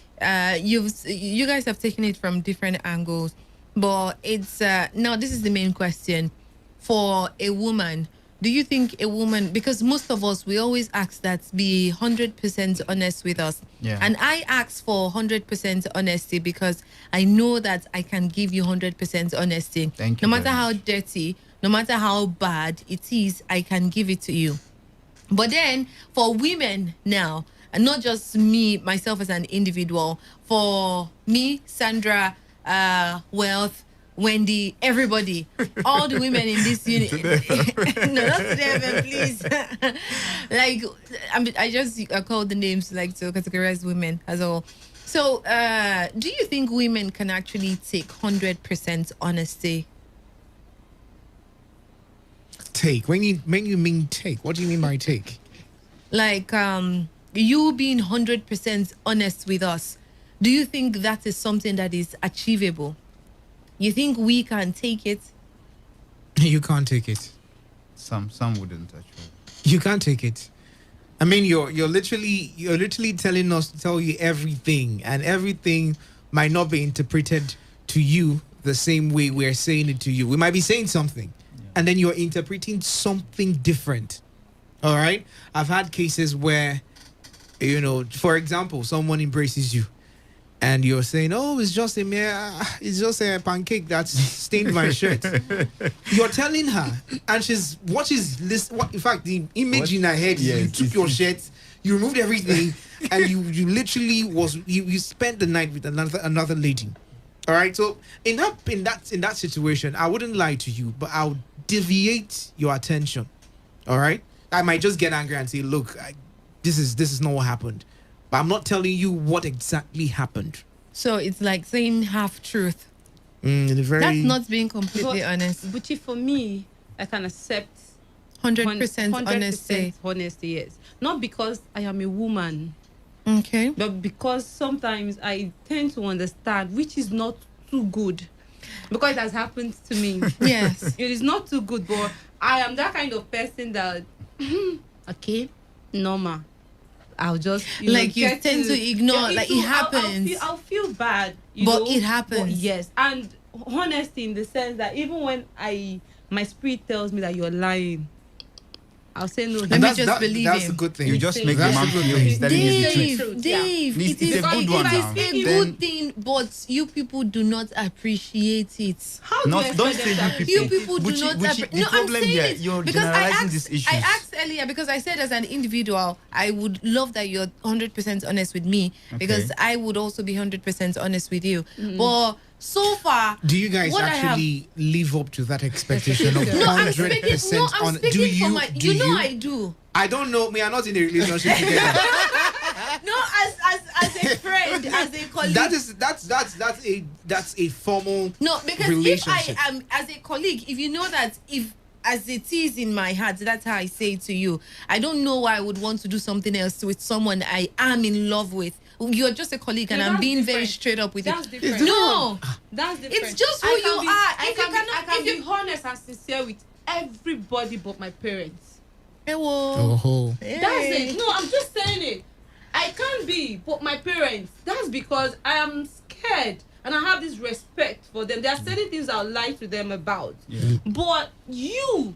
Speaker 3: you guys have taken it from different angles, but it's now this is the main question for a woman. Do you think a woman, because most of us, we always ask that be 100% honest with us.
Speaker 7: Yeah.
Speaker 3: And I ask for 100% honesty because I know that I can give you 100% honesty.
Speaker 7: Thank you
Speaker 3: No matter
Speaker 7: very
Speaker 3: how dirty, no matter how bad it is, I can give it to you. But then for women now, and not just me, myself as an individual, for me, Sandra, Wealth, Wendy, everybody, all the women in this unit. No, not today, man, please. Like, I just called the names like to categorize women as all. So, do you think women can actually take 100% honesty?
Speaker 18: Take. When you mean take, what do you mean by take?
Speaker 3: Like, you being 100% honest with us, do you think that is something that is achievable? You think we can take it?
Speaker 18: You can't take it.
Speaker 7: Some wouldn't actually.
Speaker 18: You can't take it. I mean, you're literally telling us to tell you everything, and everything might not be interpreted to you the same way we're saying it to you. We might be saying something, and then you're interpreting something different. All right? I've had cases where, for example, someone embraces you, and you're saying, "Oh, it's just a pancake that's stained my shirt." You're telling her, and in fact, the image in her head is you took your shirt, you removed everything, and you literally you spent the night with another lady. All right, so in that situation, I wouldn't lie to you, but I'll deviate your attention. All right, I might just get angry and say, "Look, this is not what happened." But I'm not telling you what exactly happened.
Speaker 3: So it's like saying half truth.
Speaker 18: That's
Speaker 3: not being completely honest.
Speaker 8: But for me, I can accept
Speaker 3: 100% honesty.
Speaker 8: Honesty, yes. Not because I am a woman.
Speaker 3: Okay.
Speaker 8: But because sometimes I tend to understand, which is not too good. Because it has happened to me.
Speaker 3: Yes.
Speaker 8: It is not too good, but I am that kind of person that, okay, normal. I'll just
Speaker 3: you tend to ignore, like it happens.
Speaker 8: I'll feel bad,
Speaker 3: but it happens.
Speaker 8: But yes, and honesty in the sense that even when my spirit tells me that you're lying, I'll say no.
Speaker 3: Let me just believe him.
Speaker 18: That's a good thing.
Speaker 7: You just make the man feel he's telling you the truth.
Speaker 3: Dave,
Speaker 7: It's a good one now.
Speaker 3: It's a good thing, but you people do not appreciate it.
Speaker 8: How
Speaker 7: don't say
Speaker 3: you people do not appreciate. No, I'm saying it
Speaker 7: you're
Speaker 3: because
Speaker 7: generalizing these issues.
Speaker 3: I asked earlier because I said as an individual, I would love that you're 100% honest with me because I would also be 100% honest with you. But so far,
Speaker 18: Do you guys
Speaker 3: what I have-
Speaker 18: actually live up to that expectation of
Speaker 3: No, I'm
Speaker 18: 100%
Speaker 3: speaking. No, I'm
Speaker 18: on?
Speaker 3: speaking
Speaker 18: Do you?
Speaker 3: for my.
Speaker 18: Do
Speaker 3: You know I do.
Speaker 18: I don't know. We are not in a relationship together.
Speaker 3: No, as a friend, as a colleague.
Speaker 18: That's a formal
Speaker 3: No, because
Speaker 18: relationship.
Speaker 3: if I am as a colleague, if you know that if as it is in my heart, that's how I say it to you. I don't know why I would want to do something else with someone I am in love with. You're just a colleague, and I'm being very straight up with
Speaker 8: That's
Speaker 3: you.
Speaker 8: different.
Speaker 3: No,
Speaker 8: That's different.
Speaker 3: it's just who
Speaker 8: I
Speaker 3: you
Speaker 8: can be-
Speaker 3: are.
Speaker 8: I
Speaker 3: If you
Speaker 8: can be-
Speaker 3: cannot-
Speaker 8: I can
Speaker 3: if
Speaker 8: be
Speaker 3: you-
Speaker 8: honest and sincere with everybody but my parents.
Speaker 18: Oh.
Speaker 8: That's it. No, I'm just saying it. I can't be, but my parents. That's because I am scared and I have this respect for them. There are certain things I'll lie to them about.
Speaker 7: Yeah.
Speaker 8: But you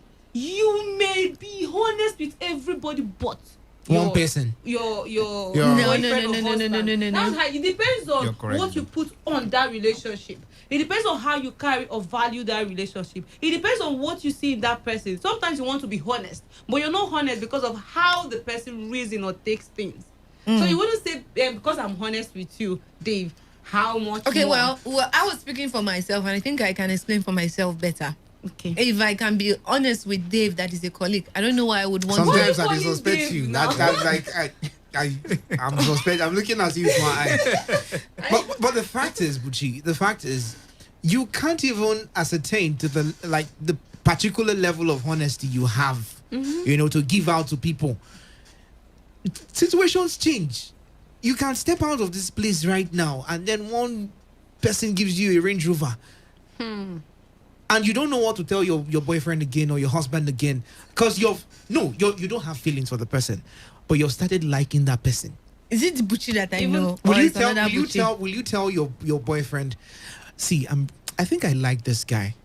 Speaker 8: may be honest with everybody but
Speaker 18: One person.
Speaker 8: Your
Speaker 18: No,
Speaker 8: boyfriend
Speaker 3: no,
Speaker 8: or
Speaker 3: no, no, no,
Speaker 8: husband.
Speaker 3: no, no, no, no.
Speaker 8: That's how it depends
Speaker 7: You're
Speaker 8: on
Speaker 7: correct.
Speaker 8: what you put on that relationship. It depends on how you carry or value that relationship. It depends on what you see in that person. Sometimes you want to be honest, but you're not honest because of how the person reason or takes things. So you wouldn't say because I'm honest with you, Dave. How much?
Speaker 3: Okay,
Speaker 8: more?
Speaker 3: well, I was speaking for myself, and I think I can explain for myself better.
Speaker 8: Okay.
Speaker 3: If I can be honest with Dave, that is a colleague. I don't know why I would want.
Speaker 18: Sometimes
Speaker 3: to.
Speaker 18: I suspect you. That's like I'm suspect. I'm looking at you with my eye. But the fact is, Buchi, the fact is, you can't even ascertain to the particular level of honesty you have, to give out to people. Situations change. You can step out of this place right now, and then one person gives you a Range Rover. And you don't know what to tell your boyfriend again or your husband again, because you don't have feelings for the person, but you've started liking that person.
Speaker 3: Is it the Buchi that I know?
Speaker 18: Will
Speaker 3: or
Speaker 18: you
Speaker 3: it's
Speaker 18: tell?
Speaker 3: another
Speaker 18: Will you
Speaker 3: Buchi?
Speaker 18: tell? Will you tell your boyfriend? See, I think I like this guy.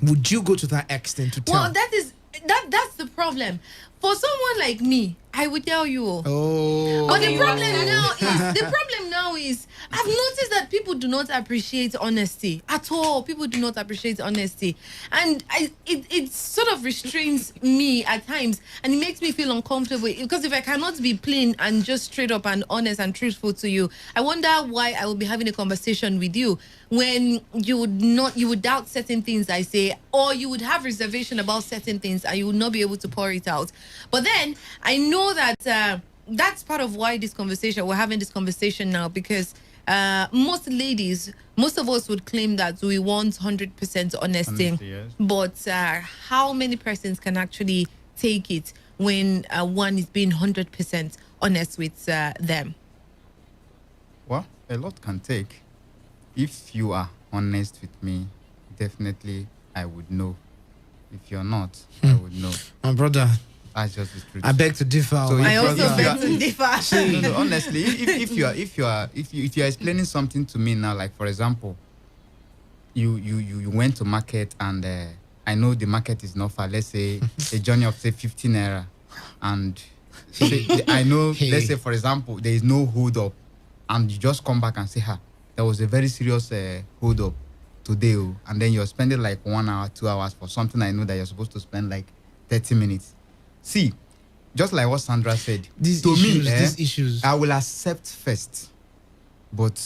Speaker 18: Would you go to that extent to tell?
Speaker 3: Well, that's the problem. For someone like me, I would tell you.
Speaker 18: Oh.
Speaker 3: But the problem now is I've noticed that people do not appreciate honesty at all. People do not appreciate honesty, and it sort of restrains me at times, and it makes me feel uncomfortable because if I cannot be plain and just straight up and honest and truthful to you, I wonder why I will be having a conversation with you when you would doubt certain things I say, or you would have reservation about certain things and you would not be able to pour it out. But then I know that that's part of why we're having this conversation now, because most of us would claim that we want 100% honesty.
Speaker 7: Honesty, yes.
Speaker 3: But how many persons can actually take it when one is being 100% honest with them?
Speaker 7: Well, a lot can take. If you are honest with me, definitely I would know. If you're not, I would know.
Speaker 18: My brother,
Speaker 7: That's just the truth.
Speaker 18: I beg to differ.
Speaker 7: So
Speaker 3: I
Speaker 7: if
Speaker 3: also
Speaker 7: you are-
Speaker 3: beg to differ.
Speaker 7: No, honestly, if you are explaining something to me now, like for example, you went to market and I know the market is not far. Let's say a journey of say 15 naira, and I know. Let's say for example, there is no hold up, and you just come back and say, there was a very serious hold up today, and then you're spending like 1 hour, 2 hours for something I know that you're supposed to spend like 30 minutes. See, just like what Sandra said,
Speaker 18: These issues.
Speaker 7: I will accept first, but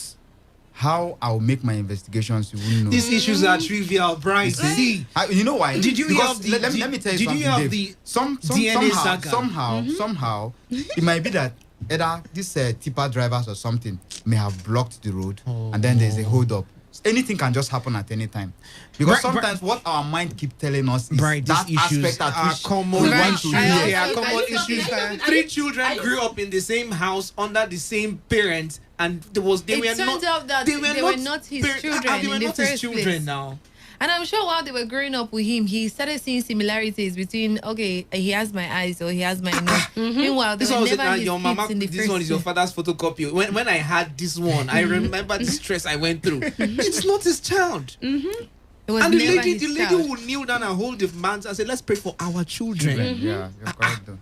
Speaker 7: how I'll make my investigations, you won't know.
Speaker 18: These issues are trivial, Brian. See,
Speaker 7: you know why?
Speaker 18: Did you
Speaker 7: Because
Speaker 18: have the-
Speaker 7: let me tell you
Speaker 18: did
Speaker 7: something.
Speaker 18: you have
Speaker 7: Dave.
Speaker 18: the
Speaker 7: somehow,
Speaker 18: DNA saga?
Speaker 7: somehow, it might be that either these tipper drivers or something may have blocked the road, and then there's a hold up. Anything can just happen at any time, because sometimes what our mind keep telling us is that
Speaker 18: these issues
Speaker 7: aspect at
Speaker 18: are
Speaker 7: which
Speaker 18: common
Speaker 7: we want to
Speaker 18: issues.
Speaker 7: hear.
Speaker 18: They are common issues. Three children grew up in the same house under the same parents, and
Speaker 3: It turns out that they were not his children
Speaker 18: they were
Speaker 3: in the
Speaker 18: not his
Speaker 3: first
Speaker 18: children
Speaker 3: place.
Speaker 18: now.
Speaker 3: And I'm sure while they were growing up with him, he started seeing similarities between, okay, he has my eyes or he has my nose. Meanwhile, they
Speaker 18: This
Speaker 3: were
Speaker 18: one was
Speaker 3: never his
Speaker 18: your
Speaker 3: kids
Speaker 18: mama.
Speaker 3: in the
Speaker 18: This
Speaker 3: first
Speaker 18: one is your
Speaker 3: place.
Speaker 18: father's photocopy. When I had this one, I remember the stress I went through. It's not his child.
Speaker 3: It was
Speaker 18: And the
Speaker 3: never
Speaker 18: lady,
Speaker 3: his
Speaker 18: the lady
Speaker 3: child.
Speaker 18: will kneel down and hold the man's and say, "Let's pray for our children."
Speaker 7: Yeah, you're correct though.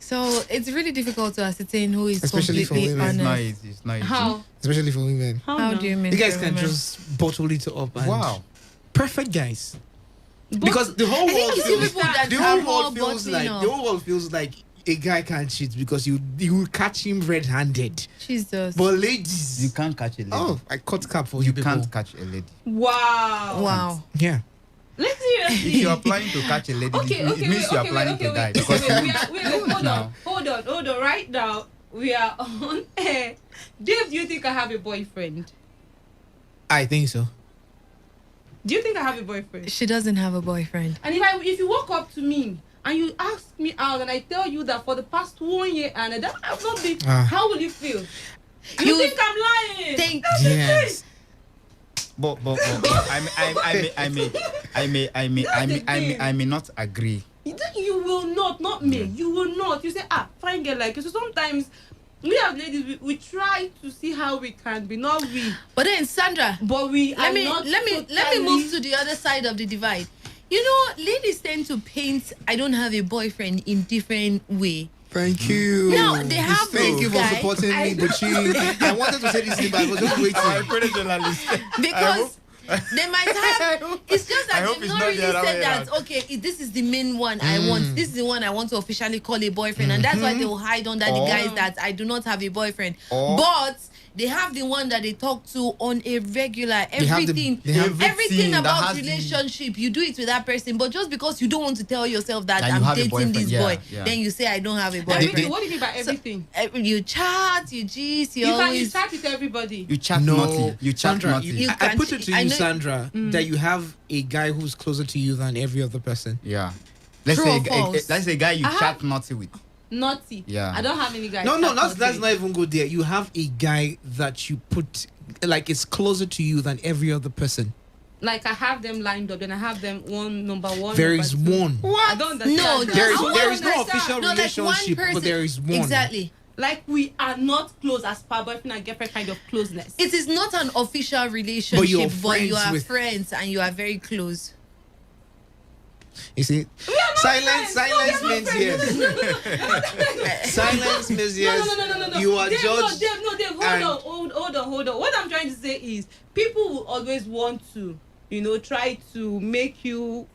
Speaker 3: So it's really difficult to ascertain who is
Speaker 18: Especially for
Speaker 3: completely
Speaker 18: women.
Speaker 3: honest.
Speaker 7: It's not easy.
Speaker 8: How?
Speaker 18: Especially for women.
Speaker 3: How do you mean?
Speaker 18: You guys
Speaker 3: for
Speaker 18: can
Speaker 3: women?
Speaker 18: just bottle it up. And
Speaker 7: Wow.
Speaker 18: perfect guys. Because the whole
Speaker 3: I think
Speaker 18: world
Speaker 3: you see
Speaker 18: feels
Speaker 3: people that
Speaker 18: the
Speaker 3: are
Speaker 18: whole
Speaker 3: more
Speaker 18: world feels
Speaker 3: bottling
Speaker 18: like
Speaker 3: up.
Speaker 18: the whole world feels like a guy can't cheat because you will catch him red-handed.
Speaker 3: Jesus.
Speaker 18: But ladies,
Speaker 7: you can't catch a lady.
Speaker 18: Oh, I cut cap for
Speaker 7: you.
Speaker 18: You
Speaker 7: can't catch a lady.
Speaker 8: Wow.
Speaker 18: Yeah.
Speaker 8: Let's seriously.
Speaker 7: If you are planning to catch a lady, it means you are planning to die.
Speaker 8: Hold on. Right now, we are on air. Dave, do you think I have a boyfriend?
Speaker 18: I think so.
Speaker 8: Do you think I have a boyfriend?
Speaker 3: She doesn't have a boyfriend.
Speaker 8: And if you walk up to me and you ask me out and I tell you that for the past 1 year and that I've not been, how will you feel? You think I'm lying?
Speaker 18: Yes.
Speaker 7: But I may not agree.
Speaker 8: You will not me. You will not. You say, fine girl like you. So sometimes we as ladies we try to see how we can be, not we.
Speaker 3: But then Sandra,
Speaker 8: but we
Speaker 3: let me move to the other side of the divide. You know, ladies tend to paint I don't have a boyfriend in different way.
Speaker 18: Thank you.
Speaker 3: No, they have.
Speaker 18: Thank you for supporting me, Buchi. I wanted to say this thing, but I was just waiting.
Speaker 3: Because they might have. It's just that they've not really said that. Okay, this is the main one I want. This is the one I want to officially call a boyfriend, and that's why they will hide under the guise that I do not have a boyfriend. But they have the one that they talk to on a regular. Everything about relationship, you do it with that person. But just because you don't want to tell yourself that I'm dating this boy, then you say I don't have a boyfriend.
Speaker 8: Everything. What do you mean by everything?
Speaker 3: So, you chat, you gist, you
Speaker 8: chat with everybody.
Speaker 7: You chat naughty. You chat
Speaker 18: Sandra,
Speaker 7: naughty.
Speaker 18: I put it to you, Sandra, that you have a guy who's closer to you than every other person.
Speaker 7: Yeah. Let's say a guy you chat naughty with.
Speaker 8: Naughty.
Speaker 7: Yeah.
Speaker 8: I don't have any guys.
Speaker 18: No, that's not even good there. You have a guy that you put like it's closer to you than every other person.
Speaker 8: Like I have them lined up, then I have them number one.
Speaker 18: There is one.
Speaker 8: What? I don't understand.
Speaker 3: No,
Speaker 18: there is no official relationship, but there is one.
Speaker 3: Exactly.
Speaker 8: Like we are not close as per boyfriend and girlfriend kind of closeness.
Speaker 3: It is not an official relationship, but you are
Speaker 18: with
Speaker 3: friends and you are very close.
Speaker 18: You see, silence means yes. Silence means yes.
Speaker 8: No.
Speaker 18: You are judged.
Speaker 8: Dave, hold on. What I'm trying to say is, people will always want to, try to make you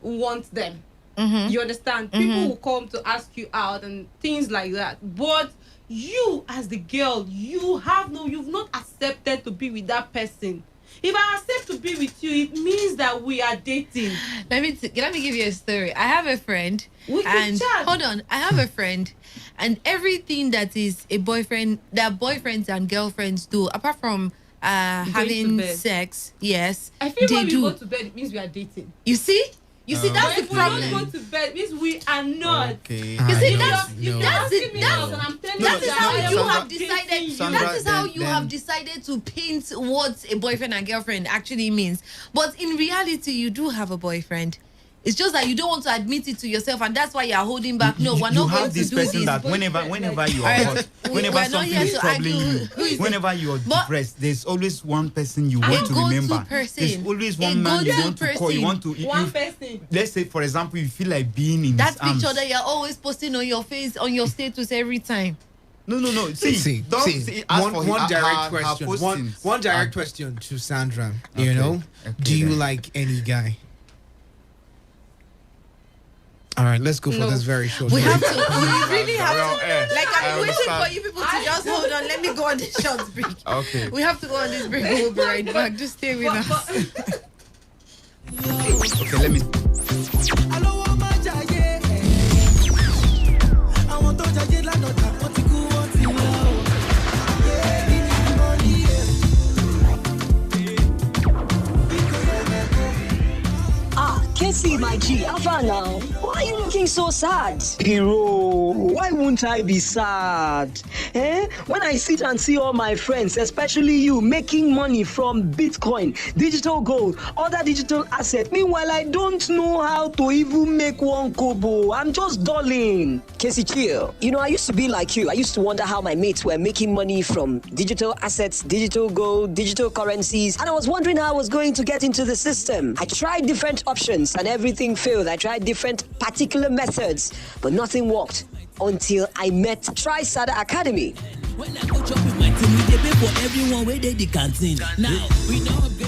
Speaker 8: want them.
Speaker 3: Mm-hmm.
Speaker 8: You understand? Mm-hmm. People will come to ask you out and things like that. But you, as the girl, you've not accepted to be with that person. If I accept to be with you, it means that we are dating.
Speaker 3: Let me give you a story. I have a friend. Hold on. I have a friend, and everything that is a boyfriend, that boyfriends and girlfriends do, apart from having sex, yes,
Speaker 8: I feel when we go to bed, it means we are dating.
Speaker 3: You see? That's the problem.
Speaker 8: If we don't go to bed, it means we are not.
Speaker 7: Okay.
Speaker 3: You see, that's
Speaker 8: it.
Speaker 3: That is how you have decided. That is how you have decided to paint what a boyfriend and girlfriend actually means. But in reality, you do have a boyfriend. It's just that you don't want to admit it to yourself, and that's why you're holding back. No, we're not going to do this.
Speaker 7: That whenever you are hot, whenever something is troubling you, whenever you are depressed, there's always one person you want to remember. There's always one man you want to call.
Speaker 8: One person.
Speaker 7: Let's say, for example, you feel like being in
Speaker 3: that
Speaker 7: his arms.
Speaker 3: picture that you're always posting on your face, on your status every time.
Speaker 7: No. See.
Speaker 18: One direct question. One direct question to Sandra. Do you like any guy? All right, let's go for this very short.
Speaker 3: We have to. We really have to. Like, I'm waiting for you people to just hold on. Let me go on this short break.
Speaker 7: Okay.
Speaker 3: We have to go on this break. We'll be right back. Just stay with us.
Speaker 7: Okay, let me.
Speaker 12: Casey, my G, Alpha now. Why are you looking so sad?
Speaker 13: Hero, why won't I be sad? When I sit and see all my friends, especially you, making money from Bitcoin, digital gold, other digital assets. Meanwhile, I don't know how to even make one kobo. I'm just dulling.
Speaker 12: Casey, chill. I used to be like you. I used to wonder how my mates were making money from digital assets, digital gold, digital currencies, and I was wondering how I was going to get into the system. I tried different options and everything failed. I tried different particular methods, but nothing worked until I met TriSada Academy.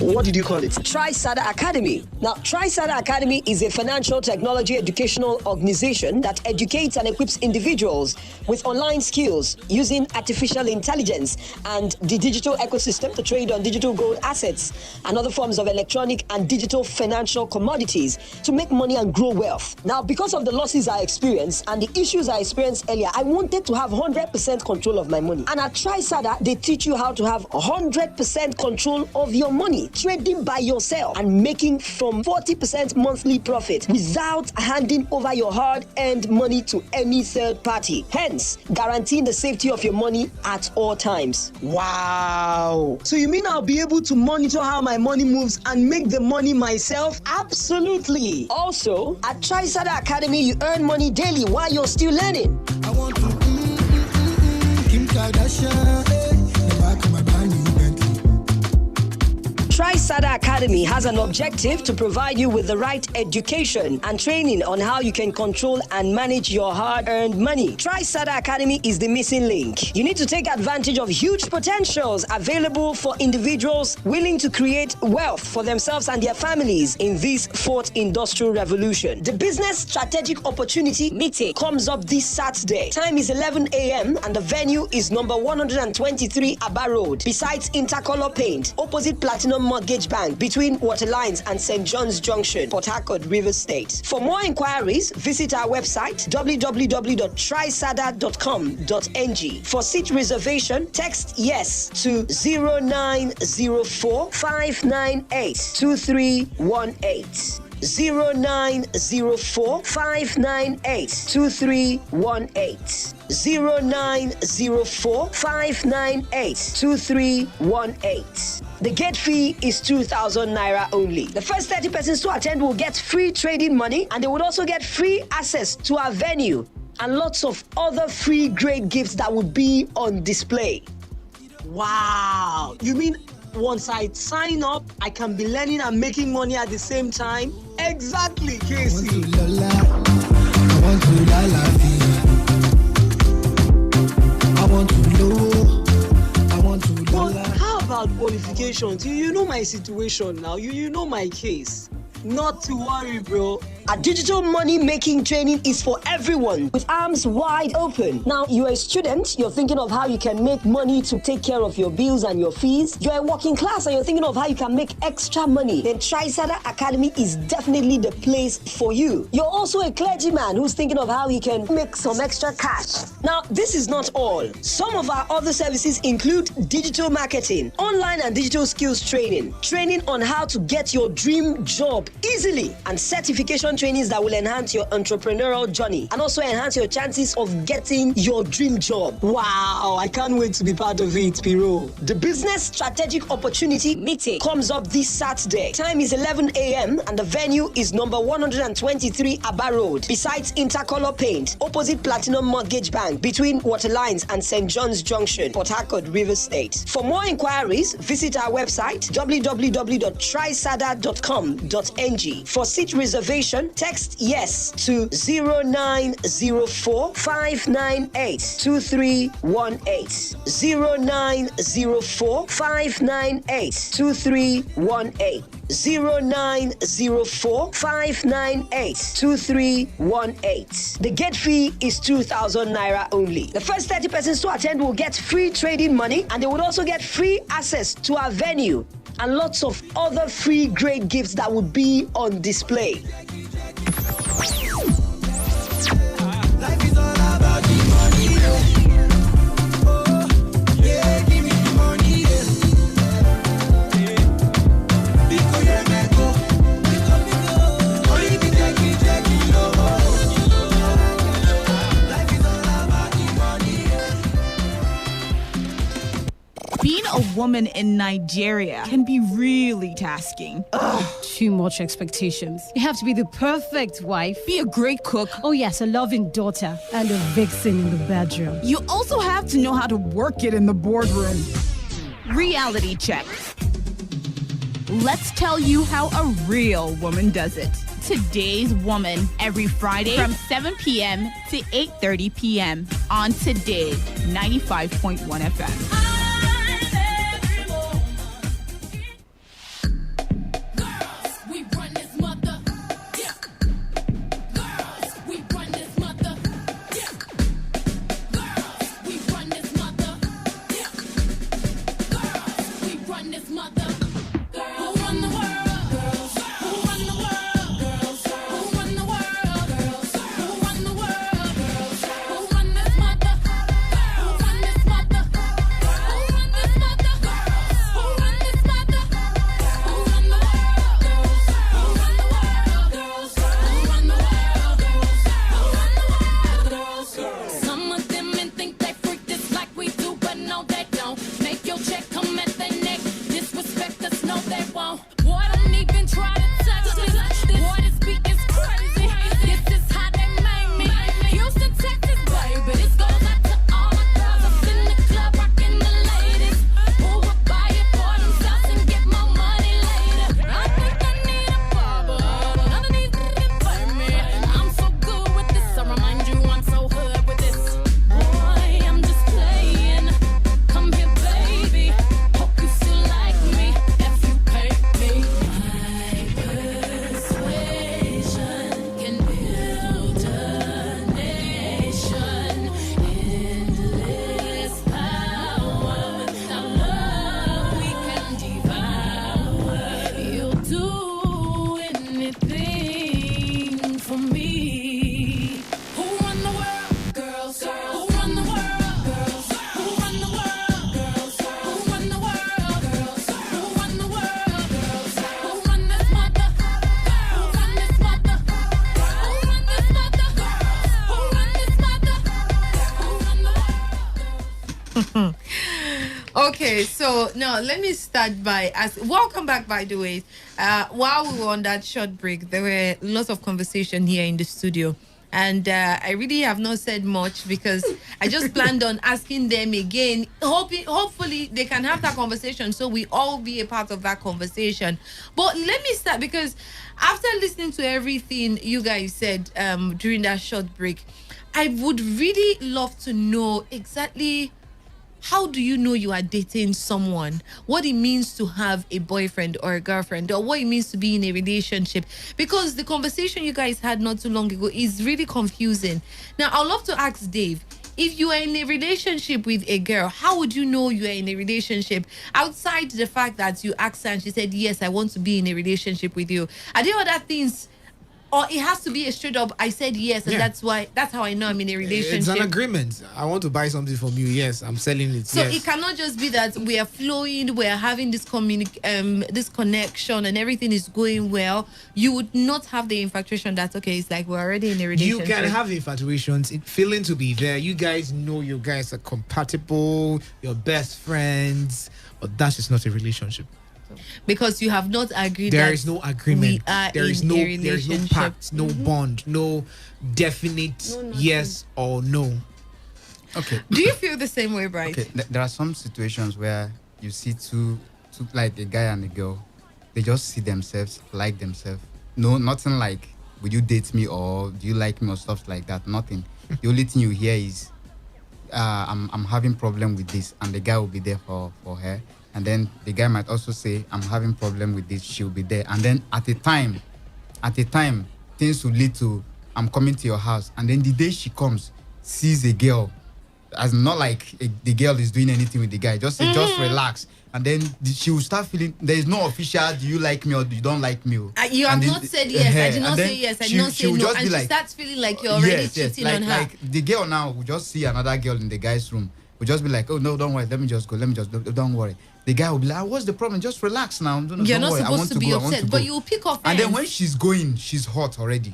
Speaker 12: What did you call it? TriSada Academy. Now, TriSada Academy is a financial technology educational organization that educates and equips individuals with online skills using artificial intelligence and the digital ecosystem to trade on digital gold assets and other forms of electronic and digital financial commodities to make money and grow wealth. Now, because of the losses I experienced and the issues I experienced earlier, I wanted to have 100% control of my money. And at TriSada, they teach you how to have 100% control of your money, trading by yourself and making from 40% monthly profit without handing over your hard-earned money to any third party. Hence, guaranteeing the safety of your money at all times.
Speaker 13: Wow. So you mean I'll be able to monitor how my money moves and make the money myself?
Speaker 12: Absolutely. Also, at TriSada Academy, you earn money daily while you're still learning.
Speaker 20: I want to Kim Kardashian, the back of my brand new Bentley.
Speaker 12: TriSada Academy has an objective to provide you with the right education and training on how you can control and manage your hard-earned money. TriSada Academy is the missing link. You need to take advantage of huge potentials available for individuals willing to create wealth for themselves and their families in this fourth industrial revolution. The Business Strategic Opportunity Meeting comes up this Saturday. Time is 11 a.m. and the venue is number 123 Abba Road, besides Intercolor Paint, opposite Platinum Mortgage Bank, between Waterlines and St. John's Junction, Port Harcourt, River State. For more inquiries, visit our website www.trisada.com.ng. For seat reservation, text yes to 0904 598 2318. 0904 598 2318. 0904 598 2318. The gate fee is 2,000 naira only. The first 30 persons to attend will get free trading money, and they would also get free access to our venue and lots of other free great gifts that would be on display.
Speaker 13: Wow. You mean once I sign up, I can be learning and making money at the same time? Exactly, Casey.
Speaker 20: I want to lala. I want to know.
Speaker 13: But how about qualifications? You know my situation now. You know my case. Not to worry, bro.
Speaker 12: A digital money making training is for everyone with arms wide open. Now, you're a student, you're thinking of how you can make money to take care of your bills and your fees. You're a working class and you're thinking of how you can make extra money. Then TriSada Academy is definitely the place for you. You're also a clergyman who's thinking of how he can make some extra cash. Now, this is not all. Some of our other services include digital marketing, online and digital skills training, training on how to get your dream job easily, and certification trainings that will enhance your entrepreneurial journey and also enhance your chances of getting your dream job.
Speaker 13: Wow, I can't wait to be part of it, Piro.
Speaker 12: The Business Strategic Opportunity Meeting comes up this Saturday. Time is 11 a.m. and the venue is number 123 Abba Road, besides Intercolor Paint, opposite Platinum Mortgage Bank, between Waterlines and St. John's Junction, Port Harcourt, River State. For more inquiries, visit our website www.trisada.com.ng. For seat reservation, text yes to 0904 598 2318. 0904 598 2318. 0904 598 2318. The gate fee is 2,000 naira only. The first 30 persons to attend will get free trading money, and they would also get free access to our venue and lots of other free great gifts that would be on display.
Speaker 20: Life is all about the money. Oh, yeah, give me the money. Because you make go. Only the take it, Life is all about the money.
Speaker 25: Being a woman in Nigeria can be really tasking.
Speaker 24: Too much expectations. You have to be the perfect wife.
Speaker 25: Be a great cook.
Speaker 24: Oh yes, a loving daughter. And a vixen in the bedroom.
Speaker 25: You also have to know how to work it in the boardroom. Reality check. Let's tell you how a real woman does it. Today's Woman every Friday from 7 p.m. to 8:30 p.m. on Today 95.1 FM.
Speaker 3: Okay, so now let me start by welcome back, by the way. While we were on that short break, there were lots of conversation here in the studio. And I really have not said much because I just planned on asking them again. Hopefully they can have that conversation so we all be a part of that conversation. But let me start because after listening to everything you guys said during that short break, I would really love to know exactly, how do you know you are dating someone? What it means to have a boyfriend or a girlfriend, or what it means to be in a relationship? Because the conversation you guys had not too long ago is really confusing. Now, I'd love to ask Dave, if you are in a relationship with a girl, how would you know you are in a relationship outside the fact that you asked her and she said, yes, I want to be in a relationship with you? Are there other things? Or it has to be a straight up, I said yes, and that's how I know I'm in a relationship.
Speaker 18: It's an agreement. I want to buy something from you. Yes, I'm selling it.
Speaker 3: So
Speaker 18: yes.
Speaker 3: It cannot just be that we are flowing, we are having this this connection, and everything is going well. You would not have the infatuation that, okay, it's like we're already in a relationship.
Speaker 18: You can have infatuations, feeling to be there. You guys know you guys are compatible, you're best friends, but that is not a relationship.
Speaker 3: Because you have not agreed.
Speaker 18: There is no agreement. There is no pact, no bond, no definite yes or no.
Speaker 7: Okay.
Speaker 3: Do you feel the same way, Bright?
Speaker 7: Okay. There are some situations where you see two like a guy and a girl, they just see themselves, like themselves. No, nothing like, would you date me or do you like me or stuff like that? Nothing. The only thing you hear is, I'm having problem with this, and the guy will be there for her. And then the guy might also say, I'm having problem with this, she'll be there. And then at a time, things will lead to, I'm coming to your house. And then the day she comes, sees a girl, as not like the girl is doing anything with the guy, just say, just relax. And then she will start feeling, there is no official, do you like me or you don't like me?
Speaker 3: You have not said yes, I did not say yes, I did not say no. And she starts feeling like you're already cheating on her.
Speaker 7: Like the girl now will just see another girl in the guy's room, will just be like, oh no, don't worry, let me just go, don't worry. The guy will be like, what's the problem? Just relax now.
Speaker 3: You're not supposed to be upset, but you will pick up.
Speaker 7: And then when she's going, she's hot already.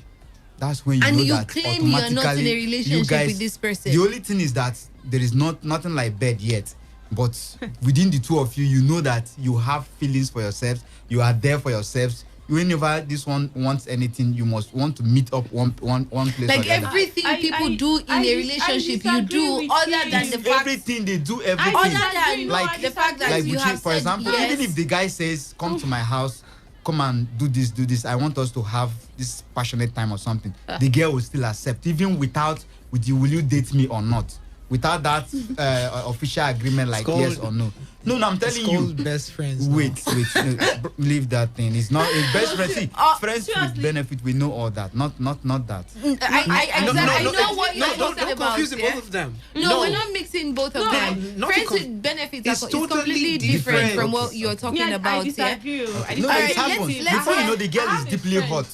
Speaker 7: That's when you know that automatically
Speaker 3: claim you're not in a relationship with this person.
Speaker 7: The only thing is that there is nothing like bed yet. But within the two of you, you know that you have feelings for yourselves. You are there for yourselves. Whenever this one wants anything, you must want to meet up one place.
Speaker 3: Like everything people do in a relationship, you do other than the fact.
Speaker 7: Everything they do, everything.
Speaker 3: Other than like the fact that
Speaker 7: like
Speaker 3: you have
Speaker 7: for example,
Speaker 3: yes.
Speaker 7: even if the guy says, "Come to my house," come and do this. I want us to have this passionate time or something. The girl will still accept, even without, will you date me or not? Without that official agreement, like yes or no. No, I'm telling you.
Speaker 18: Best friends.
Speaker 7: Wait, leave that thing. It's not it's best friends. See, friends with benefit. We know all that. Not that.
Speaker 3: I know what you're talking about.
Speaker 18: Don't confuse the both of them.
Speaker 3: No, we're not mixing both of them. Friends with benefits is completely different from what you're talking about.
Speaker 8: I disagree.
Speaker 7: No, it happens. Before you know, the girl is deeply hot.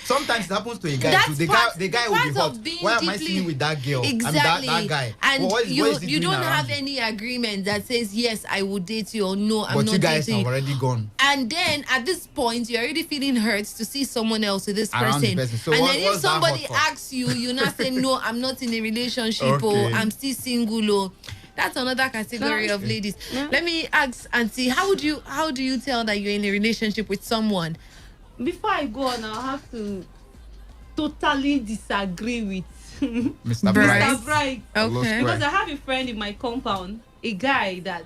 Speaker 7: Sometimes it happens to a guy. So the guy will be hot. Why am I sleeping with that girl?
Speaker 3: Exactly.
Speaker 7: I mean, that guy.
Speaker 3: And
Speaker 7: what is
Speaker 3: you don't have any agreement that says yes, I will date you or no, I'm
Speaker 7: but
Speaker 3: not
Speaker 7: you guys
Speaker 3: dating.
Speaker 7: have already gone.
Speaker 3: And then at this point, you're already feeling hurt to see someone else with this
Speaker 7: Around
Speaker 3: person.
Speaker 7: the person. So
Speaker 3: and
Speaker 7: what,
Speaker 3: then if somebody
Speaker 7: hot for?
Speaker 3: asks you, you're not saying no, I'm not in a relationship or I'm still single or. That's another category of ladies. Yeah. Let me ask Auntie, how do you tell that you're in a relationship with someone?
Speaker 8: Before I go on, I'll have to totally disagree with
Speaker 7: Mr. Bright.
Speaker 3: Okay.
Speaker 8: Because I have a friend in my compound, a guy that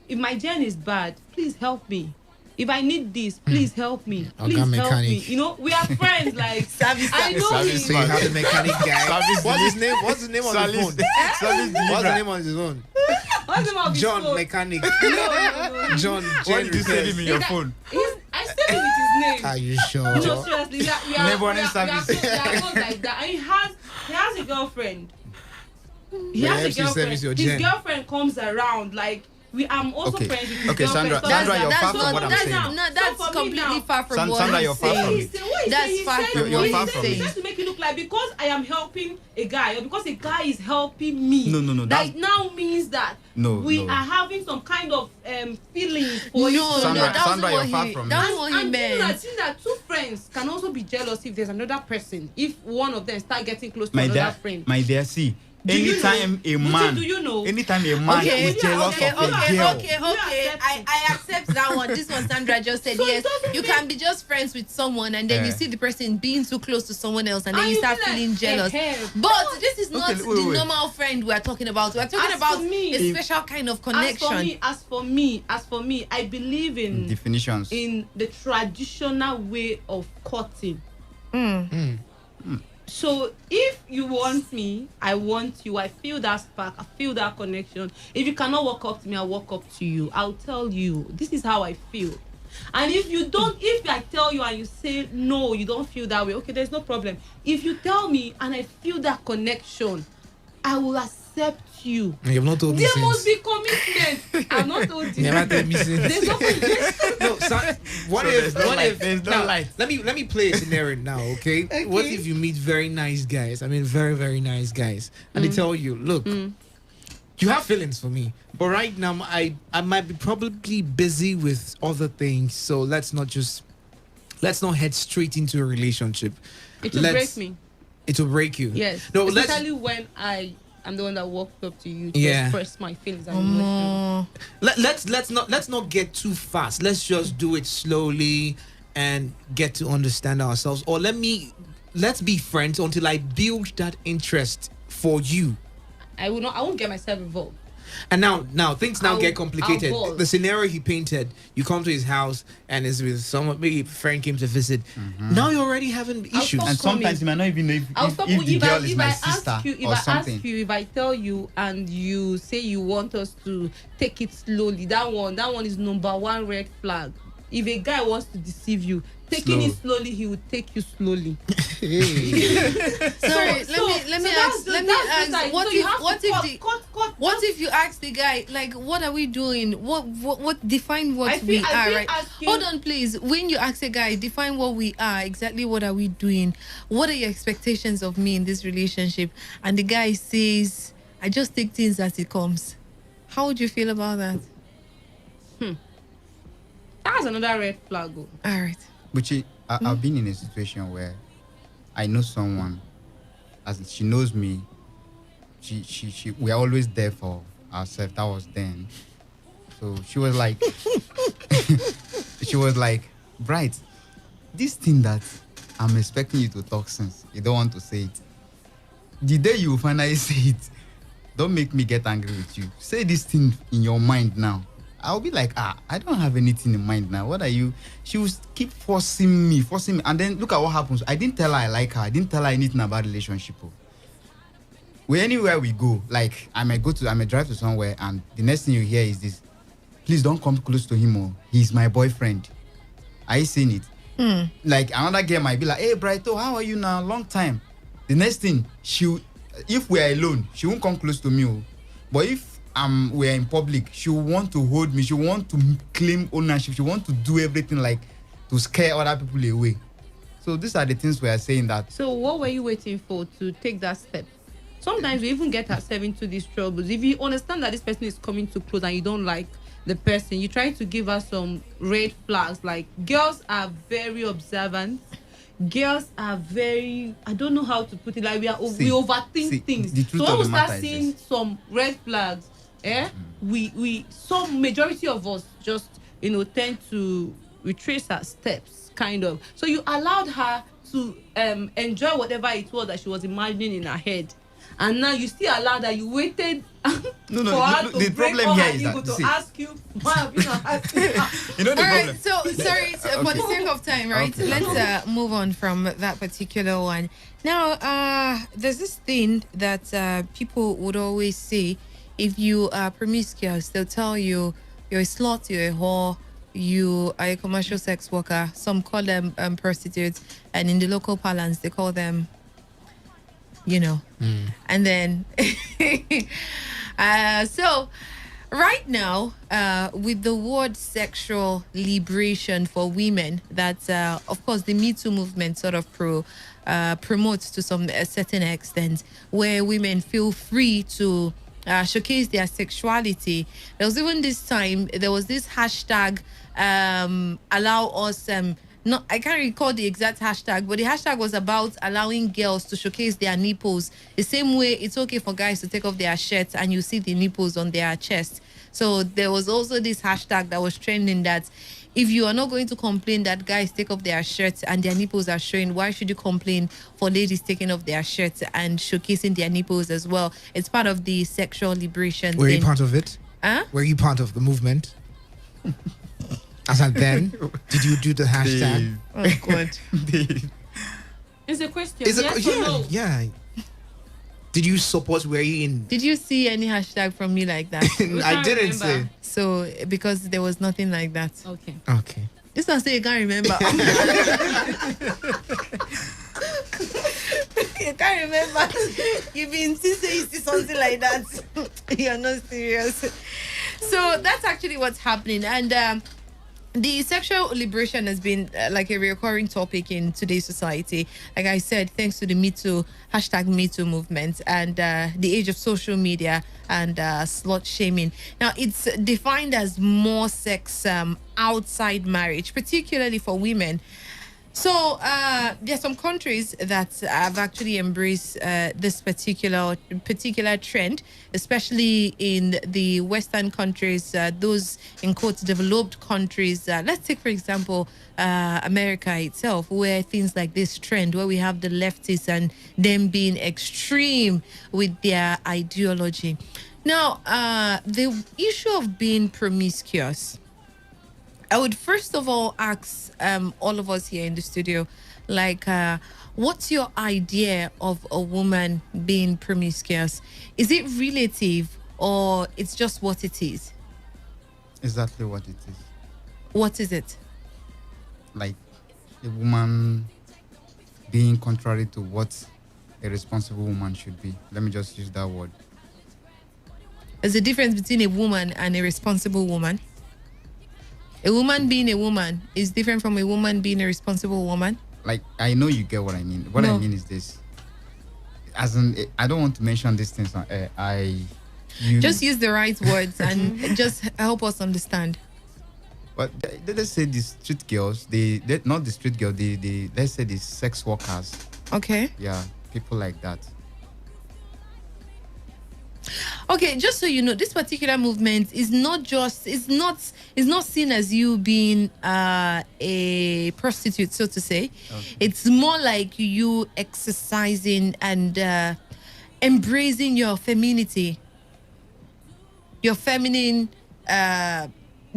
Speaker 8: if my gen is bad, please help me. If I need this, please help me. Please help me. You know, we are friends. Like I know him.
Speaker 18: So you have the mechanic guy. What's his name? What's the name on his phone? What's the name on his phone?
Speaker 8: What's the name of his
Speaker 18: John
Speaker 8: phone?
Speaker 18: Mechanic.
Speaker 8: No.
Speaker 18: John.
Speaker 7: What did you save him in your phone?
Speaker 8: I saved him with his name.
Speaker 18: Are you sure?
Speaker 8: No, seriously. We are close like that. And he has a girlfriend. He has a girlfriend. His girlfriend comes around like. I'm also friends with his girlfriend.
Speaker 7: Sandra, you're far from what I'm saying.
Speaker 3: That's completely far from what
Speaker 7: Sandra,
Speaker 3: I'm
Speaker 7: you're far from
Speaker 3: saying.
Speaker 7: it.
Speaker 3: That's far from
Speaker 7: you're
Speaker 3: what
Speaker 7: far
Speaker 3: he's
Speaker 7: from
Speaker 3: saying.
Speaker 8: He says to make it look like because I am helping a guy or because a guy is helping me.
Speaker 7: No.
Speaker 8: That now means that we are having some kind of feelings for each other.
Speaker 7: Sandra, you're far from it.
Speaker 3: That's what he meant.
Speaker 8: I think that two friends can also be jealous if there's another person. If one of them start getting close to another friend.
Speaker 7: My dear, see. Anytime a man is jealous of a girl.
Speaker 3: Okay. I accept that one. This one Sandra just said, yes. You can be just friends with someone and then you see the person being too close to someone else and then you start feeling jealous. But this is not the normal friend we're talking about. We're talking about a special kind of connection.
Speaker 8: As for me, I believe in
Speaker 7: definitions.
Speaker 8: In the traditional way of courting. So if you want me, I want you. I feel that spark. I feel that connection. If you cannot walk up to me, I'll walk up to you. I'll tell you, this is how I feel. And if you don't, if I tell you and you say, no, you don't feel that way, okay, there's no problem. If you tell me and I feel that connection, I will accept you.
Speaker 18: You've not told me
Speaker 8: there
Speaker 18: since.
Speaker 8: Must be commitment. I've not told you.
Speaker 18: Never told me since.
Speaker 8: There's no commitment.
Speaker 18: No, what if there's no light? Let me play a scenario now, okay? What if you meet very nice guys? I mean, very, very nice guys, and they tell you, look, you have feelings for me, but right now I might be probably busy with other things, so let's not head straight into a relationship.
Speaker 8: It will break me.
Speaker 18: It will break you.
Speaker 8: Yes.
Speaker 18: No,
Speaker 8: especially when I'm the one that walked up to you to express my feelings and emotions.
Speaker 18: Let's not get too fast. Let's just do it slowly and get to understand ourselves. Or let's be friends until I build that interest for you.
Speaker 8: I won't get myself involved.
Speaker 18: And now things get complicated. The scenario he painted, you come to his house and it's with someone, maybe a friend came to visit. Now you're already having issues.
Speaker 7: And sometimes you might not even know if the girl is my sister or something.
Speaker 8: If I tell you and you say you want us to take it slowly, that one is number one red flag. If a guy wants to deceive you, taking it slowly, he will take you slowly.
Speaker 3: Sorry, let me ask. What if you ask the guy, like, what are we doing? What define what we are, right? Hold on, please. When you ask a guy, define what we are, exactly what are we doing? What are your expectations of me in this relationship? And the guy says, I just take things as it comes. How would you feel about that?
Speaker 8: That's another red flag. All
Speaker 3: right.
Speaker 7: Buchi, I've been in a situation where I know someone, as she knows me, we are always there for ourselves. That was then. So she was like, Bright, this thing that I'm expecting you to talk since, you don't want to say it. The day you finally say it, don't make me get angry with you. Say this thing in your mind now. I'll be like, I don't have anything in mind now. What are you? She will keep forcing me. And then look at what happens. I didn't tell her I like her. I didn't tell her anything about relationship. Anywhere we go, like I may drive to somewhere, and the next thing you hear is this: please don't come close to him, or he's my boyfriend. Are you seeing it? Like another girl might be like, hey Brighto, how are you now? Long time. The next thing, if we are alone, she won't come close to me. But if we're in public, she will want to hold me. She will want to claim ownership. She want to do everything like to scare other people away. So these are the things we are saying that.
Speaker 8: So what were you waiting for to take that step? Sometimes we even get ourselves into these troubles. If you understand that this person is coming too close and you don't like the person, you try to give her some red flags. Like, girls are very observant. Girls are very, I don't know how to put it, like we overthink things. So when we start seeing some red flags, some majority of us just tend to retrace our steps, kind of. So you allowed her to enjoy whatever it was that she was imagining in her head. And now you still allow that. You waited for her to
Speaker 7: the problem here is that
Speaker 8: to ask you, why have you not asked me?
Speaker 7: The problem.
Speaker 3: Right, so sorry, for the sake of time, right?
Speaker 7: Okay.
Speaker 3: Let's move on from that particular one. Now, there's this thing that people would always say: if you are promiscuous, they'll tell you you're a slut, you're a whore, you are a commercial sex worker. Some call them prostitutes, and in the local parlance, they call them, and then so right now, with the word sexual liberation for women, that of course the Me Too movement sort of promotes to some certain extent, where women feel free to showcase their sexuality. There was even this time, there was this hashtag, allow us, I can't recall the exact hashtag, but the hashtag was about allowing girls to showcase their nipples. The same way it's okay for guys to take off their shirts and you see the nipples on their chest. So there was also this hashtag that was trending that if you are not going to complain that guys take off their shirts and their nipples are showing, why should you complain for ladies taking off their shirts and showcasing their nipples as well? It's part of the sexual liberation thing.
Speaker 18: Were you part of it?
Speaker 3: Huh?
Speaker 18: Were you part of the movement? As at then, did you do the hashtag?
Speaker 3: Oh God!
Speaker 8: It's a question. Yes or no?
Speaker 18: Yeah. Did you support? Were you in?
Speaker 3: Did you see any hashtag from me like that?
Speaker 18: I didn't say.
Speaker 3: So because there was nothing like that.
Speaker 18: Okay.
Speaker 3: This one say you can't remember. You can't remember. You've been insisting you see something like that. You're not serious. So that's actually what's happening, and the sexual liberation has been like a recurring topic in today's society. Like I said, thanks to the Me Too, #MeToo movement, and the age of social media and slut shaming. Now, it's defined as more sex outside marriage, particularly for women. So there are some countries that have actually embraced this particular trend, especially in the Western countries, those in quotes developed countries. Let's take, for example, America itself, where things like this trend, where we have the leftists and them being extreme with their ideology. Now, the issue of being promiscuous, I would first of all ask all of us here in the studio, like, what's your idea of a woman being promiscuous? Is it relative or it's just what it is?
Speaker 7: Exactly what it is.
Speaker 3: What is it?
Speaker 7: Like a woman being contrary to what a responsible woman should be. Let me just use that word.
Speaker 3: There's a difference between a woman and a responsible woman. A woman being a woman is different from a woman being a responsible woman.
Speaker 7: Like, I know you get what I mean. What I mean is this. As in, I don't want to mention these things on air.
Speaker 3: Just use the right words and just help us understand.
Speaker 7: But let's say the street girls, they not the street girl, let's say the sex workers.
Speaker 3: Okay.
Speaker 7: Yeah, people like that.
Speaker 3: Okay, just so you know, this particular movement is not seen as you being a prostitute, so to say. Okay. It's more like you exercising and embracing your femininity, your feminine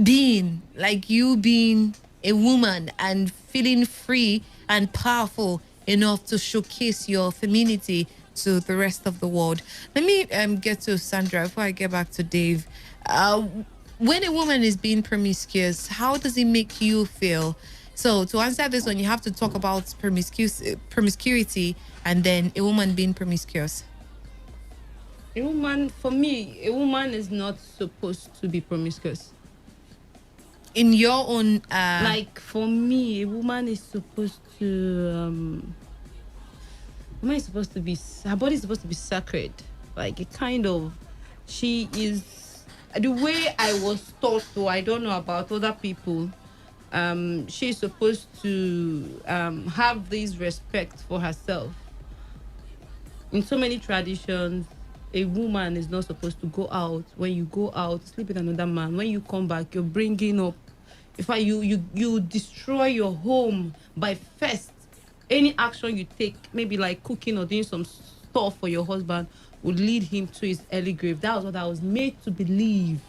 Speaker 3: being, like you being a woman and feeling free and powerful enough to showcase your femininity to the rest of the world. Let me get to Sandra before I get back to Dave. When a woman is being promiscuous, how does it make you feel? So to answer this one, you have to talk about promiscuity and then a woman being promiscuous.
Speaker 8: A woman, for me, a woman is not supposed to be promiscuous.
Speaker 3: In your own...
Speaker 8: like, for me, a woman is supposed to... woman is supposed to be... Her body is supposed to be sacred. Like, it kind of... She is... The way I was taught, though, I don't know about other people, she's supposed to have this respect for herself. In so many traditions, a woman is not supposed to go out. When you go out, sleep with another man. When you come back, you're bringing up. In fact, you destroy your home by first. Any action you take, maybe like cooking or doing some stuff for your husband, would lead him to his early grave. That was what I was made to believe.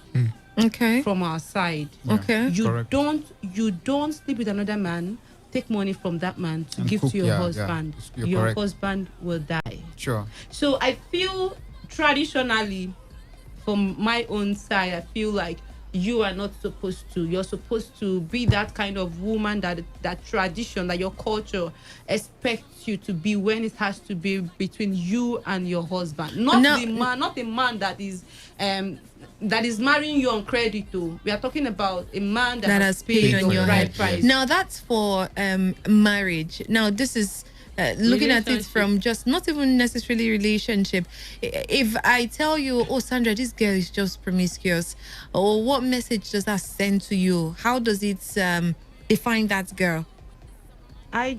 Speaker 3: Okay.
Speaker 8: From our side.
Speaker 3: Yeah, okay.
Speaker 8: You don't sleep with another man. Take money from that man to give to your husband.
Speaker 7: You're
Speaker 8: your
Speaker 7: correct.
Speaker 8: husband will die.
Speaker 7: Sure.
Speaker 8: So I feel traditionally, from my own side, I feel like you are not supposed to. You're supposed to be that kind of woman that tradition, that your culture expects you to be when it has to be between you and your husband. Not the man that is marrying you on credit. We are talking about a man that has paid on your right price.
Speaker 3: Now that's for marriage. Now this is looking at it from just not even necessarily relationship. If I tell you, oh Sandra, this girl is just promiscuous, or what message does that send to you? How does it define that girl?
Speaker 8: I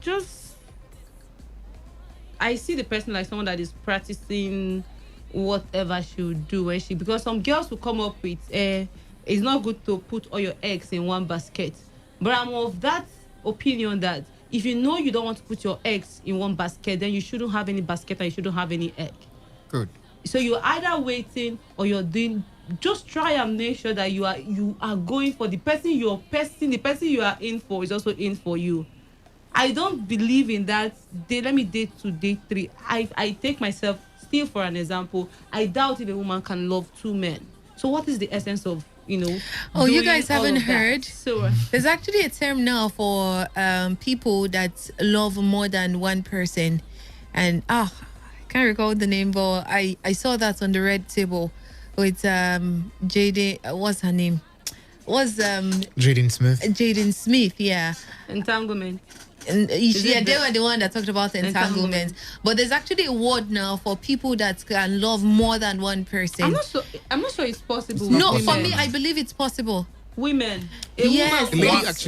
Speaker 8: see the person like someone that is practicing whatever she would do when because some girls will come up with it's not good to put all your eggs in one basket. But I'm of that opinion that if you know you don't want to put your eggs in one basket, then you shouldn't have any basket and you shouldn't have any egg.
Speaker 7: Good.
Speaker 8: So you're either waiting or you're doing. Just try and make sure that you are going for the person you are in for is also in for you. I don't believe in that. Let me date 2, date 3. I take myself still for an example. I doubt if a woman can love 2 men. So what is the essence of
Speaker 3: Oh, you guys haven't heard?
Speaker 8: So
Speaker 3: there's actually a term now for people that love more than one person, and I can't recall the name, but I saw that on the red table with Jaden. What's her name?
Speaker 18: Jaden Smith.
Speaker 3: Jaden Smith, yeah.
Speaker 8: Entanglement.
Speaker 3: And they were the one that talked about entanglement. But there's actually a word now for people that can love more than one person.
Speaker 8: I'm not sure it's possible.
Speaker 3: No, for me, I believe it's possible.
Speaker 8: Women.
Speaker 3: Yes, it's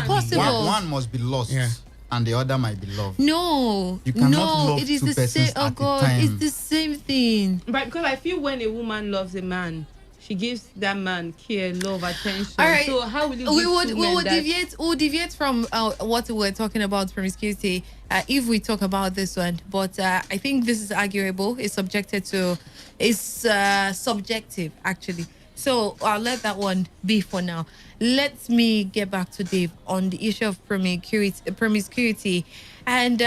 Speaker 3: possible.
Speaker 7: One must be lost. Yeah. And the other might be loved.
Speaker 3: No,
Speaker 7: you cannot love
Speaker 3: it is
Speaker 7: 2
Speaker 3: the same. Oh God, it's the same thing.
Speaker 8: Right, because I feel when a woman loves a man, she gives that man care, love, attention.
Speaker 3: All right.
Speaker 8: So how will you?
Speaker 3: We would deviate from what we were talking about promiscuity if we talk about this one. But I think this is arguable. It's subjective actually. So I'll let that one be for now. Let me get back to Dave on the issue of promiscuity, and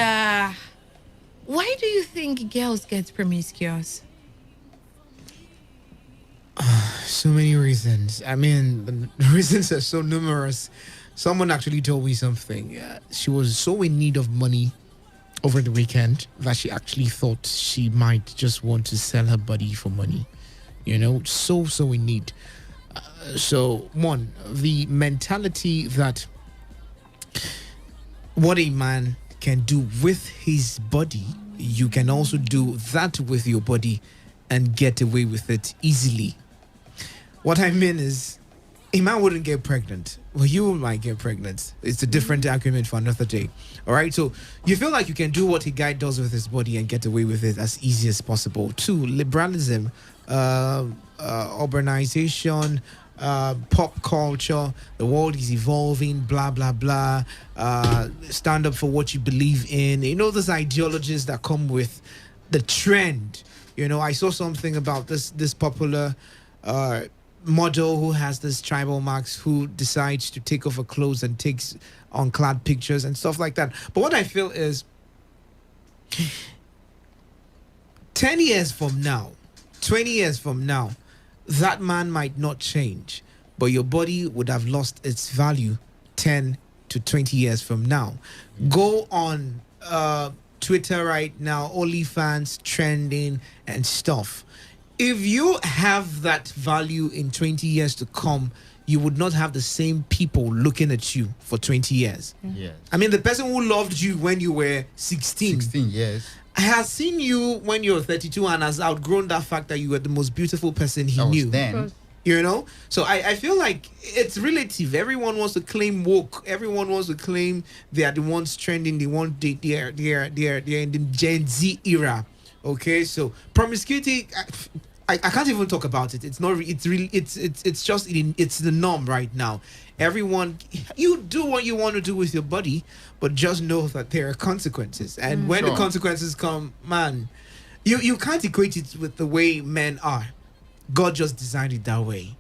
Speaker 3: why do you think girls get promiscuous?
Speaker 18: So many reasons. I mean, the reasons are so numerous. Someone actually told me something. She was so in need of money over the weekend that she actually thought she might just want to sell her body for money. So in need. So, one, the mentality that what a man can do with his body, you can also do that with your body and get away with it easily. What I mean is, a man wouldn't get pregnant. Well, you might get pregnant. It's a different argument for another day. All right. So you feel like you can do what a guy does with his body and get away with it as easy as possible. 2, liberalism, urbanization, pop culture. The world is evolving. Blah blah blah. Stand up for what you believe in. Those ideologies that come with the trend. I saw something about this popular model who has this tribal marks who decides to take off her clothes and takes on clad pictures and stuff like that. But what I feel is 10 years from now, 20 years from now, that man might not change, but your body would have lost its value 10 to 20 years from now. Go on Twitter right now, OnlyFans trending and stuff. If you have that value in 20 years to come, you would not have the same people looking at you for 20 years.
Speaker 7: Yes.
Speaker 18: I mean, the person who loved you when you were 16.
Speaker 7: 16 years.
Speaker 18: Has seen you when you're 32 and has outgrown that fact that you were the most beautiful person he knew.
Speaker 7: Then.
Speaker 18: You know? So I feel like it's relative. Everyone wants to claim woke. Everyone wants to claim they are the ones trending. They want they're in the Gen Z era. Okay, so promiscuity, I can't even talk about it. It's not. It's really. It's just. It's the norm right now. Everyone, you do what you want to do with your body, but just know that there are consequences. And when the consequences come, man, you can't equate it with the way men are. God just designed it that way.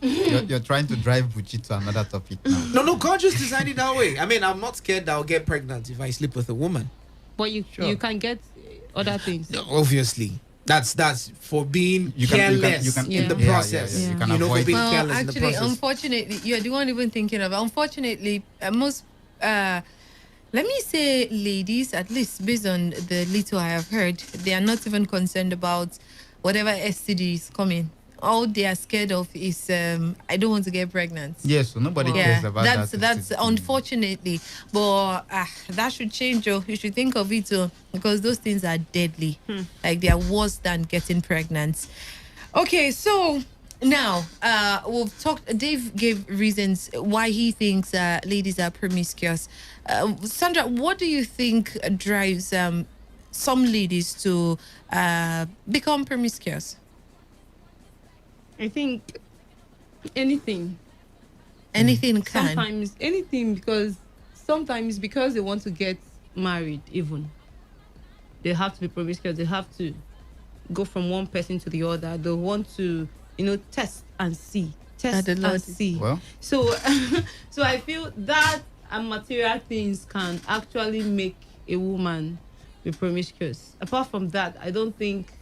Speaker 7: You're trying to drive Buchi to another topic now.
Speaker 18: No, God just designed it that way. I mean, I'm not scared that I'll get pregnant if I sleep with a woman.
Speaker 8: But you can get other things.
Speaker 18: Obviously. That's for being careless in the process.
Speaker 7: You can
Speaker 18: for
Speaker 7: avoid
Speaker 18: being
Speaker 3: Well,
Speaker 18: careless in the
Speaker 3: actually,
Speaker 18: process.
Speaker 3: unfortunately, you're the one even thinking of. Unfortunately, most, let me say, ladies, at least based on the little I have heard, they are not even concerned about whatever STD is coming. All they are scared of is I don't want to get pregnant.
Speaker 7: Yes, so nobody cares about that.
Speaker 3: That's unfortunately, but that should change. You should think of it because those things are deadly. Like they are worse than getting pregnant. Okay, so now we've talked. Dave gave reasons why he thinks ladies are promiscuous. Sandra, what do you think drives some ladies to become promiscuous?
Speaker 8: I think anything.
Speaker 3: Anything can.
Speaker 8: Sometimes anything because they want to get married even. They have to be promiscuous. They have to go from one person to the other. They want to, test and see. Test and see.
Speaker 7: Well.
Speaker 8: So so I feel that and material things can actually make a woman be promiscuous. Apart from that, I don't think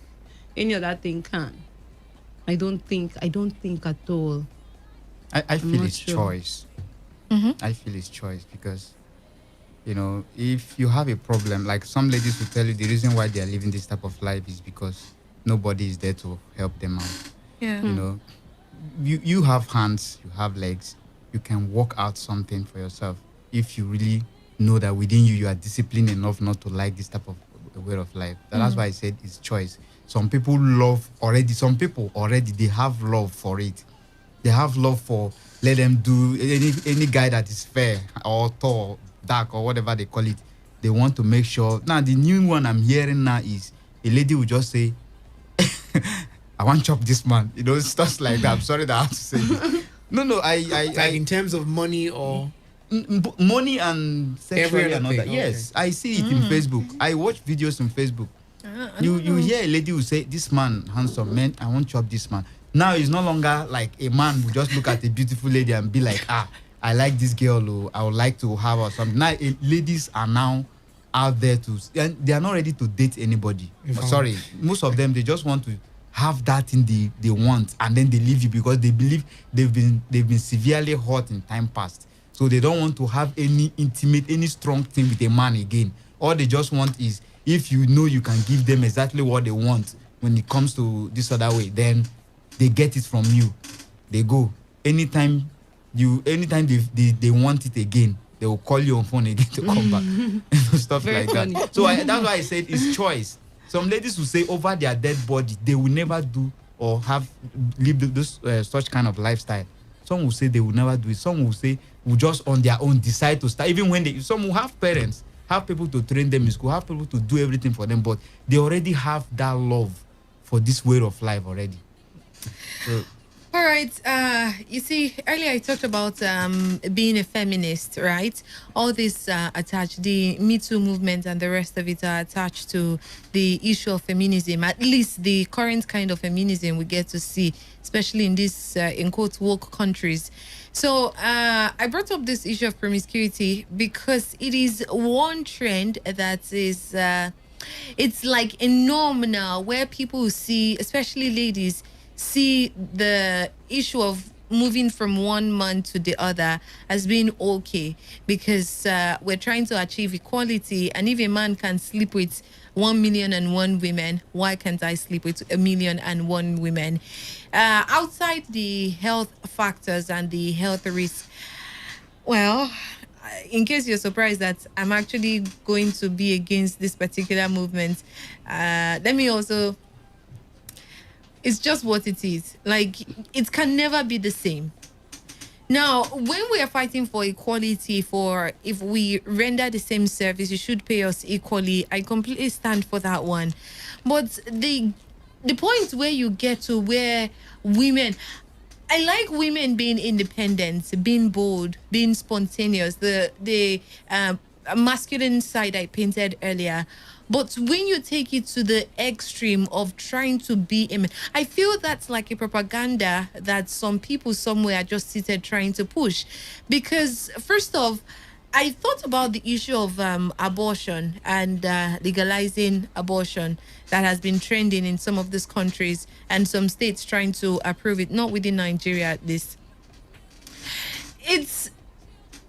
Speaker 8: any other thing can. I don't think at all.
Speaker 7: I feel it's choice. I feel it's choice because, if you have a problem, like some ladies will tell you the reason why they are living this type of life is because nobody is there to help them out.
Speaker 3: Yeah.
Speaker 7: You have hands, you have legs, you can work out something for yourself if you really know that within you are disciplined enough not to like this type of way of life. That's why I said it's choice. Some people already they have love for it. They have love for let them do any guy that is fair or tall, dark or whatever they call it. They want to make sure. Now the new one I'm hearing now is a lady will just say, I want to chop this man. Stuff like that. I'm sorry that I have to say it. No, I
Speaker 18: in terms of money or
Speaker 7: money and sexually and all that.
Speaker 18: Okay.
Speaker 7: Yes, I see it in Facebook. I watch videos on Facebook. You hear a lady who say, this man, handsome man, I want to chop this man. Now it's no longer like a man who just look at a beautiful lady and be like, I like this girl, or I would like to have her something. Now ladies are now out there and they are not ready to date anybody. Sorry, most of them, they just want to have that thing they want, and then they leave you because they believe they've been severely hurt in time past. So they don't want to have any strong thing with a man again. All they just want is, if you know you can give them exactly what they want when it comes to this other way, then they get it from you. They go. Anytime they want it again, they will call you on phone again to come back. Stuff
Speaker 8: Very
Speaker 7: like
Speaker 8: funny.
Speaker 7: that. So that's why I said it's choice. Some ladies will say over their dead body, they will never do or live this such kind of lifestyle. Some will say they will never do it. Some will say will just on their own decide to start. Even when some will have parents, have people to train them in school, have people to do everything for them, but they already have that love for this way of life already. So,
Speaker 3: All right. You see, earlier I talked about being a feminist, right? All this attached, the Me Too movement and the rest of it are attached to the issue of feminism, at least the current kind of feminism we get to see, especially in these, in quotes, woke countries. So I brought up this issue of promiscuity because it is one trend that is, it's like a norm now where people see, especially ladies, see the issue of moving from one man to the other as being okay because we're trying to achieve equality. And if a man can sleep with 1,000,001 women, why can't I sleep with 1,000,001 women? Outside the health factors and the health risk, well, in case you're surprised that I'm actually going to be against this particular movement, let me also, it's just what it is. Like, it can never be the same. Now, when we are fighting for equality, for if we render the same service, you should pay us equally. I completely stand for that one. But the point where you get to where women, I like women being independent, being bold, being spontaneous, the masculine side I painted earlier. But when you take it to the extreme of trying to be a man, I feel that's like a propaganda that some people somewhere are just seated trying to push. Because first off, I thought about the issue of abortion and legalizing abortion that has been trending in some of these countries and some states trying to approve it, not within Nigeria at least.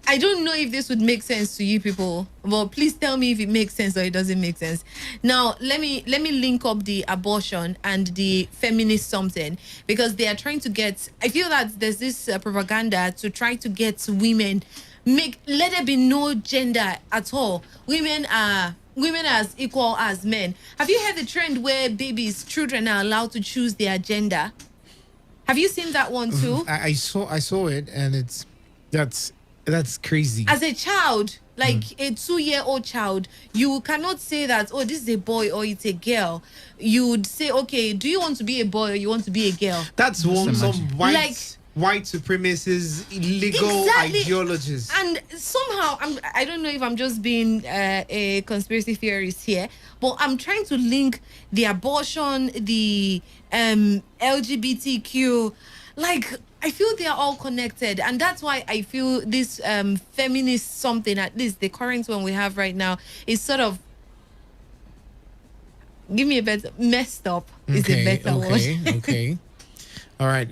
Speaker 3: I don't know if this would make sense to you people, but please tell me if it makes sense or it doesn't make sense. Now, let me link up the abortion and the feminist something, because they are trying to get, I feel that there's this propaganda to try to get women, let there be no gender at all. Women are as equal as men. Have you heard the trend where children are allowed to choose their gender? Have you seen that one too?
Speaker 18: I saw it, and that's crazy.
Speaker 3: As a child, like a 2-year-old child, you cannot say that, oh, this is a boy or it's a girl. You would say, okay, do you want to be a boy or you want to be a girl?
Speaker 18: That's some white supremacists, illegal ideologies.
Speaker 3: And somehow, I don't know if I'm just being a conspiracy theorist here, but I'm trying to link the abortion, the LGBTQ, like, I feel they are all connected. And that's why I feel this feminist something, at least the current one we have right now, is sort of, give me a better, messed up is a better word.
Speaker 18: Okay. All right.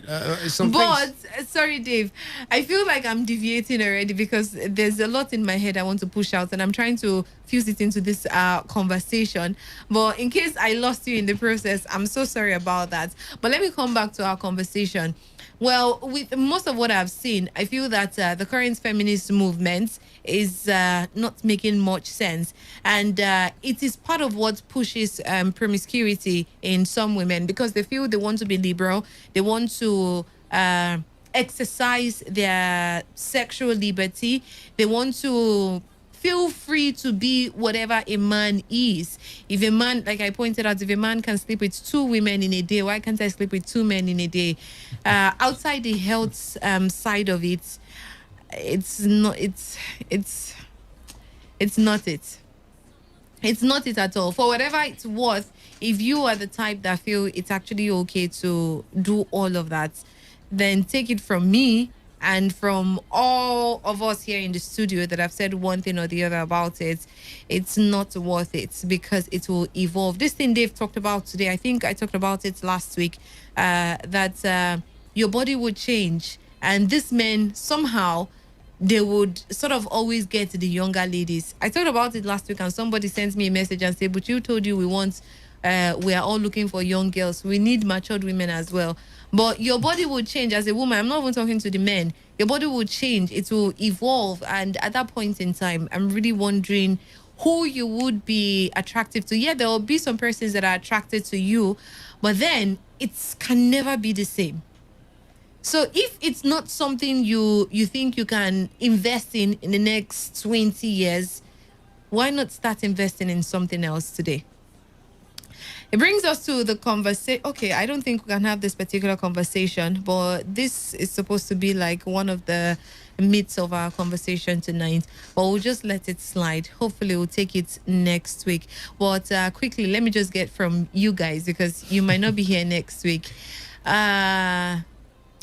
Speaker 3: Sorry, Dave. I feel like I'm deviating already because there's a lot in my head I want to push out, and I'm trying to fuse it into this conversation. But in case I lost you in the process, I'm so sorry about that. But let me come back to our conversation. Well, with most of what I've seen, I feel that the current feminist movement is not making much sense. And it is part of what pushes promiscuity in some women, because they feel they want to be liberal. They want to exercise their sexual liberty. They want to feel free to be whatever a man is. If a man, like I pointed out, if a man can sleep with 2 women in a day, why can't I sleep with 2 men in a day? Outside the health side of it, it's not it. It's not it at all. For whatever it's worth, if you are the type that feel it's actually okay to do all of that, then take it from me and from all of us here in the studio that have said one thing or the other about it. It's not worth it, because it will evolve. This thing Dave talked about today, I think I talked about it last week, that your body would change, and these men somehow, they would sort of always get the younger ladies. I talked about it last week, and somebody sent me a message and said, but you told you we are all looking for young girls. We need matured women as well. But your body will change as a woman. I'm not even talking to the men. Your body will change. It will evolve. And at that point in time, I'm really wondering who you would be attractive to. Yeah, there will be some persons that are attracted to you, but then it can never be the same. So if it's not something you think you can invest in the next 20 years, why not start investing in something else today? It brings us to the conversation. Okay, I don't think we can have this particular conversation, but this is supposed to be like one of the midst of our conversation tonight. But we'll just let it slide. Hopefully, we'll take it next week. But quickly, let me just get from you guys, because you might not be here next week.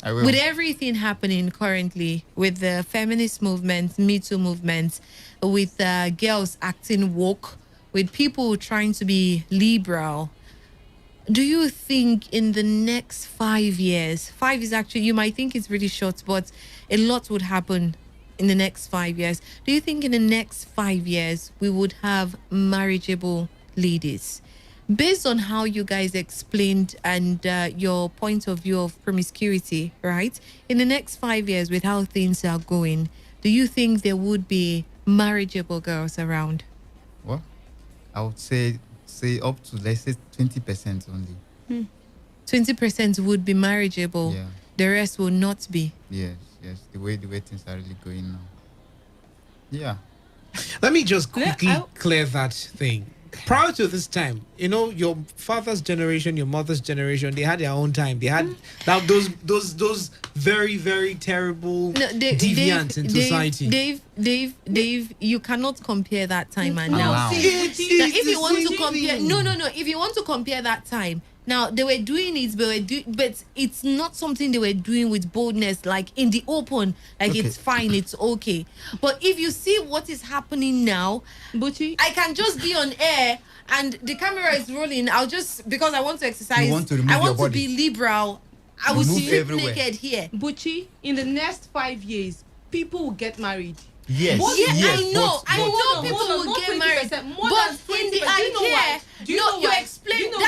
Speaker 3: With everything happening currently, with the feminist movement, Me Too movement, with girls acting woke, with people trying to be liberal, do you think in the next 5 years, 5 is actually, you might think it's really short, but a lot would happen in the next 5 years. Do you think in the next 5 years we would have marriageable ladies? Based on how you guys explained and your point of view of promiscuity, right? In the next 5 years, with how things are going, do you think there would be marriageable girls around?
Speaker 7: Well, I would say up to, let's say, 20% only.
Speaker 3: 20% would be marriageable.
Speaker 7: Yeah.
Speaker 3: The rest will not be.
Speaker 7: Yes. The way things are really going now. Yeah.
Speaker 18: Let me just quickly clear that thing. Prior to this time, you know, your father's generation, your mother's generation, they had their own time. They had those very, very terrible deviants in society.
Speaker 3: Dave, you cannot compare that time and now.
Speaker 18: Wow.
Speaker 3: If you want to compare, no. If you want to compare that time, now they were doing it, but it's not something they were doing with boldness, like in the open, like
Speaker 8: Okay.
Speaker 3: it's fine, it's okay. But if you see what is happening now, I can just be on air and the camera is rolling. I'll just, because I want to exercise,
Speaker 8: You want to remove
Speaker 3: I want
Speaker 8: your
Speaker 3: to
Speaker 8: body.
Speaker 3: be liberal. I will
Speaker 8: Remove
Speaker 3: sleep
Speaker 8: everywhere.
Speaker 3: naked here.
Speaker 8: Buchi, in the next 5 years, people will get married.
Speaker 3: Yes. I know. I know people
Speaker 8: hold on,
Speaker 3: will
Speaker 8: not
Speaker 3: get
Speaker 8: 20%,
Speaker 3: married.
Speaker 8: more
Speaker 3: But
Speaker 8: than
Speaker 3: in the
Speaker 8: 20%. Do you know
Speaker 3: idea,
Speaker 8: why? Do you know
Speaker 3: you
Speaker 8: why?
Speaker 3: explain.
Speaker 8: Do you know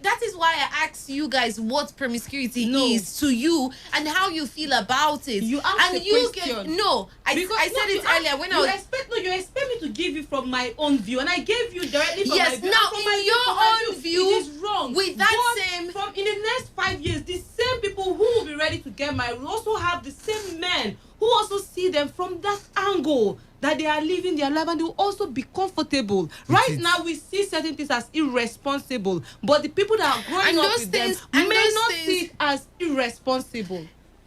Speaker 3: That is why I asked you guys what promiscuity is to you and how you feel about it.
Speaker 8: You asked
Speaker 3: and
Speaker 8: a
Speaker 3: you
Speaker 8: question.
Speaker 3: I said it earlier when I was.
Speaker 8: You expect me to give you from my own view, and I gave you directly from
Speaker 3: Yes,
Speaker 8: my view.
Speaker 3: now
Speaker 8: And from
Speaker 3: in
Speaker 8: my
Speaker 3: your
Speaker 8: from my
Speaker 3: own view,
Speaker 8: it is wrong.
Speaker 3: with that
Speaker 8: But
Speaker 3: same-
Speaker 8: from in the next 5 years, the same people who will be ready to get married will also have the same men who also see them from that angle, that they are living their life and they will also be comfortable. Right now, we see certain things as irresponsible, but the people that are growing
Speaker 3: And
Speaker 8: up
Speaker 3: those
Speaker 8: with
Speaker 3: things-
Speaker 8: them
Speaker 3: and
Speaker 8: may
Speaker 3: those
Speaker 8: not
Speaker 3: things-
Speaker 8: see it as irresponsible.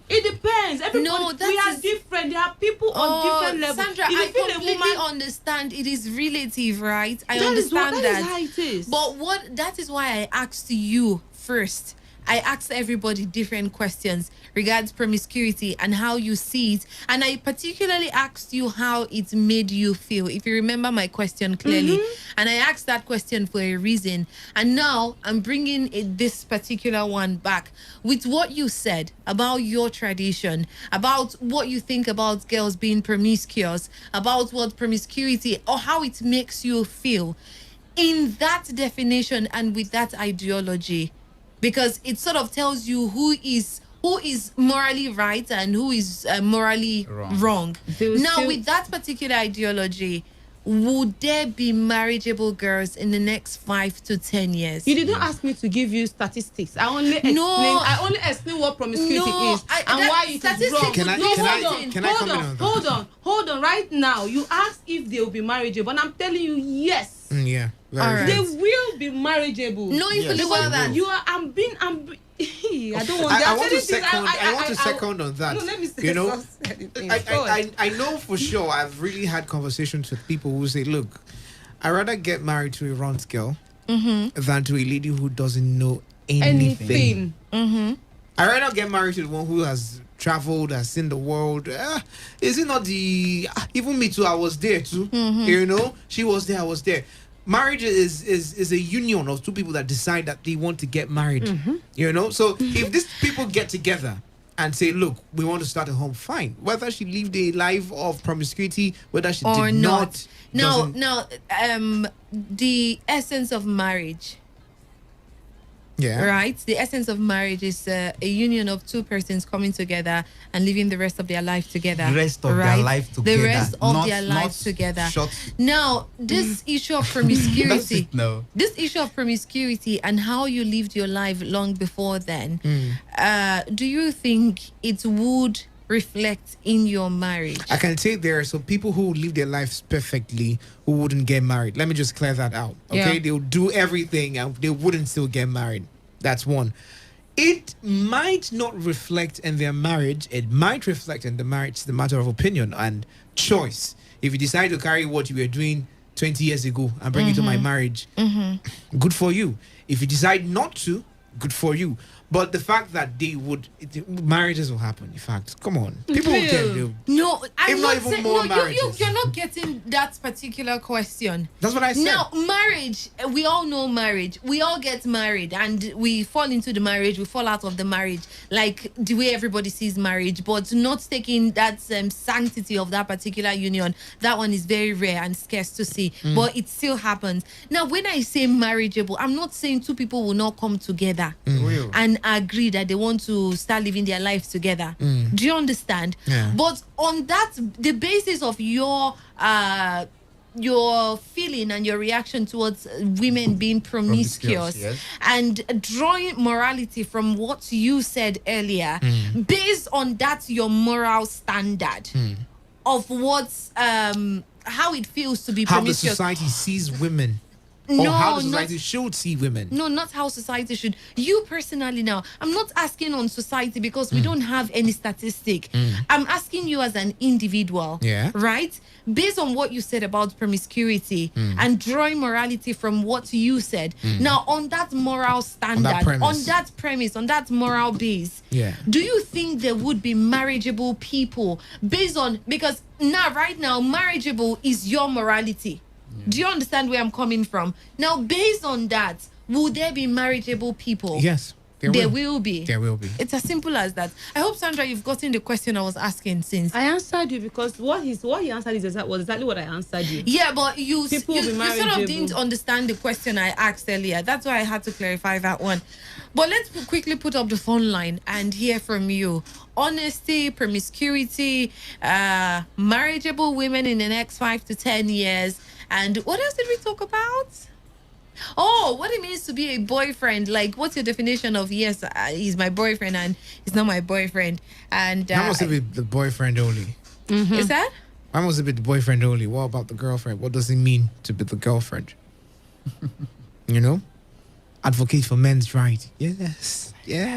Speaker 8: It depends. Everybody, we are different. There are people on different levels.
Speaker 3: Sandra,
Speaker 8: If you
Speaker 3: I
Speaker 8: feel a
Speaker 3: completely
Speaker 8: woman-
Speaker 3: understand. It is relative, right? I
Speaker 8: That is
Speaker 3: understand
Speaker 8: what-
Speaker 3: that.
Speaker 8: that is how it is.
Speaker 3: But that is why I asked you first. I asked everybody different questions regards promiscuity and how you see it. And I particularly asked you how it made you feel, if you remember my question clearly. And I asked that question for a reason. And now I'm bringing this particular one back with what you said about your tradition, about what you think about girls being promiscuous, about what promiscuity or how it makes you feel. In that definition and with that ideology, because it sort of tells you who is morally right and who is morally wrong. Now, with that particular ideology, would there be marriageable girls in the next 5 to 10 years?
Speaker 8: You didn't ask me to give you statistics. I only explain what promiscuity is and why it is wrong. Hold on. Right now, you asked if they will be marriageable, and I'm telling you, yes.
Speaker 18: Yeah.
Speaker 8: They will be marriageable.
Speaker 3: Knowing fully well that
Speaker 8: you are, I don't want.
Speaker 18: I want to second on that.
Speaker 8: No, let me say
Speaker 18: you know,
Speaker 8: something.
Speaker 18: I know for sure. I've really had conversations with people who say, "Look, I'd rather get married to a runt girl than to a lady who doesn't know anything." I'd rather get married to the one who has traveled, has seen the world. Is it not the even me too? I was there too. You know, she was there. I was there. Marriage is a union of two people that decide that they want to get married. You know, so if these people get together and say, look, we want to start a home, fine. Whether she lived a life of promiscuity, whether she
Speaker 3: or
Speaker 18: did not.
Speaker 3: No, the essence of marriage.
Speaker 18: Yeah.
Speaker 3: Right? The essence of marriage is a union of two persons coming together and living the rest of their life together.
Speaker 7: The rest of their life together.
Speaker 3: The rest of
Speaker 7: Not-
Speaker 3: their
Speaker 7: not
Speaker 3: lives together.
Speaker 7: short.
Speaker 3: Now, this issue of promiscuity.
Speaker 7: No.
Speaker 3: This issue of promiscuity and how you lived your life long before then, do you think it would reflect in your marriage?
Speaker 18: I can say there are some people who live their lives perfectly who wouldn't get married. Let me just clear that out. Okay, they'll do everything and they wouldn't still get married. That's one. It might not reflect in their marriage. It might reflect in the marriage. It's a matter of opinion and choice. If you decide to carry what you were doing 20 years ago and bring it to my marriage, good for you. If you decide not to, good for you. But the fact that marriages will happen. In fact, come on, people will get real.
Speaker 3: No, I'm
Speaker 18: if
Speaker 3: not
Speaker 18: not even
Speaker 3: saying,
Speaker 18: more
Speaker 3: no,
Speaker 18: marriages.
Speaker 3: you're not getting that particular question.
Speaker 18: That's what I said.
Speaker 3: Now, marriage, we all know marriage. We all get married and we fall into the marriage, we fall out of the marriage, like the way everybody sees marriage, but not taking that sanctity of that particular union. That one is very rare and scarce to see, but it still happens. Now, when I say marriageable, I'm not saying two people will not come together and agree that they want to start living their lives together. Do you understand?
Speaker 18: Yeah.
Speaker 3: But on that, the basis of your feeling and your reaction towards women being promiscuous,
Speaker 7: yes.
Speaker 3: and drawing morality from what you said earlier, based on that your moral standard of what's how it feels to be
Speaker 18: How the
Speaker 3: promiscuous.
Speaker 18: society sees women.
Speaker 3: No,
Speaker 18: or how the society should see women.
Speaker 3: No, not how society should. You personally now, I'm not asking on society because we don't have any statistic. I'm asking you as an individual, right? Based on what you said about promiscuity and drawing morality from what you said. Now, on that moral standard, on that premise, on that moral base, do you think there would be marriageable people based on, because now, right now, marriageable is your morality. Do you understand where I'm coming from? Now, based on that, will there be marriageable people?
Speaker 18: Yes,
Speaker 3: there will be.
Speaker 18: There will be.
Speaker 3: It's as simple as that. I hope, Sandra, you've gotten the question I was asking since.
Speaker 8: I answered you because what he answered was exactly what I answered you.
Speaker 3: Yeah, but you sort
Speaker 8: marriageable.
Speaker 3: of didn't understand the question I asked earlier. That's why I had to clarify that one. But let's quickly put up the phone line and hear from you. Honesty, promiscuity, marriageable women in the next 5 to 10 years. And what else did we talk about? Oh, what it means to be a boyfriend. Like, what's your definition of, yes, he's my boyfriend and he's not my boyfriend? And
Speaker 18: That must be the boyfriend only.
Speaker 3: Is that?
Speaker 18: I must be the boyfriend only. What about the girlfriend? What does it mean to be the girlfriend? You know? Advocate for men's rights. Yes.
Speaker 3: Dave,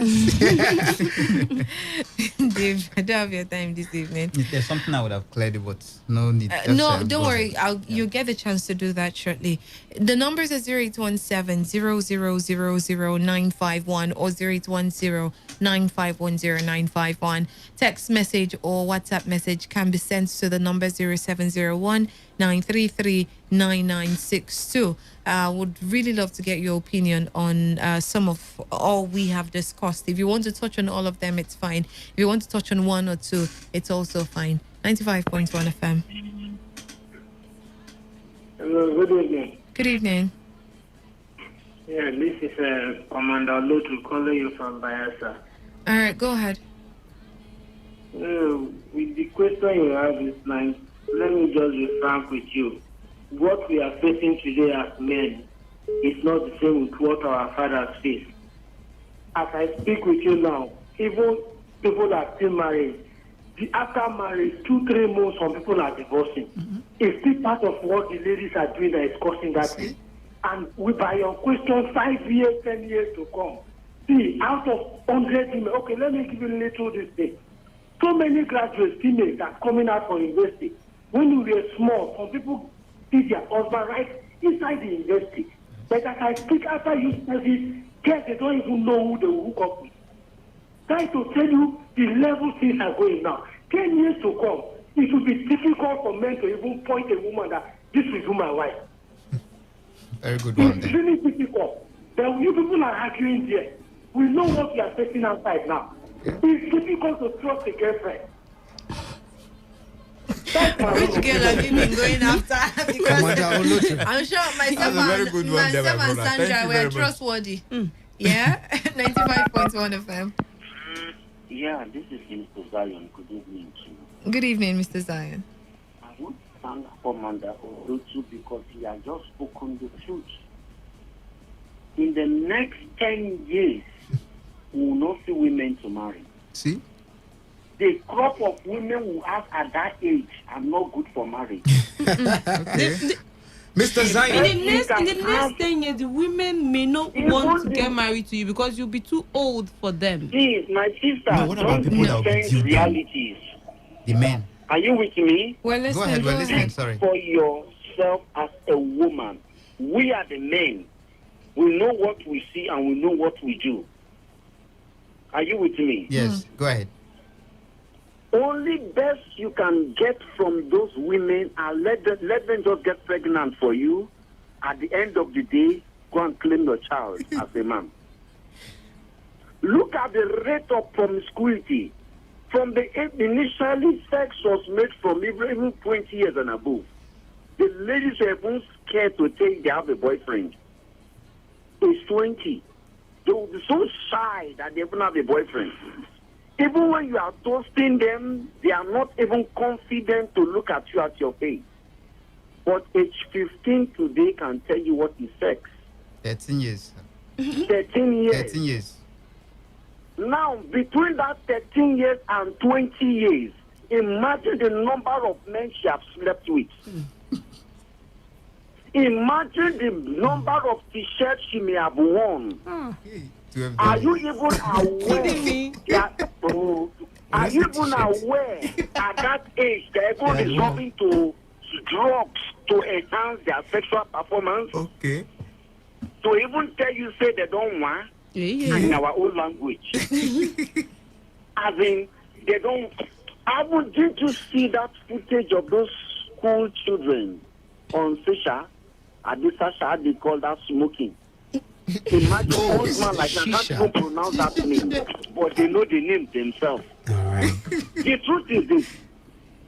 Speaker 3: I don't have your time this evening.
Speaker 7: There's something I would have cleared, but no need.
Speaker 3: No, don't worry. You'll get the chance to do that shortly. The numbers are 0817-0000-951 or 0810-9510951. Text message or WhatsApp message can be sent to the number 0701-933-9962. Would really love to get your opinion on some of all we have discussed. If you want to touch on all of them, it's fine. If you want to touch on one or two, it's also fine. 95.1 FM.
Speaker 10: Hello, good evening.
Speaker 3: Good evening.
Speaker 10: Yeah, this is Commander Lotu calling you from Bayelsa.
Speaker 3: All right, go ahead.
Speaker 10: With the question you have this night, let me just be frank with you. What we are facing today as men is not the same with what our fathers faced. As I speak with you now, even people that are still married, after marriage, 2-3 months, some people are divorcing. It's still part of what the ladies are doing that is causing that thing. And by your question, 5 years, 10 years to come, see, out of 100 women, okay, let me give you a little this thing. So many graduate females are coming out from university. When we were small, some people see their husband right inside the university. But as I speak, after you study, girls, they don't even know who they will hook up with. Try to tell you the level things are going now. 10 years to come, it will be difficult for men to even point a woman that this is my wife.
Speaker 7: Very good one.
Speaker 10: It's really difficult. But you people are arguing there. We know what we are facing outside now. It's difficult to trust a girlfriend.
Speaker 3: Which girl have you been going after? Because I'm sure myself and Sandra were trustworthy. Yeah, 95.1 FM.
Speaker 19: Yeah, this is Mr. Zion. Good evening to you.
Speaker 3: Good evening, Mr. Zion.
Speaker 19: I want to thank Commander Orotu because he has just spoken the truth. In the next 10 years, we will not see women to marry.
Speaker 7: See?
Speaker 19: the crop of women we have at that age are not good for marriage.
Speaker 18: Mr. Zion.
Speaker 8: In the next 10 years, the women may not want to get married to you because you'll be too old for them.
Speaker 19: See, my sister,
Speaker 7: No, what about people that will be due
Speaker 19: realities.
Speaker 7: The men.
Speaker 19: Are you with me?
Speaker 8: Well,
Speaker 7: Go ahead, we're listening, sorry.
Speaker 19: For yourself as a woman, we are the men. We know what we see and we know what we do. Are you with me?
Speaker 7: Yes, go ahead.
Speaker 19: Only best you can get from those women and let them just get pregnant for you. At the end of the day, go and claim your child as a man. Look at the rate of promiscuity. From the initially sex was made from even 20 years and above. The ladies are even scared to take they have a boyfriend. It's 20. They will be so shy that they even have a boyfriend. Even when you are toasting them, they are not even confident to look at you at your face. But age 15 today can tell you what is sex.
Speaker 7: 13 years.
Speaker 19: 13 years.
Speaker 7: 13 years.
Speaker 19: Now, between that 13 years and 20 years, imagine the number of men she has slept with. Imagine the number of t-shirts she may have worn. Are you even aware? Are you even aware at that age they're even resorting to drugs to enhance their sexual performance?
Speaker 18: Okay.
Speaker 19: To even tell you say they don't want in our own language. As in, they don't. Didn't you see that footage of those school children on Sisha? At this Sasha, they call that smoking. Imagine old man like that can't even pronounce that name, but they know the name themselves. The truth is this: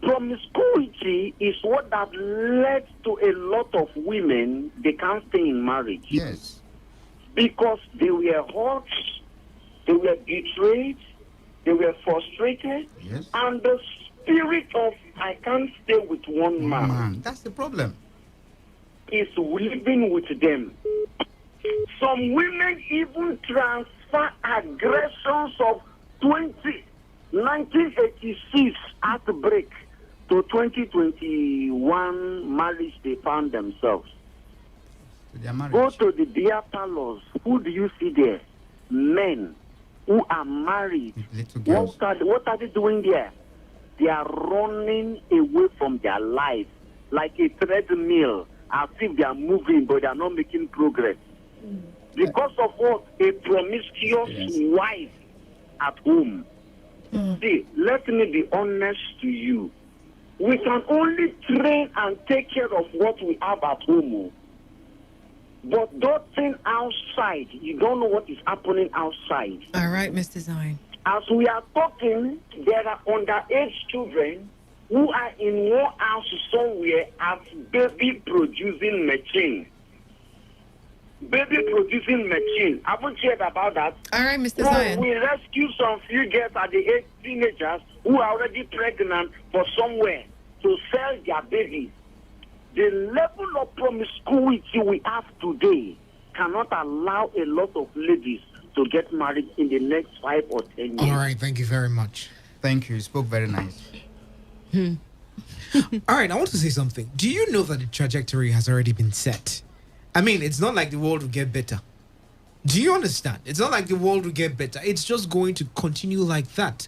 Speaker 19: promiscuity is what that led to a lot of women they can't stay in marriage.
Speaker 7: Yes,
Speaker 19: because they were hurt, they were betrayed, they were frustrated, and the spirit of I can't stay with one man.
Speaker 7: That's the problem.
Speaker 19: Is living with them. Some women even transfer aggressions of 1986 outbreak to 2021 marriage they found themselves. Go to the beer parlors. Who do you see there? Men who are married. What are they doing there? They are running away from their life like a treadmill, as if they are moving but they are not making progress. Because of what? A promiscuous wife at home. See, let me be honest to you. We can only train and take care of what we have at home. But that thing outside, you don't know what is happening outside.
Speaker 3: All right, Mr. Zion.
Speaker 19: As we are talking, there are underage children who are in one house somewhere as baby producing machine. Baby producing machine. Haven't you heard about that?
Speaker 3: All right, Mr.
Speaker 19: So
Speaker 3: Zion.
Speaker 19: we rescue some few girls at the age teenagers who are already pregnant for somewhere to sell their babies. The level of promiscuity we have today cannot allow a lot of ladies to get married in the next 5 or 10 years.
Speaker 18: All right, thank you very much.
Speaker 7: Thank you. You spoke very nice.
Speaker 18: All right, I want to say something. Do you know that the trajectory has already been set? I mean, it's not like the world will get better. Do you understand? It's not like the world will get better. It's just going to continue like that.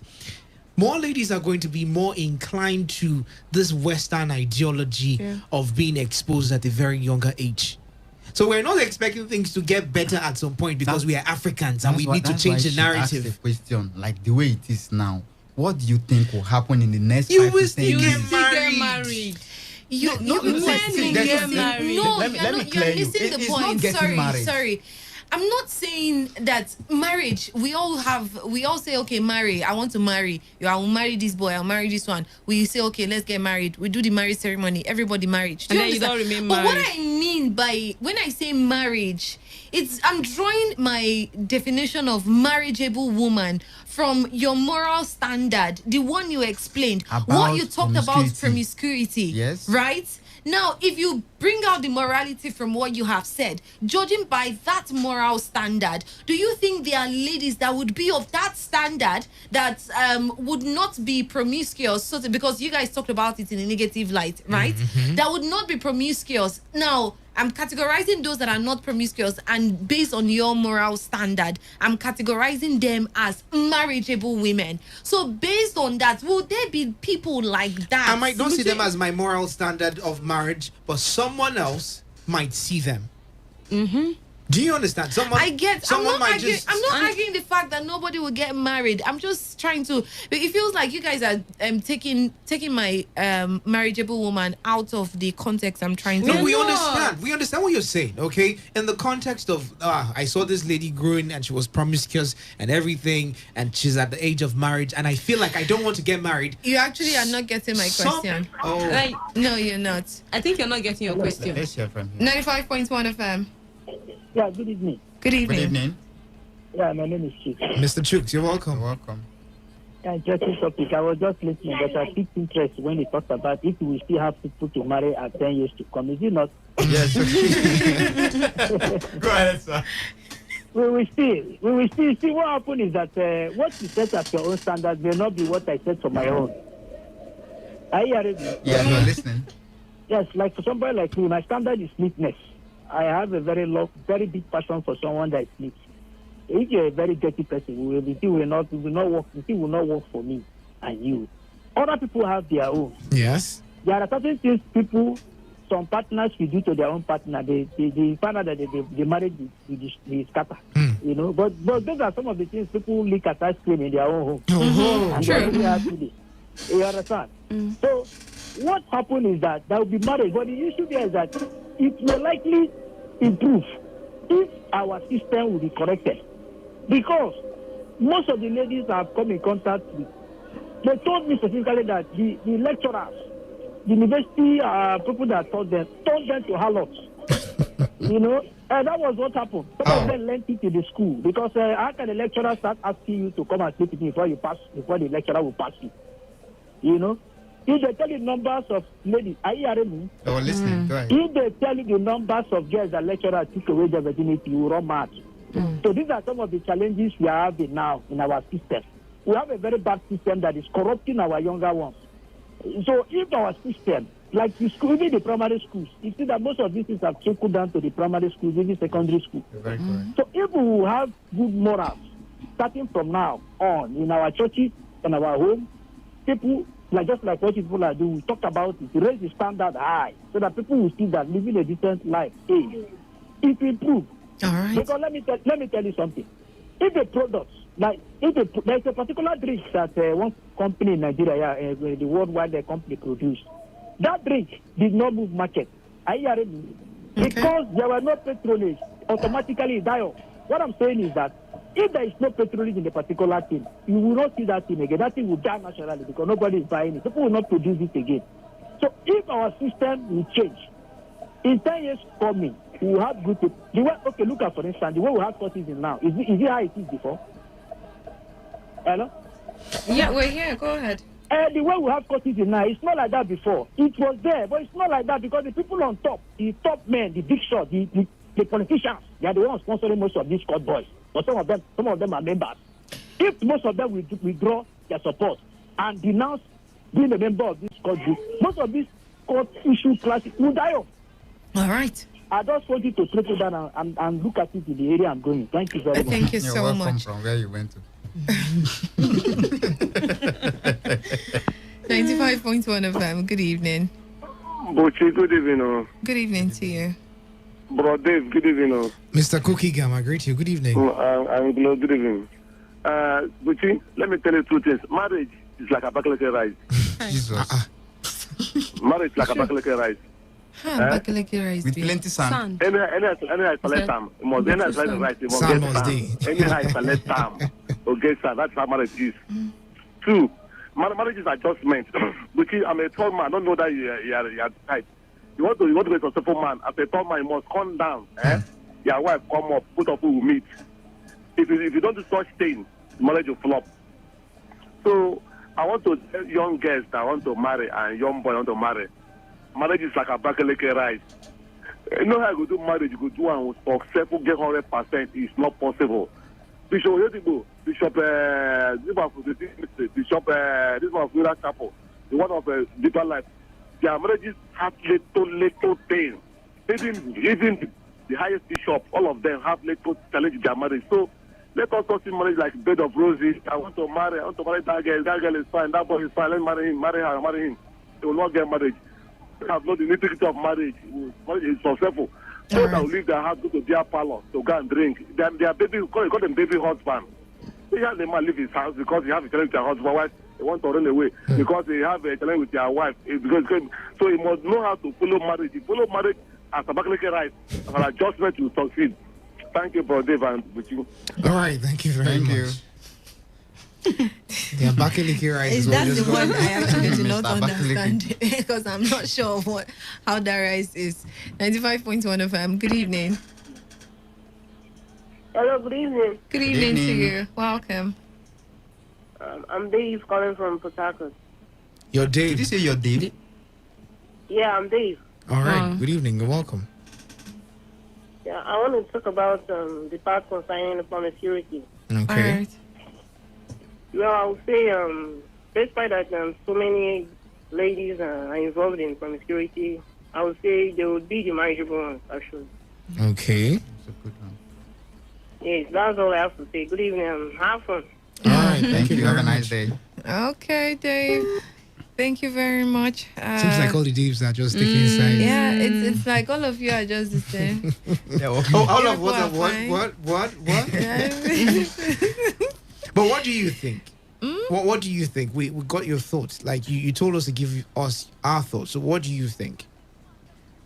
Speaker 18: More ladies are going to be more inclined to this Western ideology of being exposed at a very younger age. So we're not expecting things to get better at some point because we are Africans and we need to change the narrative.
Speaker 7: The question, like the way it is now, what do you think will happen in the next 5
Speaker 18: You will
Speaker 7: to 10
Speaker 18: still
Speaker 7: years?
Speaker 18: get married.
Speaker 3: You're missing the point. Sorry. I'm not saying that marriage, we all say, okay, marry. I want to marry. I'll marry this boy. I'll marry this one. We say, okay, let's get married. We do the marriage ceremony. Everybody married.
Speaker 8: And then you don't remain
Speaker 3: married. But what
Speaker 8: married.
Speaker 3: I mean by, when I say marriage, I'm drawing my definition of marriageable woman from your moral standard, the one you explained. What you talked about promiscuity.
Speaker 7: Yes.
Speaker 3: Right? Now, if you bring out the morality from what you have said, judging by that moral standard, do you think there are ladies that would be of that standard that would not be promiscuous? So because you guys talked about it in a negative light, right? That would not be promiscuous. Now, I'm categorizing those that are not promiscuous, and based on your moral standard, I'm categorizing them as marriageable women. So based on that, will there be people like that?
Speaker 18: I might not see them as my moral standard of marriage, but someone else might see them. Do you understand? I'm not arguing
Speaker 3: the fact that nobody will get married. I'm just trying to. It feels like you guys are taking my marriageable woman out of the context I'm trying to.
Speaker 18: No, we understand. We understand what you're saying. Okay, in the context of I saw this lady growing and she was promiscuous and everything, and she's at the age of marriage, and I feel like I don't want to get married.
Speaker 3: You actually are not getting my question. No, you're not.
Speaker 8: I think you're not getting your question.
Speaker 3: 95.1 FM.
Speaker 1: Yeah, good evening.
Speaker 3: Good evening.
Speaker 7: Good evening.
Speaker 1: Yeah, my name is Chief.
Speaker 18: Mr. Chooks, you're welcome.
Speaker 7: You're welcome.
Speaker 1: Interesting topic. I was just listening, but I picked interest when he talked about if we still have people to marry at 10 years to come. Is it not?
Speaker 7: Yes. Go ahead, sir.
Speaker 1: We will still see what happens is that what you set as your own standard may not be what I set for my own. Are you hearing me?
Speaker 7: Yeah, you're listening.
Speaker 1: Yes, like for somebody like me, my standard is neatness. I have a very big passion for someone that is neat. If you're a very dirty person, it will not work for me and you. Other people have their own.
Speaker 18: Yes.
Speaker 1: There are certain things some partners will do to their own partner. They find out that the marriage is scatter. You know, but those are some of the things people lick at ice cream in their own home. And they're really happy. You understand? So what happened is that there will be marriage, but the issue there is that it will likely improve if our system will be corrected. Because most of the ladies I've come in contact with, they told me specifically that the lecturers, the university people that taught them to harlots. You know, and that was what happened. Some of them learned it in the school because how can the lecturer start asking you to come and sleep with me before the lecturer will pass you? You know? If they tell you numbers of ladies, are you hearing me?
Speaker 7: Oh, listening. Go ahead.
Speaker 1: If they tell you the numbers of girls that lecturers took away their virginity, you run mad. So these are some of the challenges we are having now in our system. We have a very bad system that is corrupting our younger ones. So if our system, like the school, even the primary schools, you see that most of these things have trickled down to the primary schools, even secondary school.
Speaker 7: Very correct.
Speaker 1: So if we will have good morals, starting from now on, in our churches and our home, people, just like what people are doing, we talk about it, raise the standard high, so that people will see that living a decent life, it improves.
Speaker 3: All right.
Speaker 1: Because let me tell you something. If a product, there's a particular drink that one company in Nigeria, the worldwide company produced, that drink did not move market. Are you hearing me? Because there were no patronage, automatically it die off. What I'm saying is that if there is no patronage in the particular thing, you will not see that thing again. That thing will die naturally because nobody is buying it. People will not produce it again. So if our system will change, in 10 years coming, we will have good people. Look at, for instance, the way we have courtesy now. Is it how it is before? Hello?
Speaker 3: Yeah, we're here. Go ahead.
Speaker 1: The way we have courtesy now, it's not like that before. It was there, but it's not like that because the people on top, the top men, the big shots, the politicians, they are the ones sponsoring most of these court boys. But some of them are members. If most of them withdraw their support and denounce being a member of this court group, most of these court issue classes will die off.
Speaker 3: All right.
Speaker 1: I just want you to trickle down and look at it in the area I'm going. Thank you very much.
Speaker 3: Thank you so much.
Speaker 7: From where you went to.
Speaker 3: 95.1 FM. Good evening.
Speaker 6: Bochi, good evening.
Speaker 3: Good evening to you.
Speaker 6: Bro Dave, good evening.
Speaker 18: Mr. Cookie Gam, I greet you. Good evening.
Speaker 6: I'm glad. Good evening. Bochi, let me tell you two things. Marriage is like a bucket rice.
Speaker 7: Jesus.
Speaker 6: Marriage is like a bucket rice.
Speaker 3: With
Speaker 7: plenty sand.
Speaker 6: Any select time. Any select rice. Any select time. Okay, sir. That's how marriage is. Two, marriage is adjustment. Because I'm a tall man. I don't know that you are tight. You want to be a successful man. As a tall man, you must come down. Your wife come up. Both of you will meet. If you don't do such thing, marriage will flop. So I want to tell young girls that want to marry and young boys want to marry. marriage is like a bakaleke rice. You know how you go do marriage, you go do and successful, get 100%. It's not possible. Bishop Yedibo, Bishop this one of Willa Chapel, the one of Deeper Life. Their marriages have little things. Even the highest bishop, all of them have little challenge in their marriage. So let us not see marriage like bed of roses. I want to marry that girl. That girl is fine. That boy is fine. Let me marry him. Marry her. Marry him. They will not get married. They have not the nitty-gritty of marriage. Marriage is successful. So that will leave their house, go to their parlor to go and drink. Their baby, call them baby husband. They have the man leave his house because he have a challenge with their husband. Wife, they want to run away because they have a challenge with their wife. So he must know how to follow marriage. He follow marriage as a bakaleke right, as an adjustment to succeed. Thank you, Brother Dave, and with you.
Speaker 18: All right, thank you very much. Yeah, Bakaliki rice
Speaker 3: Is that the one I actually do not
Speaker 18: Mr.
Speaker 3: understand because I'm not sure of how that rice is. 95.1 FM. Good evening.
Speaker 16: Hello, good evening.
Speaker 3: Good evening to you. Welcome.
Speaker 16: I'm Dave calling from Port Harcourt.
Speaker 18: Your Dave.
Speaker 7: Did you say your Dave?
Speaker 16: Yeah, I'm Dave.
Speaker 18: All right. Good evening. You're welcome.
Speaker 16: Yeah, I want to talk about the part concerning the promiscuity.
Speaker 18: Okay.
Speaker 16: Well, I would say, despite that so many ladies are involved in promiscuity, I would say they would be the marriageable ones, actually.
Speaker 18: Okay.
Speaker 7: That's a good one.
Speaker 16: Yes, that's all I have to say. Good evening. Have fun.
Speaker 18: All right.
Speaker 7: Thank you. Have a nice day.
Speaker 3: Okay, Dave. Thank you very much.
Speaker 18: Seems like all the Daves are just taking sides.
Speaker 3: Yeah, it's like all of you are just the same.
Speaker 18: All of what? But what do you think? What do you think? We got your thoughts. Like you told us to give us our thoughts. So what do you think?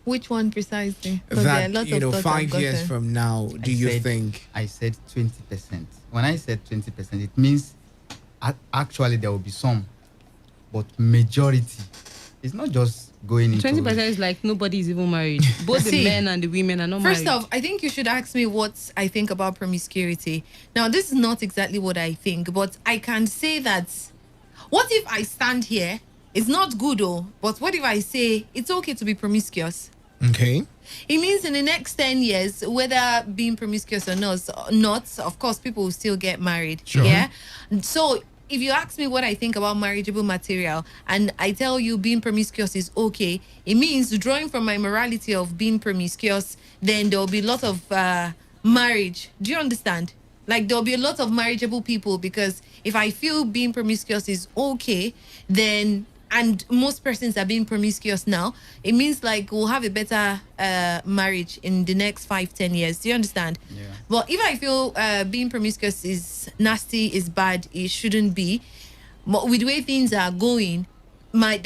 Speaker 3: Which one precisely? There are lots
Speaker 18: That,
Speaker 3: of thoughts
Speaker 18: 5 years from now, do you think?
Speaker 7: I said 20%. When I said 20%, it means actually there will be some, but majority. It's not just going into
Speaker 8: 20% is like nobody is even married. Both the men and the women are not married.
Speaker 3: First off, I think you should ask me what I think about promiscuity. Now, this is not exactly what I think, but I can say that what if I stand here? It's not good, but what if I say it's okay to be promiscuous?
Speaker 18: Okay.
Speaker 3: It means in the next 10 years, whether being promiscuous or not, of course, people will still get married.
Speaker 18: Sure.
Speaker 3: Yeah. So if you ask me what I think about marriageable material and I tell you being promiscuous is okay, it means drawing from my morality of being promiscuous, then there will be a lot of marriage. Do you understand? Like there will be a lot of marriageable people because if I feel being promiscuous is okay, then and most persons are being promiscuous now, it means like we'll have a better marriage in the next 5-10 years. Do you understand?
Speaker 7: Yeah.
Speaker 3: But if I feel being promiscuous is nasty, is bad, it shouldn't be. But with the way things are going, my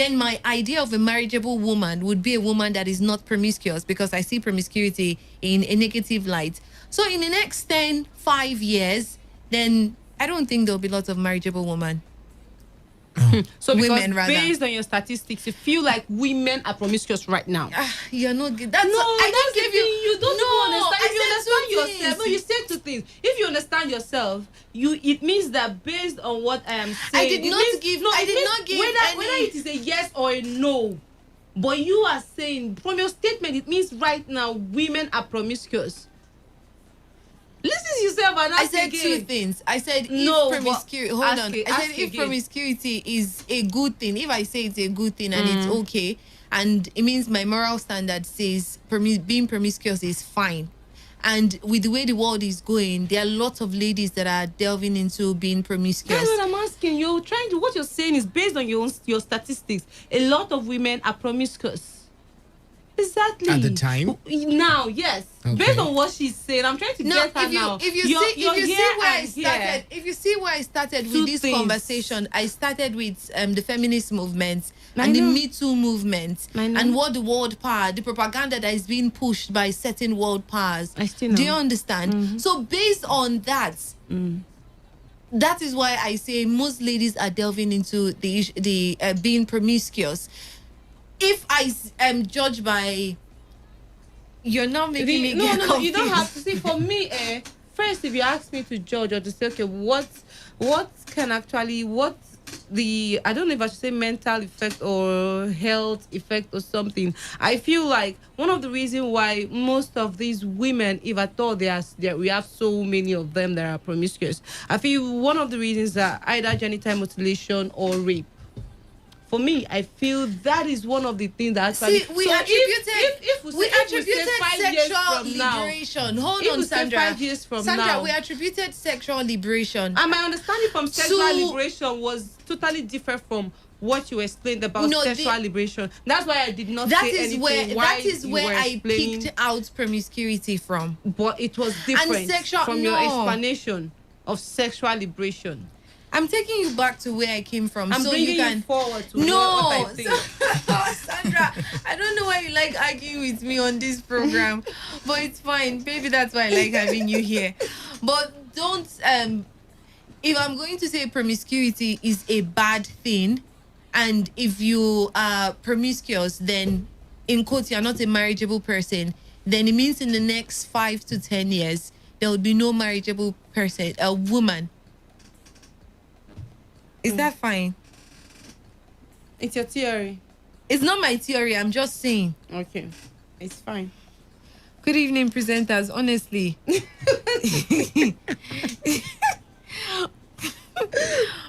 Speaker 3: idea of a marriageable woman would be a woman that is not promiscuous because I see promiscuity in a negative light. So in the next 5 years, then I don't think there'll be lots of marriageable women.
Speaker 8: So because
Speaker 3: women, rather.
Speaker 8: based on your statistics, you feel like women are promiscuous right now.
Speaker 3: You're not good.
Speaker 8: No, I don't give you don't even understand. If you understand yourself,
Speaker 3: things.
Speaker 8: no, you said 2 things. If you understand yourself, it means that based on what I am saying,
Speaker 3: I did not give
Speaker 8: whether it is a yes or a no. But you are saying from your statement, it means right now women are promiscuous. Listen to yourself and ask
Speaker 3: I said
Speaker 8: again.
Speaker 3: 2 things. I said
Speaker 8: No,
Speaker 3: if promiscuity. Hold on. I said if promiscuity is a good thing. If I say it's a good thing and it's okay, and it means my moral standard says being promiscuous is fine. And with the way the world is going, there are lots of ladies that are delving into being promiscuous.
Speaker 8: That's what I'm asking. You're trying to. What you're saying is based on your statistics. A lot of women are promiscuous. Exactly.
Speaker 18: At the time?
Speaker 8: Now, yes.
Speaker 18: Okay.
Speaker 8: Based on what she's saying, I'm trying to get her now.
Speaker 3: If you see where I started with this conversation, I started with the feminist movement and the Me Too movement and what the world power, the propaganda that is being pushed by certain world powers. Do you understand? Mm-hmm. So based on that, that is why I say most ladies are delving into the being promiscuous. If I am judged by, you're not making me get confused.
Speaker 8: No, you don't have to see. For me, first, if you ask me to judge or to say, okay, what I don't know if I should say mental effect or health effect or something. I feel like one of the reasons why most of these women, if at all we have so many of them that are promiscuous, I feel one of the reasons are either genital mutilation or rape. For me, I feel that is one of the things that actually.
Speaker 3: See, we attributed sexual liberation. Hold on, Sandra.
Speaker 8: 5 years from
Speaker 3: Sandra,
Speaker 8: now,
Speaker 3: we attributed sexual liberation.
Speaker 8: And my understanding from sexual liberation was totally different from what you explained about sexual liberation. That's why I did not say anything.
Speaker 3: That is where I picked out promiscuity from.
Speaker 8: But it was different from your explanation of sexual liberation.
Speaker 3: I'm taking you back to where I came from.
Speaker 8: I'm bringing you forward to what I think.
Speaker 3: Sandra, I don't know why you like arguing with me on this program, but it's fine. Maybe that's why I like having you here. But don't, if I'm going to say promiscuity is a bad thing, and if you are promiscuous, then in quotes, you're not a marriageable person, then it means in the next 5 to 10 years, there will be no marriageable person, a woman. Is that fine?
Speaker 8: It's your theory.
Speaker 3: It's not my theory. I'm just saying.
Speaker 8: Okay. It's fine.
Speaker 3: Good evening, presenters. Honestly.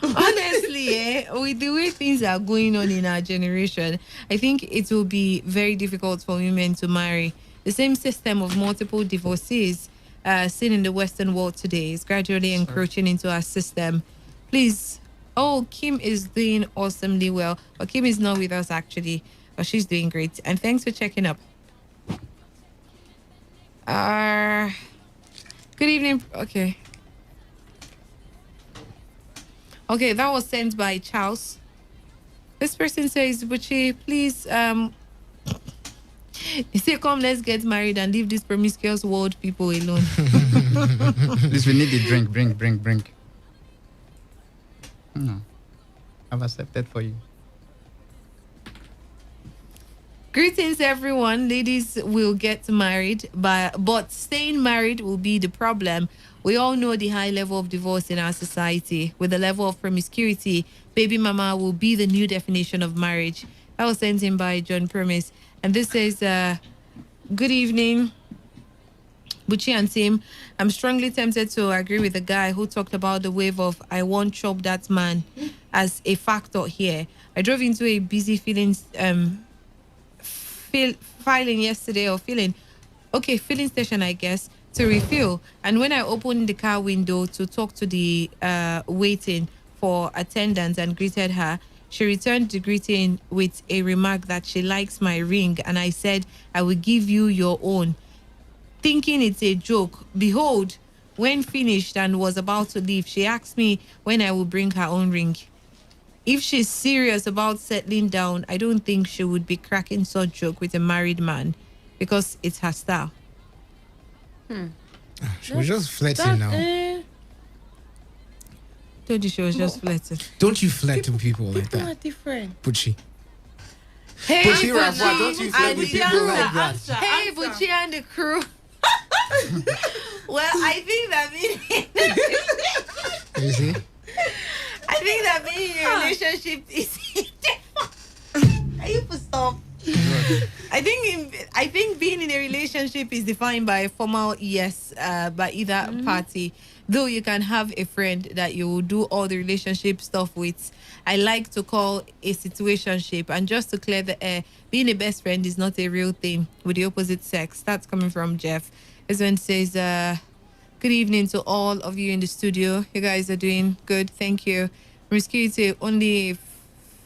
Speaker 3: Honestly, with the way things are going on in our generation, I think it will be very difficult for women to marry. The same system of multiple divorces seen in the Western world today is gradually encroaching into our system. Please. Oh, Kim is doing awesomely well. But Kim is not with us, actually. But she's doing great. And thanks for checking up. Good evening. Okay. Okay, that was sent by Charles. This person says, Buchi, please, he said, come, let's get married and leave these promiscuous world people alone.
Speaker 7: Please, we need the drink. Bring. No, I've accepted for you.
Speaker 3: Greetings, everyone. Ladies will get married, but staying married will be the problem. We all know the high level of divorce in our society. With the level of promiscuity, baby mama will be the new definition of marriage. That was sent in by John Promise. And this says, good evening, Buchi and team. I'm strongly tempted to agree with the guy who talked about the wave of I won't chop that man as a factor here. I drove into a busy filling station, I guess, to refill. And when I opened the car window to talk to the waiting for attendant and greeted her, she returned the greeting with a remark that she likes my ring. And I said, I will give you your own. Thinking it's a joke, behold, when finished and was about to leave, she asked me when I would bring her own ring. If she's serious about settling down, I don't think she would be cracking such joke with a married man because it's her style.
Speaker 18: She was just flirting now.
Speaker 3: Told you she was just flirting.
Speaker 18: Don't you flirt to people like
Speaker 8: People
Speaker 18: that?
Speaker 8: are different.
Speaker 18: Buchi.
Speaker 3: Hey,
Speaker 18: Buchi Rafa, don't you flirt with people like that?
Speaker 3: Hey, Buchi and the crew. Well, I think that
Speaker 18: You see?
Speaker 3: I think that being in a relationship is. Are you for stop? I think being in a relationship is defined by a formal yes by either party. Though you can have a friend that you will do all the relationship stuff with. I like to call a situationship. And just to clear the air, being a best friend is not a real thing with the opposite sex. That's coming from Jeff. This one says, good evening to all of you in the studio. You guys are doing good. Thank you. Promiscuity, only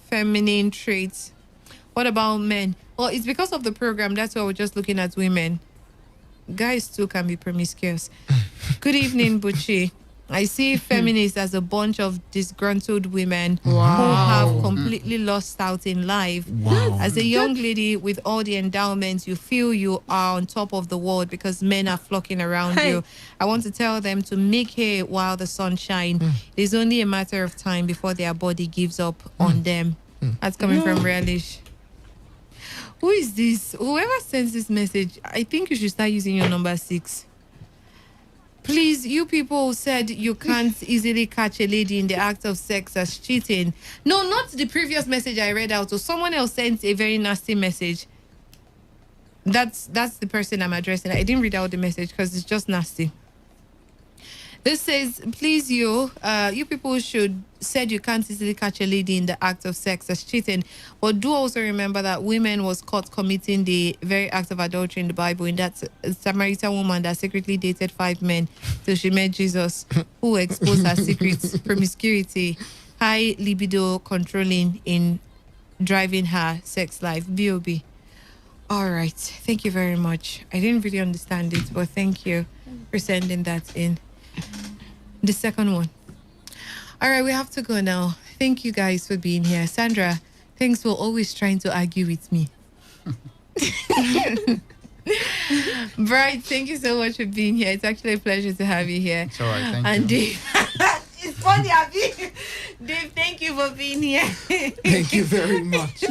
Speaker 3: feminine traits. What about men? Well, it's because of the program. That's why we're just looking at women. Guys too can be promiscuous. Good evening, Buchi. I see feminists as a bunch of disgruntled women who have completely lost out in life.
Speaker 18: Wow.
Speaker 3: As a young lady with all the endowments, you feel you are on top of the world because men are flocking around you. I want to tell them to make hay while the sun shines. It's only a matter of time before their body gives up on them. That's coming from Relish. Who is this? Whoever sends this message, I think you should start using your number 6. Please, you people said you can't easily catch a lady in the act of sex as cheating. No, not the previous message I read out. So someone else sent a very nasty message. That's the person I'm addressing. I didn't read out the message because it's just nasty. This says, please, you people said you can't easily catch a lady in the act of sex as cheating, but do also remember that women was caught committing the very act of adultery in the Bible, in that Samaritan woman that secretly dated 5 men till she met Jesus, who exposed her secrets, promiscuity, high libido controlling in driving her sex life. B.O.B. All right. Thank you very much. I didn't really understand it, but thank you for sending that in. The second one. All right, we have to go now. Thank you guys for being here. Sandra, thanks for always trying to argue with me. Bright, thank you so much for being here. It's actually a pleasure to have you here.
Speaker 7: It's all right, thank
Speaker 3: and
Speaker 7: you.
Speaker 3: Dave, it's funny, Dave, thank you for being here.
Speaker 18: Thank you very much.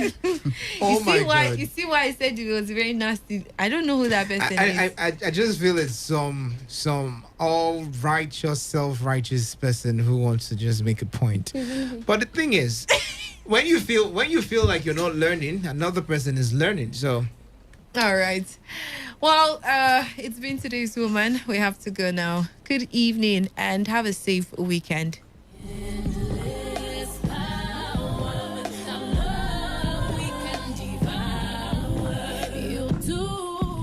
Speaker 18: Oh my God.
Speaker 3: You see why I said it was very nasty? I don't know who that person is.
Speaker 18: I just feel it's some all righteous, self-righteous person who wants to just make a point. But the thing is, when you feel like you're not learning, another person is learning. So
Speaker 3: all right. Well, it's been today's woman. We have to go now. Good evening and have a safe weekend.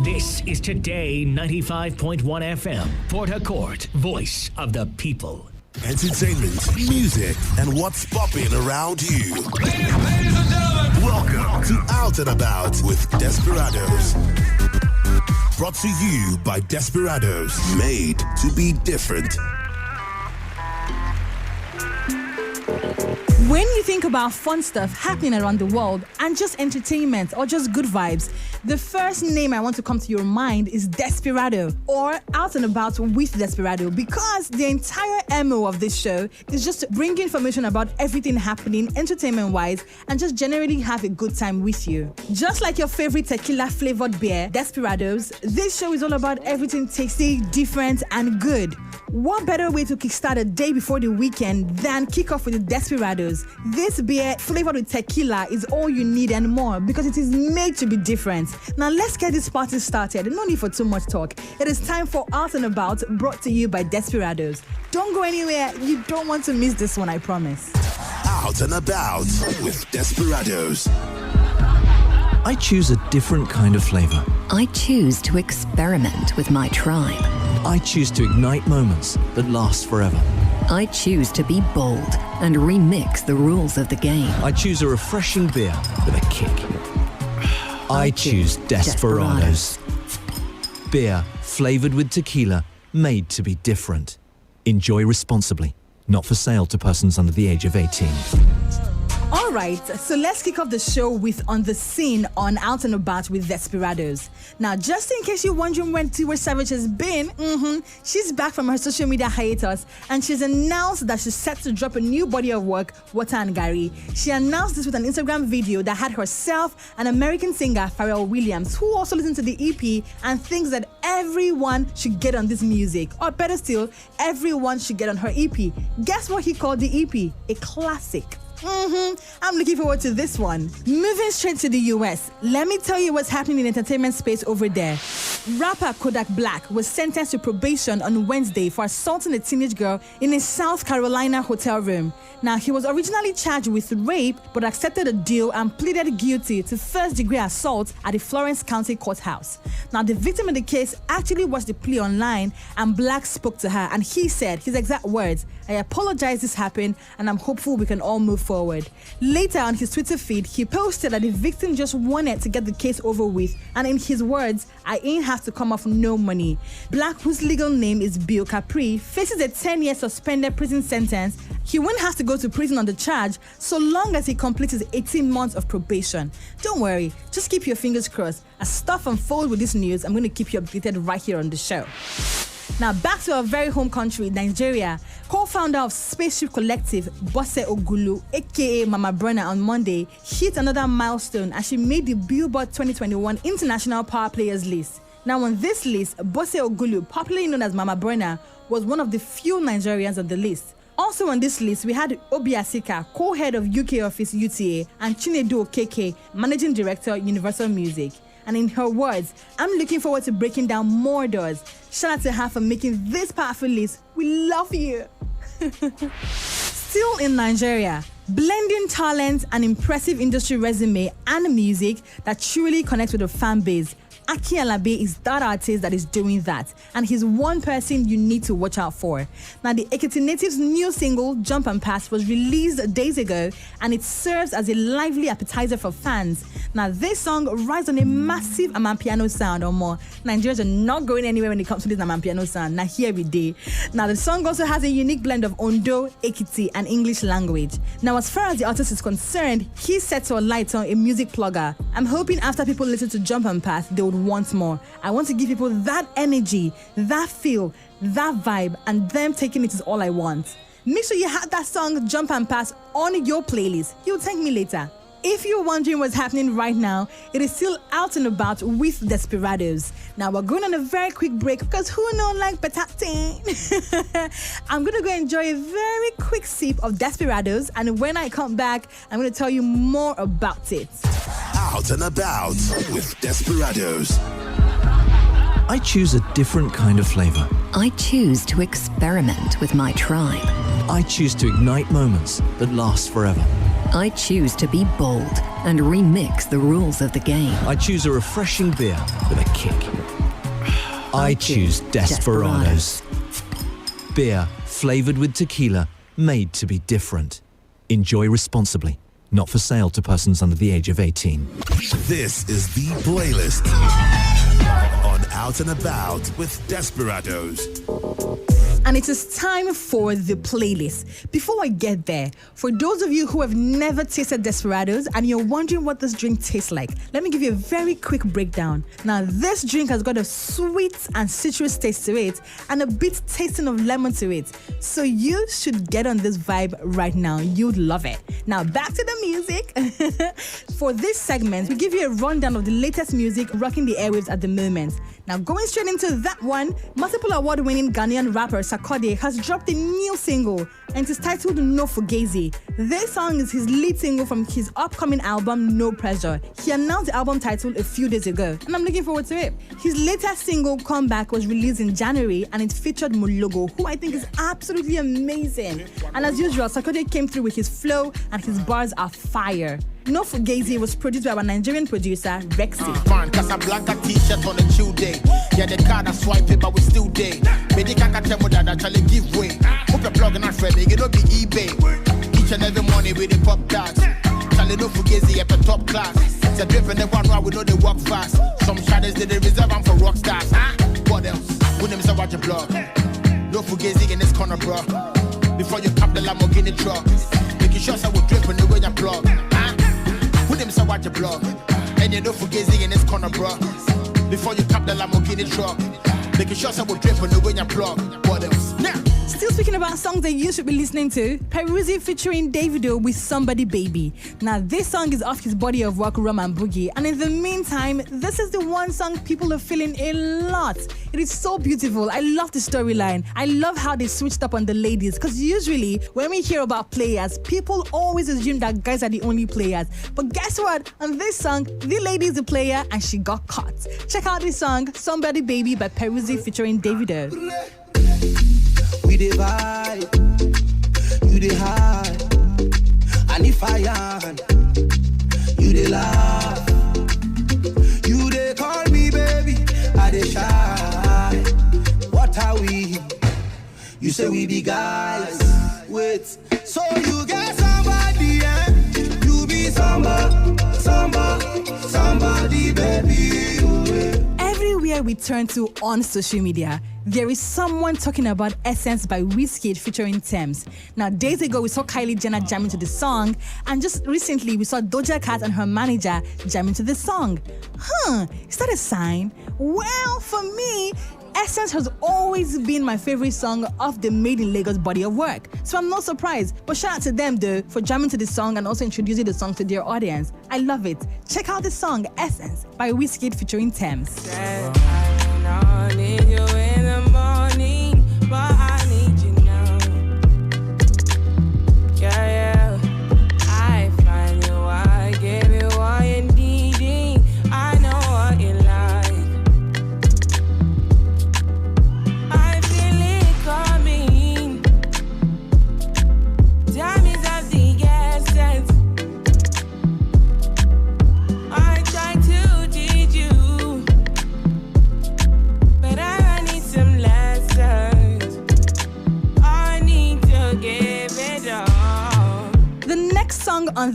Speaker 4: This is Today 95.1 FM, Port Harcourt, voice of the people.
Speaker 2: Entertainment, music, and what's popping around you. Ladies and gentlemen, welcome to Out and About with Desperados. Brought to you by Desperados, made to be different.
Speaker 17: When you think about fun stuff happening around the world and just entertainment or just good vibes, the first name I want to come to your mind is Desperado or Out and About with Desperado, because the entire MO of this show is just to bring information about everything happening entertainment-wise and just generally have a good time with you. Just like your favorite tequila-flavored beer, Desperados, this show is all about everything tasty, different, and good. What better way to kickstart a day before the weekend than kick off with the Desperados? This beer flavored with tequila is all you need and more because it is made to be different. Now let's get this party started. No need for too much talk. It is time for Out and About, brought to you by Desperados. Don't go anywhere. You don't want to miss this one, I promise.
Speaker 2: Out and About with Desperados.
Speaker 14: I choose a different kind of flavor.
Speaker 21: I choose to experiment with my tribe.
Speaker 14: I choose to ignite moments that last forever.
Speaker 21: I choose to be bold and remix the rules of the game.
Speaker 14: I choose a refreshing beer with a kick. I choose Desperados. Beer flavored with tequila, made to be different. Enjoy responsibly. Not for sale to persons under the age of 18.
Speaker 17: All right, so let's kick off the show with On the Scene on Out and About with Desperados. Now, just in case you're wondering where Tiwa Savage has been, she's back from her social media hiatus and she's announced that she's set to drop a new body of work, Water and Gary. She announced this with an Instagram video that had herself and American singer Pharrell Williams, who also listened to the EP and thinks that everyone should get on this music. Or better still, everyone should get on her EP. Guess what he called the EP? A classic. I'm looking forward to this one. Moving straight to the US, let me tell you what's happening in entertainment space over there. Rapper Kodak Black was sentenced to probation on Wednesday for assaulting a teenage girl in a South Carolina hotel room. Now, he was originally charged with rape but accepted a deal and pleaded guilty to first-degree assault at the Florence County Courthouse. Now, the victim in the case actually watched the plea online and Black spoke to her and he said his exact words, "I apologize this happened and I'm hopeful we can all move forward." Later on his Twitter feed, he posted that the victim just wanted to get the case over with, and in his words, "I ain't have to come off no money." Black, whose legal name is Bill Capri, faces a 10-year suspended prison sentence. He won't have to go to prison on the charge so long as he completes his 18 months of probation. Don't worry, just keep your fingers crossed. As stuff unfolds with this news, I'm going to keep you updated right here on the show. Now back to our very home country, Nigeria. Co-founder of Spaceship Collective, Bose Ogulu, aka Mama Burna, on Monday hit another milestone as she made the Billboard 2021 International Power Players list. Now on this list, Bose Ogulu, popularly known as Mama Burna, was one of the few Nigerians on the list. Also on this list, we had Obi Asika, co-head of UK office UTA, and Chinedu Okeke, managing director, Universal Music. And in her words, I'm looking forward to breaking down more doors. Shout out to her for making this powerful list. We love you. Still in Nigeria, blending talent, an impressive industry resume, and music that truly connects with the fan base. Aki Alabi is that artist that is doing that, and he's one person you need to watch out for. Now, the Ekiti native's new single, Jump and Pass, was released days ago, and it serves as a lively appetizer for fans. Now, this song rides on a massive Amapiano sound or more. Nigerians are not going anywhere when it comes to this Amapiano sound. Now, here we do. Now, the song also has a unique blend of Ondo, Ekiti, and English language. Now, as far as the artist is concerned, he's set to alight on a music plugger. I'm hoping after people listen to Jump and Pass, they would want more. I want to give people that energy, that feel, that vibe, and them taking it is all I want. Make sure you have that song Jump and Pass on your playlist. You'll thank me later. If you're wondering what's happening right now, it is still out and about with Desperados. Now we're going on a very quick break because who don't like patate? I'm going to go enjoy a very quick sip of Desperados, and when I come back, I'm going to tell you more about it.
Speaker 2: Out and about with Desperados.
Speaker 14: I choose a different kind of flavor.
Speaker 21: I choose to experiment with my tribe.
Speaker 14: I choose to ignite moments that last forever.
Speaker 21: I choose to be bold and remix the rules of the game.
Speaker 14: I choose a refreshing beer with a kick. I choose Desperados. Beer flavored with tequila, made to be different. Enjoy responsibly. Not for sale to persons under the age of 18.
Speaker 2: This is the playlist on Out and About with Desperados.
Speaker 17: And it is time for the playlist. Before I get there, for those of you who have never tasted Desperados and you're wondering what this drink tastes like, let me give you a very quick breakdown. Now, this drink has got a sweet and citrus taste to it and a bit tasting of lemon to it. So you should get on this vibe right now. You'd love it. Now, back to the music. For this segment, we give you a rundown of the latest music rocking the airwaves at the moment. Now, going straight into that one, multiple award-winning Ghanaian rapper Sarkodie has dropped a new single, and it is titled No Fugazi. This song is his lead single from his upcoming album, No Pressure. He announced the album title a few days ago, and I'm looking forward to it. His latest single, Comeback, was released in January, and it featured Mologo, who I think is absolutely amazing. And as usual, Sarkodie came through with his flow, and his bars are fire. No Fugazi was produced by our Nigerian producer, Rexy.
Speaker 5: Fine, Casablanca t-shirt on a chill day. Yeah, the card I swipe it, but we still day. Maybe can't tell me that actually give way. Hope you're plugging and Freddy, it don't be eBay. Each and every morning with the pop tags. Charlie no Fugazi at the top class. It's a drip and the one round, we know they walk fast. Some shadows they reserve them for rock stars. What else? When them say watch your blog. No Fugazi in this corner, bro. Before you cap the Lamborghini truck. Making sure I will drip when you go your plug. With them say watch your blog. And you know Fugazi in this corner, bro. Before you tap the Lamborghini truck. Making sure I will drip when you go your plug. What else? Now.
Speaker 17: Still speaking about songs that you should be listening to, Peruzzi featuring Davido with Somebody Baby. Now, this song is off his body of work, Rum and Boogie. And in the meantime, this is the one song people are feeling a lot. It is so beautiful. I love the storyline. I love how they switched up on the ladies. Because usually, when we hear about players, people always assume that guys are the only players. But guess what? On this song, the lady is the player and she got caught. Check out this song, Somebody Baby by Peruzzi featuring Davido.
Speaker 20: We dey vibe, you dey high, and if I am, you dey laugh, you dey call me baby, I dey shy. What are we? You say we be guys. Wait, so you get somebody, eh? You be somebody, baby.
Speaker 17: Everywhere we turn to on social media, there is someone talking about Essence by Wizkid featuring Thames. Now, days ago, we saw Kylie Jenner jamming to the song, and just recently, we saw Doja Cat and her manager jamming to the song. Is that a sign? Well, for me, Essence has always been my favorite song of the Made in Lagos body of work. So I'm not surprised. But shout out to them though for jamming to the song and also introducing the song to their audience. I love it. Check out the song Essence by Wizkid featuring Thames.
Speaker 9: I need you in the morning, but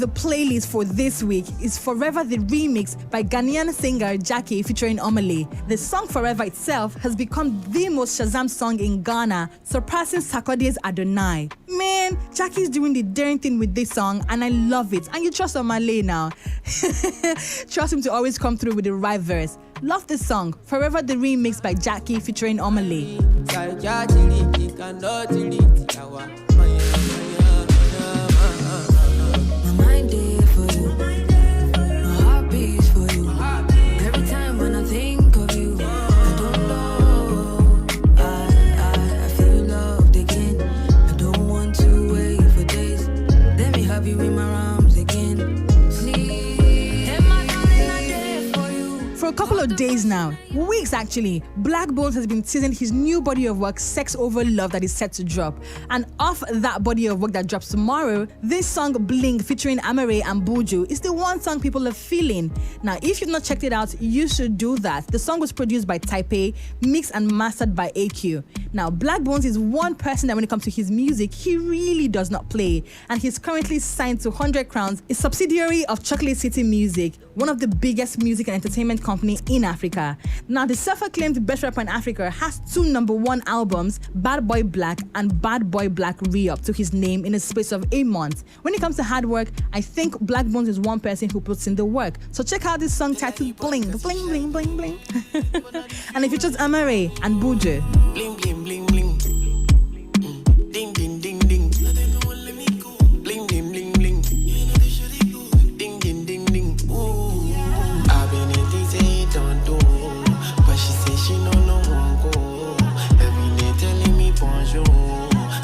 Speaker 17: the playlist for this week is Forever the Remix by Ghanaian singer Jackie featuring Omale. The song Forever itself has become the most Shazam song in Ghana, surpassing Sarkodie's Adonai. Man, Jackie's doing the darn thing with this song and I love it. And you trust Omale now. Trust him to always come through with the right verse. Love this song, Forever the Remix by Jackie featuring Omale. For a couple of days now, weeks actually, Black Bones has been teasing his new body of work, Sex Over Love, that is set to drop. And off that body of work that drops tomorrow, this song Bling featuring Amare and Buju is the one song people are feeling. Now, if you've not checked it out, you should do that. The song was produced by Taipei, mixed and mastered by AQ. Now, Black Bones is one person that when it comes to his music, he really does not play. And he's currently signed to 100 Crowns, a subsidiary of Chocolate City Music, one of the biggest music and entertainment company in Africa. Now, the self-acclaimed best rapper in Africa has 2 #1 albums, Bad Boy Black and Bad Boy Black Re-Up, to his name in a space of 8 months. When it comes to hard work, I think Black Bones is one person who puts in the work. So check out this song titled Bling, Bling, Bling, Bling, Bling. And it features Amare and Buju.
Speaker 20: Bling, bling, bling, bling. Ding, ding, ding, ding. Bling, bling, bling, bling. Ding, ding, ding, ding. Ooh. I've been in things they don't do, but she say she no won't go. Every day telling me bonjour,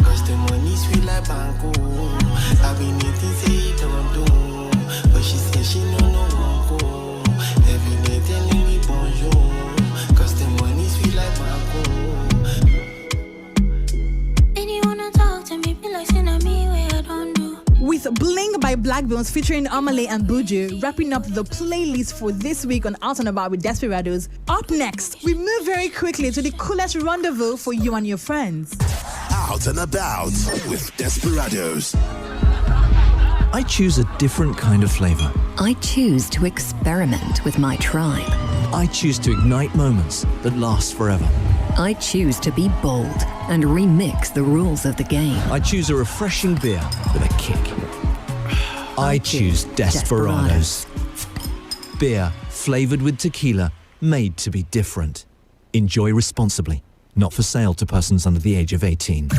Speaker 20: cause the money sweet like banco. I've been in things they don't do, but she say she no won't go. Every day telling me bonjour, cause the money sweet like banco.
Speaker 17: With Bling by Black Bones featuring Omale and Buju, wrapping up the playlist for this week on Out and About with Desperados. Up next, we move very quickly to the coolest rendezvous for you and your friends.
Speaker 2: Out and About with Desperados.
Speaker 14: I choose a different kind of flavor.
Speaker 21: I choose to experiment with my tribe.
Speaker 14: I choose to ignite moments that last forever.
Speaker 21: I choose to be bold and remix the rules of the game.
Speaker 14: I choose a refreshing beer with a kick. I choose Desperados. Beer flavored with tequila, made to be different. Enjoy responsibly. Not for sale to persons under the age of 18.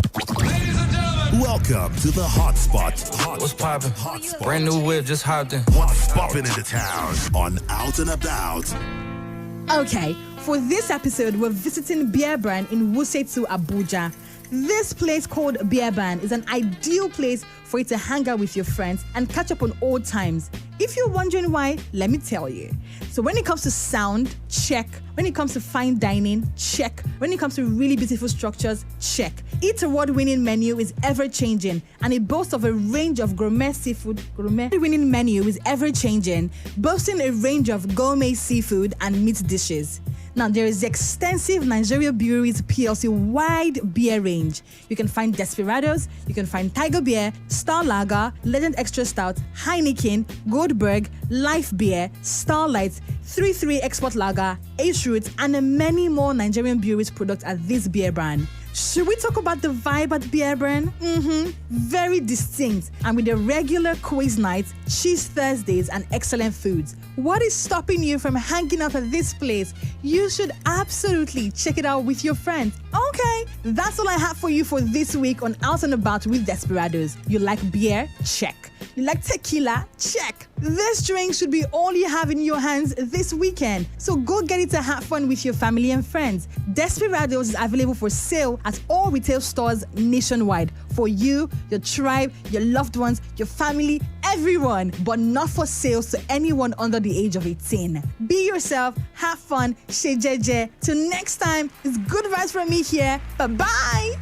Speaker 2: Welcome to the hotspot.
Speaker 11: What's poppin'? Brand new whip, just hopped in.
Speaker 2: What's poppin' in the town on Out and About.
Speaker 17: Okay, for this episode, we're visiting Beer Brand in Wusetu, Abuja. This place called Beer Brand is an ideal place for you to hang out with your friends and catch up on old times. If you're wondering why, let me tell you. So when it comes to sound, check. When it comes to fine dining, check. When it comes to really beautiful structures, check. Its award-winning menu is ever-changing and it boasts of a range of gourmet seafood. Award-winning menu is ever-changing, boasting a range of gourmet seafood and meat dishes. Now, there is the extensive Nigeria Breweries PLC wide beer range. You can find Desperados, you can find Tiger Beer, Star Lager, Legend Extra Stout, Heineken, Goldberg, Life Beer, Starlight, 3-3 Export Lager, Ace Root, and many more Nigerian breweries products at this beer brand. Should we talk about the vibe at Beer Brand? Very distinct, and with the regular quiz nights, cheese Thursdays, and excellent foods. What is stopping you from hanging out at this place? You should absolutely check it out with your friends. Okay, that's all I have for you for this week on Out and About with Desperados. You like beer? Check. You like tequila? Check. This drink should be all you have in your hands this weekend. So go get it to have fun with your family and friends. Desperados is available for sale at all retail stores nationwide for you, your tribe, your loved ones, your family, everyone, but not for sale to anyone under the age of 18. Be yourself, have fun, shejeje. Till next time, it's good vibes from me here. Bye-bye.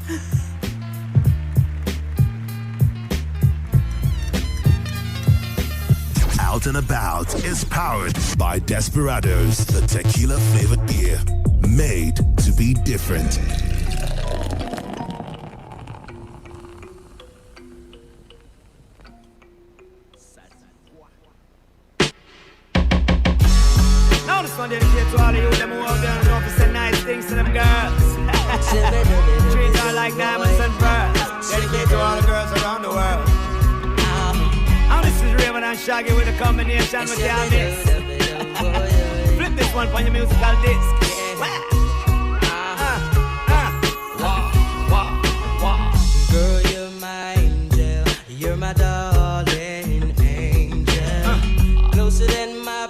Speaker 2: Out and About is powered by Desperados, the tequila-flavored beer, made to be different.
Speaker 12: one dedicated to all of you, them who out there and know to say nice things to them girls. Treat her like diamonds and pearls. Dedicated to all the girls around the world. And this is Raymond and Shaggy with a combination with your mix. Flip this one for your musical disc.
Speaker 20: Girl, you're my angel, you're my darling angel, closer than my